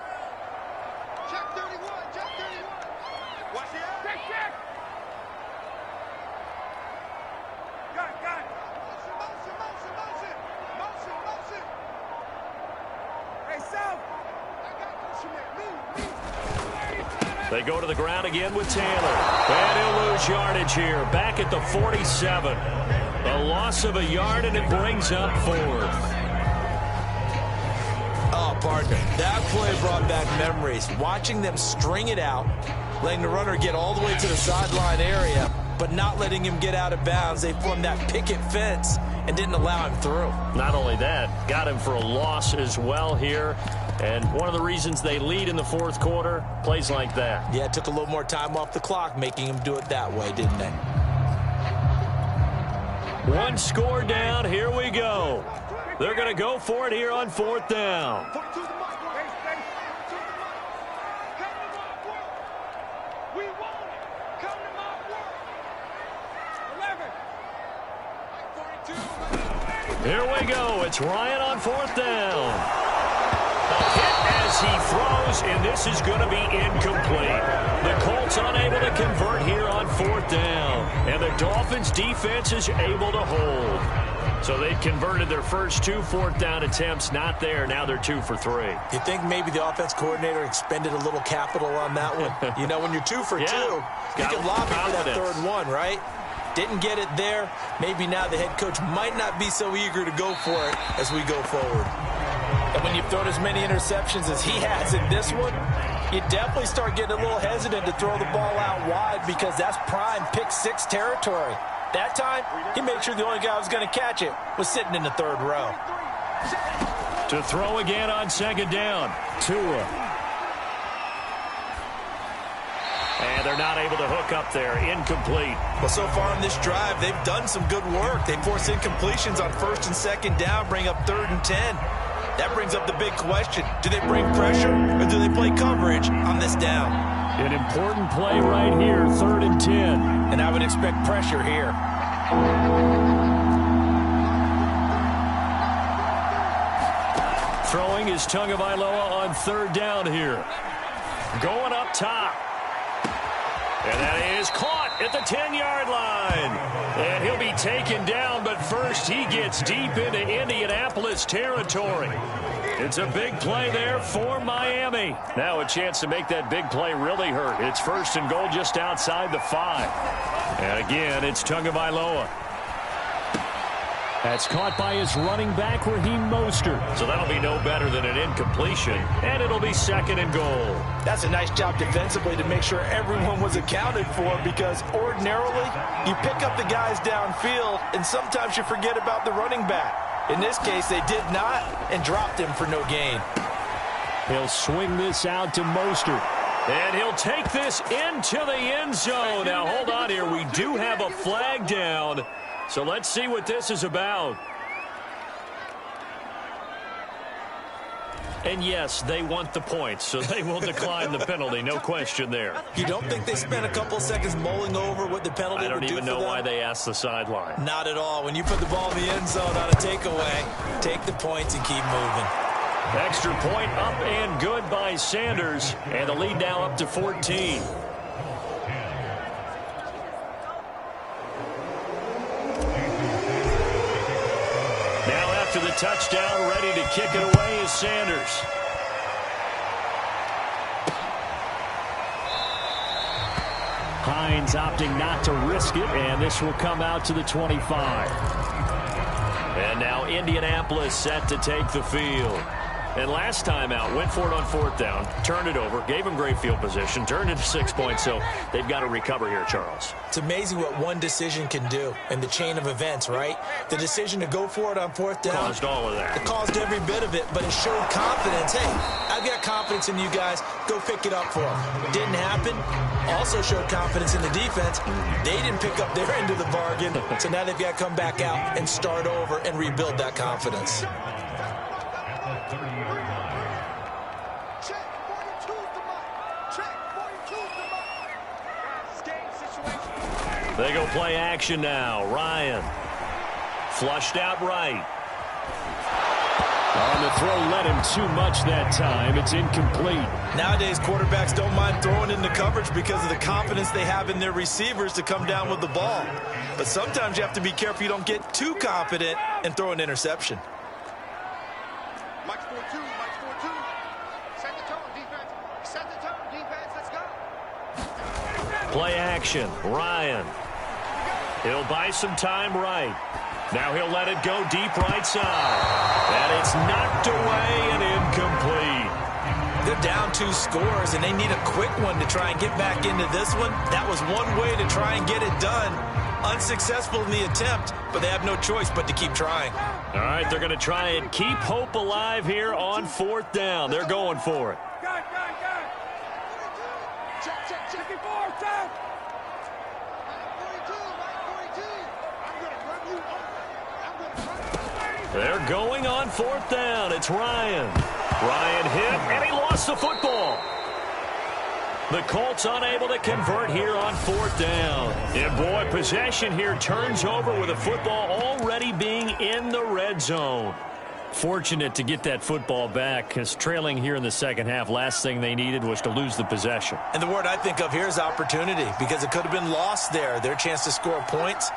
They go to the ground again with Taylor. And he'll lose yardage here. Back at the 47. A loss of a yard, and it brings up 4th. Oh, partner, that play brought back memories. Watching them string it out, letting the runner get all the way to the sideline area, but not letting him get out of bounds. They formed that picket fence and didn't allow him through. Not only that, got him for a loss as well here. And one of the reasons they lead in the 4th quarter, plays like that. Yeah, it took a little more time off the clock, making him do it that way, didn't they? 1 score down. Here we go. They're going to go for it here on 4th down. Here we go. It's Ryan on 4th down. As he throws, and this is going to be incomplete. The Colts unable to convert here on 4th down. And the Dolphins defense is able to hold. So they've converted their first 2 4th down attempts. Not there. Now they're 2 for 3. You think maybe the offense coordinator expended a little capital on that one? You know, when you're 2 for 2, you can lobby for that 3rd one, right? Didn't get it there. Maybe now the head coach might not be so eager to go for it as we go forward. And when you've thrown as many interceptions as he has in this one, you definitely start getting a little hesitant to throw the ball out wide because that's prime pick-6 territory. That time, he made sure the only guy who was going to catch it was sitting in the 3rd row. To throw again on 2nd down, Tua. And they're not able to hook up there. Incomplete. Well, so far on this drive, they've done some good work. They force incompletions on 1st and 2nd down, bring up 3rd and 10. That brings up the big question. Do they bring pressure or do they play coverage on this down? An important play right here, 3rd and 10. And I would expect pressure here. Throwing is Tagovailoa on 3rd down here. Going up top. And that is caught at the 10-yard line. And he'll be taken down, but first he gets deep into Indianapolis territory. It's a big play there for Miami. Now a chance to make that big play really hurt. It's 1st and goal just outside the 5. And again, it's Tagovailoa. That's caught by his running back, Raheem Mostert. So that'll be no better than an incompletion, and it'll be 2nd and goal. That's a nice job defensively to make sure everyone was accounted for, because ordinarily you pick up the guys downfield, and sometimes you forget about the running back. In this case, they did not and dropped him for no gain. He'll swing this out to Mostert. And he'll take this into the end zone. Now, hold on here. We do have a flag down. So let's see what this is about. And yes, they want the points, so they will decline the penalty. No question there. You don't think they spent a couple seconds mulling over what the penalty would do for them? I don't even know why they asked the sideline. Not at all. When you put the ball in the end zone on a takeaway, take the points and keep moving. Extra point up and good by Sanders. And the lead now up to 14. To the touchdown, ready to kick it away is Sanders. Hines opting not to risk it, and this will come out to the 25. And now Indianapolis set to take the field. And last time out, went for it on 4th down, turned it over, gave him great field position, turned it to 6 points, so they've got to recover here, Charles. It's amazing what one decision can do in the chain of events, right? The decision to go for it on 4th down. Caused all of that. It caused every bit of it, but it showed confidence. Hey, I've got confidence in you guys. Go pick it up for them. Didn't happen. Also showed confidence in the defense. They didn't pick up their end of the bargain, so now they've got to come back out and start over and rebuild that confidence. They go play action now. Ryan. Flushed out right. On the throw, led him too much that time. It's incomplete. Nowadays, quarterbacks don't mind throwing into coverage because of the confidence they have in their receivers to come down with the ball. But sometimes you have to be careful you don't get too confident and throw an interception. Mike 4-2, Mike 4-2. Set the tone, defense. Set the tone, defense. Let's go. Play action. Ryan. He'll buy some time right. Now he'll let it go deep right side. And it's knocked away and incomplete. They're down 2 scores, and they need a quick one to try and get back into this one. That was one way to try and get it done. Unsuccessful in the attempt, but they have no choice but to keep trying. All right, they're going to try and keep hope alive here on 4th down. They're going for it. Check it forward, down. They're going on 4th down. It's Ryan. Ryan hit, and he lost the football. The Colts unable to convert here on 4th down. And boy, possession here turns over with the football already being in the red zone. Fortunate to get that football back, because trailing here in the second half, last thing they needed was to lose the possession. And the word I think of here is opportunity, because it could have been lost there. Their chance to score points.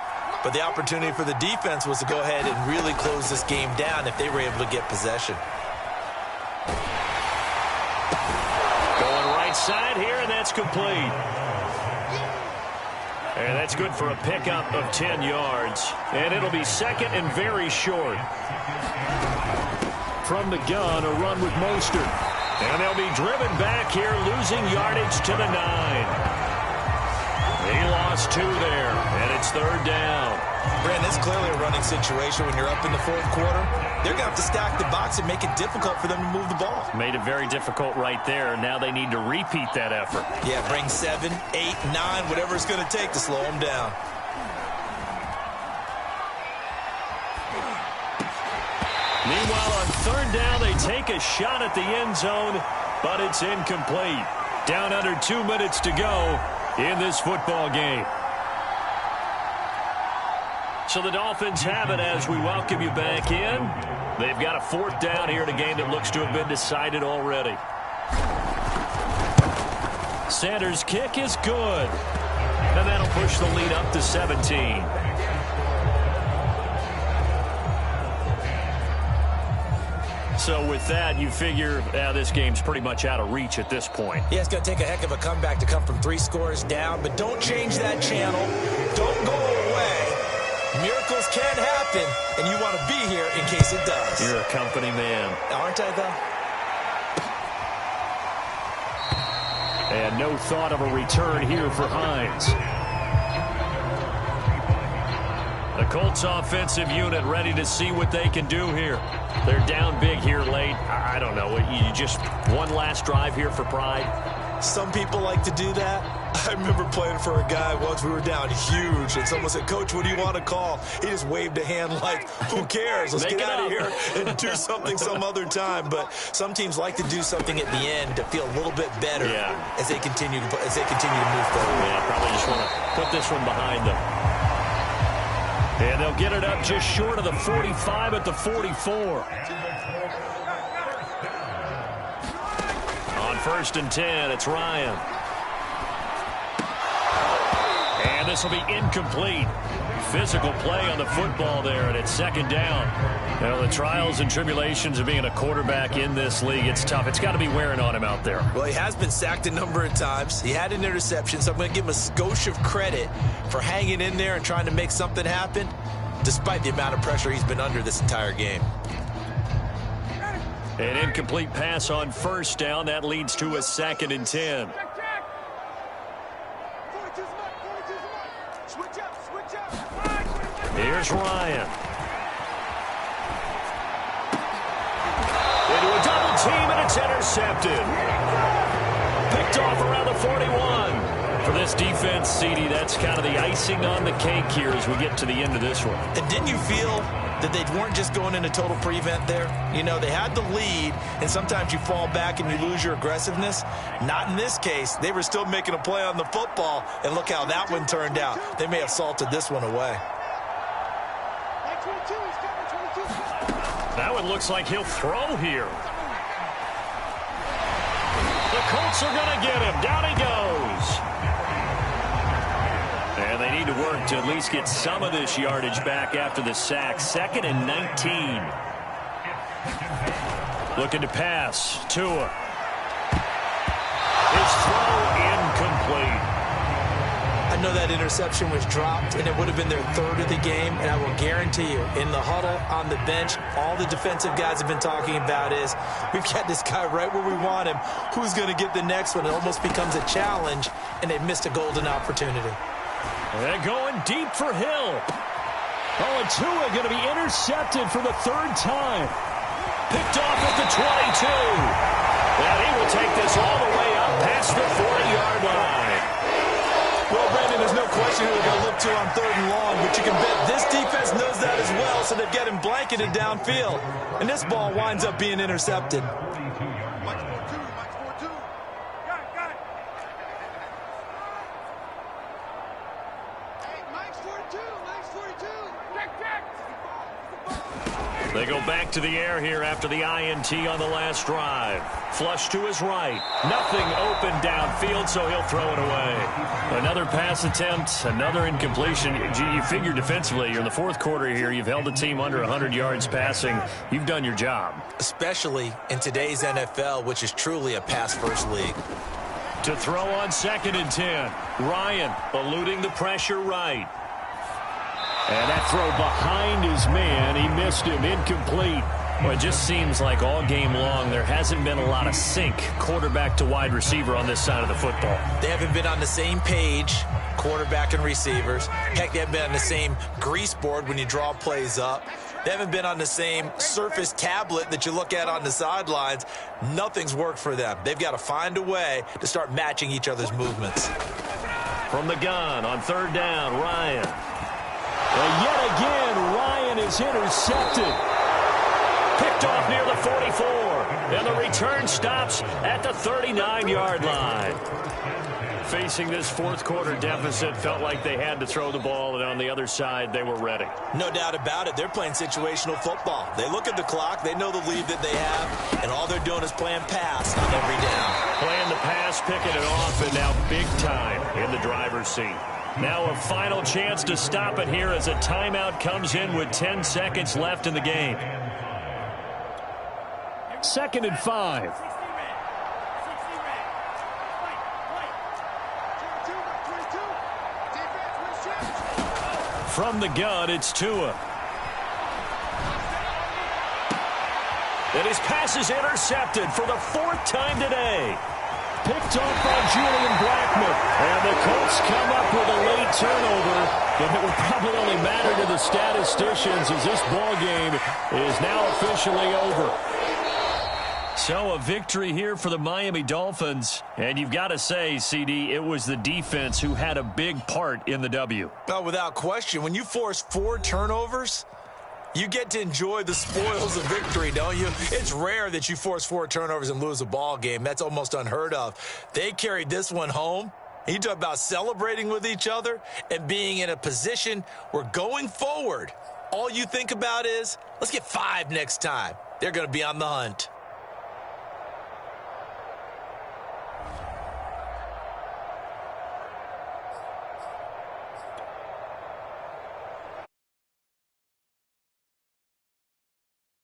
But the opportunity for the defense was to go ahead and really close this game down if they were able to get possession. Going right side here, and that's complete. And that's good for a pickup of 10 yards. And it'll be 2nd and very short. From the gun, a run with Mostert. And they'll be driven back here, losing yardage to the 9. He lost 2 there, and it's 3rd down. Brandon, it's clearly a running situation when you're up in the 4th quarter. They're going to have to stack the box and make it difficult for them to move the ball. Made it very difficult right there. Now they need to repeat that effort. Yeah, bring 7, 8, 9, whatever it's going to take to slow them down. Meanwhile, on third down, they take a shot at the end zone, but it's incomplete. Down under 2 minutes to go in this football game. So the Dolphins have it as we welcome you back in. They've got a fourth down here in a game that looks to have been decided already. Sanders' kick is good. And that'll push the lead up to 17. So with that, you figure this game's pretty much out of reach at this point. Yeah, it's going to take a heck of a comeback to come from 3 scores down, but don't change that channel. Don't go away. Miracles can happen, and you want to be here in case it does. You're a company man. Aren't I, though? And no thought of a return here for Hines. The Colts offensive unit ready to see what they can do here. They're down big here late. I don't know. You just one last drive here for pride? Some people like to do that. I remember playing for a guy once. We were down huge, and someone said, "Coach, what do you want to call?" He just waved a hand like, who cares? Let's get out of here and do something some other time. But some teams like to do something at the end to feel a little bit better as they continue to move forward. Yeah, probably just want to put this one behind them. And they'll get it up just short of the 45 at the 44. On 1st and 10, it's Ryan. And this will be incomplete. Physical play on the football there, and it's 2nd down. Well, the trials and tribulations of being a quarterback in this league, it's tough. It's got to be wearing on him out there. Well, he has been sacked a number of times. He had an interception, so I'm going to give him a skosh of credit for hanging in there and trying to make something happen, despite the amount of pressure he's been under this entire game. An incomplete pass on 1st down. That leads to a 2nd and 10. Here's Ryan. Into a double team, and it's intercepted. Picked off around the 41. For this defense, CD, that's kind of the icing on the cake here as we get to the end of this one. And didn't you feel that they weren't just going into total prevent there? You know, they had the lead, and sometimes you fall back and you lose your aggressiveness. Not in this case. They were still making a play on the football, and look how that one turned out. They may have salted this one away. That one looks like he'll throw here. The Colts are going to get him. Down he goes. And they need to work to at least get some of this yardage back after the sack. 2nd and 19. Looking to pass. Tua. His throw incomplete. I know that interception was dropped, and it would have been their 3rd of the game, and I will guarantee you, in the huddle, on the bench, all the defensive guys have been talking about is, we've got this guy right where we want him. Who's going to get the next one? It almost becomes a challenge, and they missed a golden opportunity. They're going deep for Hill. Oh, and Tua going to be intercepted for the 3rd time. Picked off at the 22. And he will take this all the way up past the 40-yard line. Well, Brandon, there's no question who they're going to look to on 3rd and long, but you can bet this defense knows that as well, so they've got him blanketed downfield. And this ball winds up being intercepted. They go back to the air here after the INT on the last drive. Flush to his right. Nothing open downfield, so he'll throw it away. Another pass attempt, another incompletion. You figure defensively, you're in the 4th quarter here. You've held the team under 100 yards passing. You've done your job. Especially in today's NFL, which is truly a pass-first league. To throw on 2nd and 10. Ryan eluding the pressure right. And that throw behind his man, he missed him, incomplete. Well, it just seems like all game long there hasn't been a lot of sync quarterback to wide receiver on this side of the football. They haven't been on the same page, quarterback and receivers. Heck, they haven't been on the same grease board when you draw plays up. They haven't been on the same Surface tablet that you look at on the sidelines. Nothing's worked for them. They've got to find a way to start matching each other's movements. From the gun on 3rd down, Ryan. And yet again, Ryan is intercepted. Picked off near the 44. And the return stops at the 39-yard line. Facing this fourth quarter deficit, felt like they had to throw the ball, and on the other side, they were ready. No doubt about it. They're playing situational football. They look at the clock, they know the lead that they have, and all they're doing is playing pass on every down. Playing the pass, picking it off, and now big time in the driver's seat. Now a final chance to stop it here as a timeout comes in with 10 seconds left in the game. 2nd and 5. From the gun, it's Tua. And his pass is intercepted for the 4th time today. Picked off by Julian Blackmon. And the Colts come up with a late turnover, but it will probably only matter to the statisticians as this ball game is now officially over. So a victory here for the Miami Dolphins. And you've got to say, CD, it was the defense who had a big part in the W. Oh, without question. When you force 4 turnovers, you get to enjoy the spoils of victory, don't you? It's rare that you force 4 turnovers and lose a ball game. That's almost unheard of. They carried this one home. You talk about celebrating with each other and being in a position where going forward, all you think about is, let's get 5 next time. They're going to be on the hunt.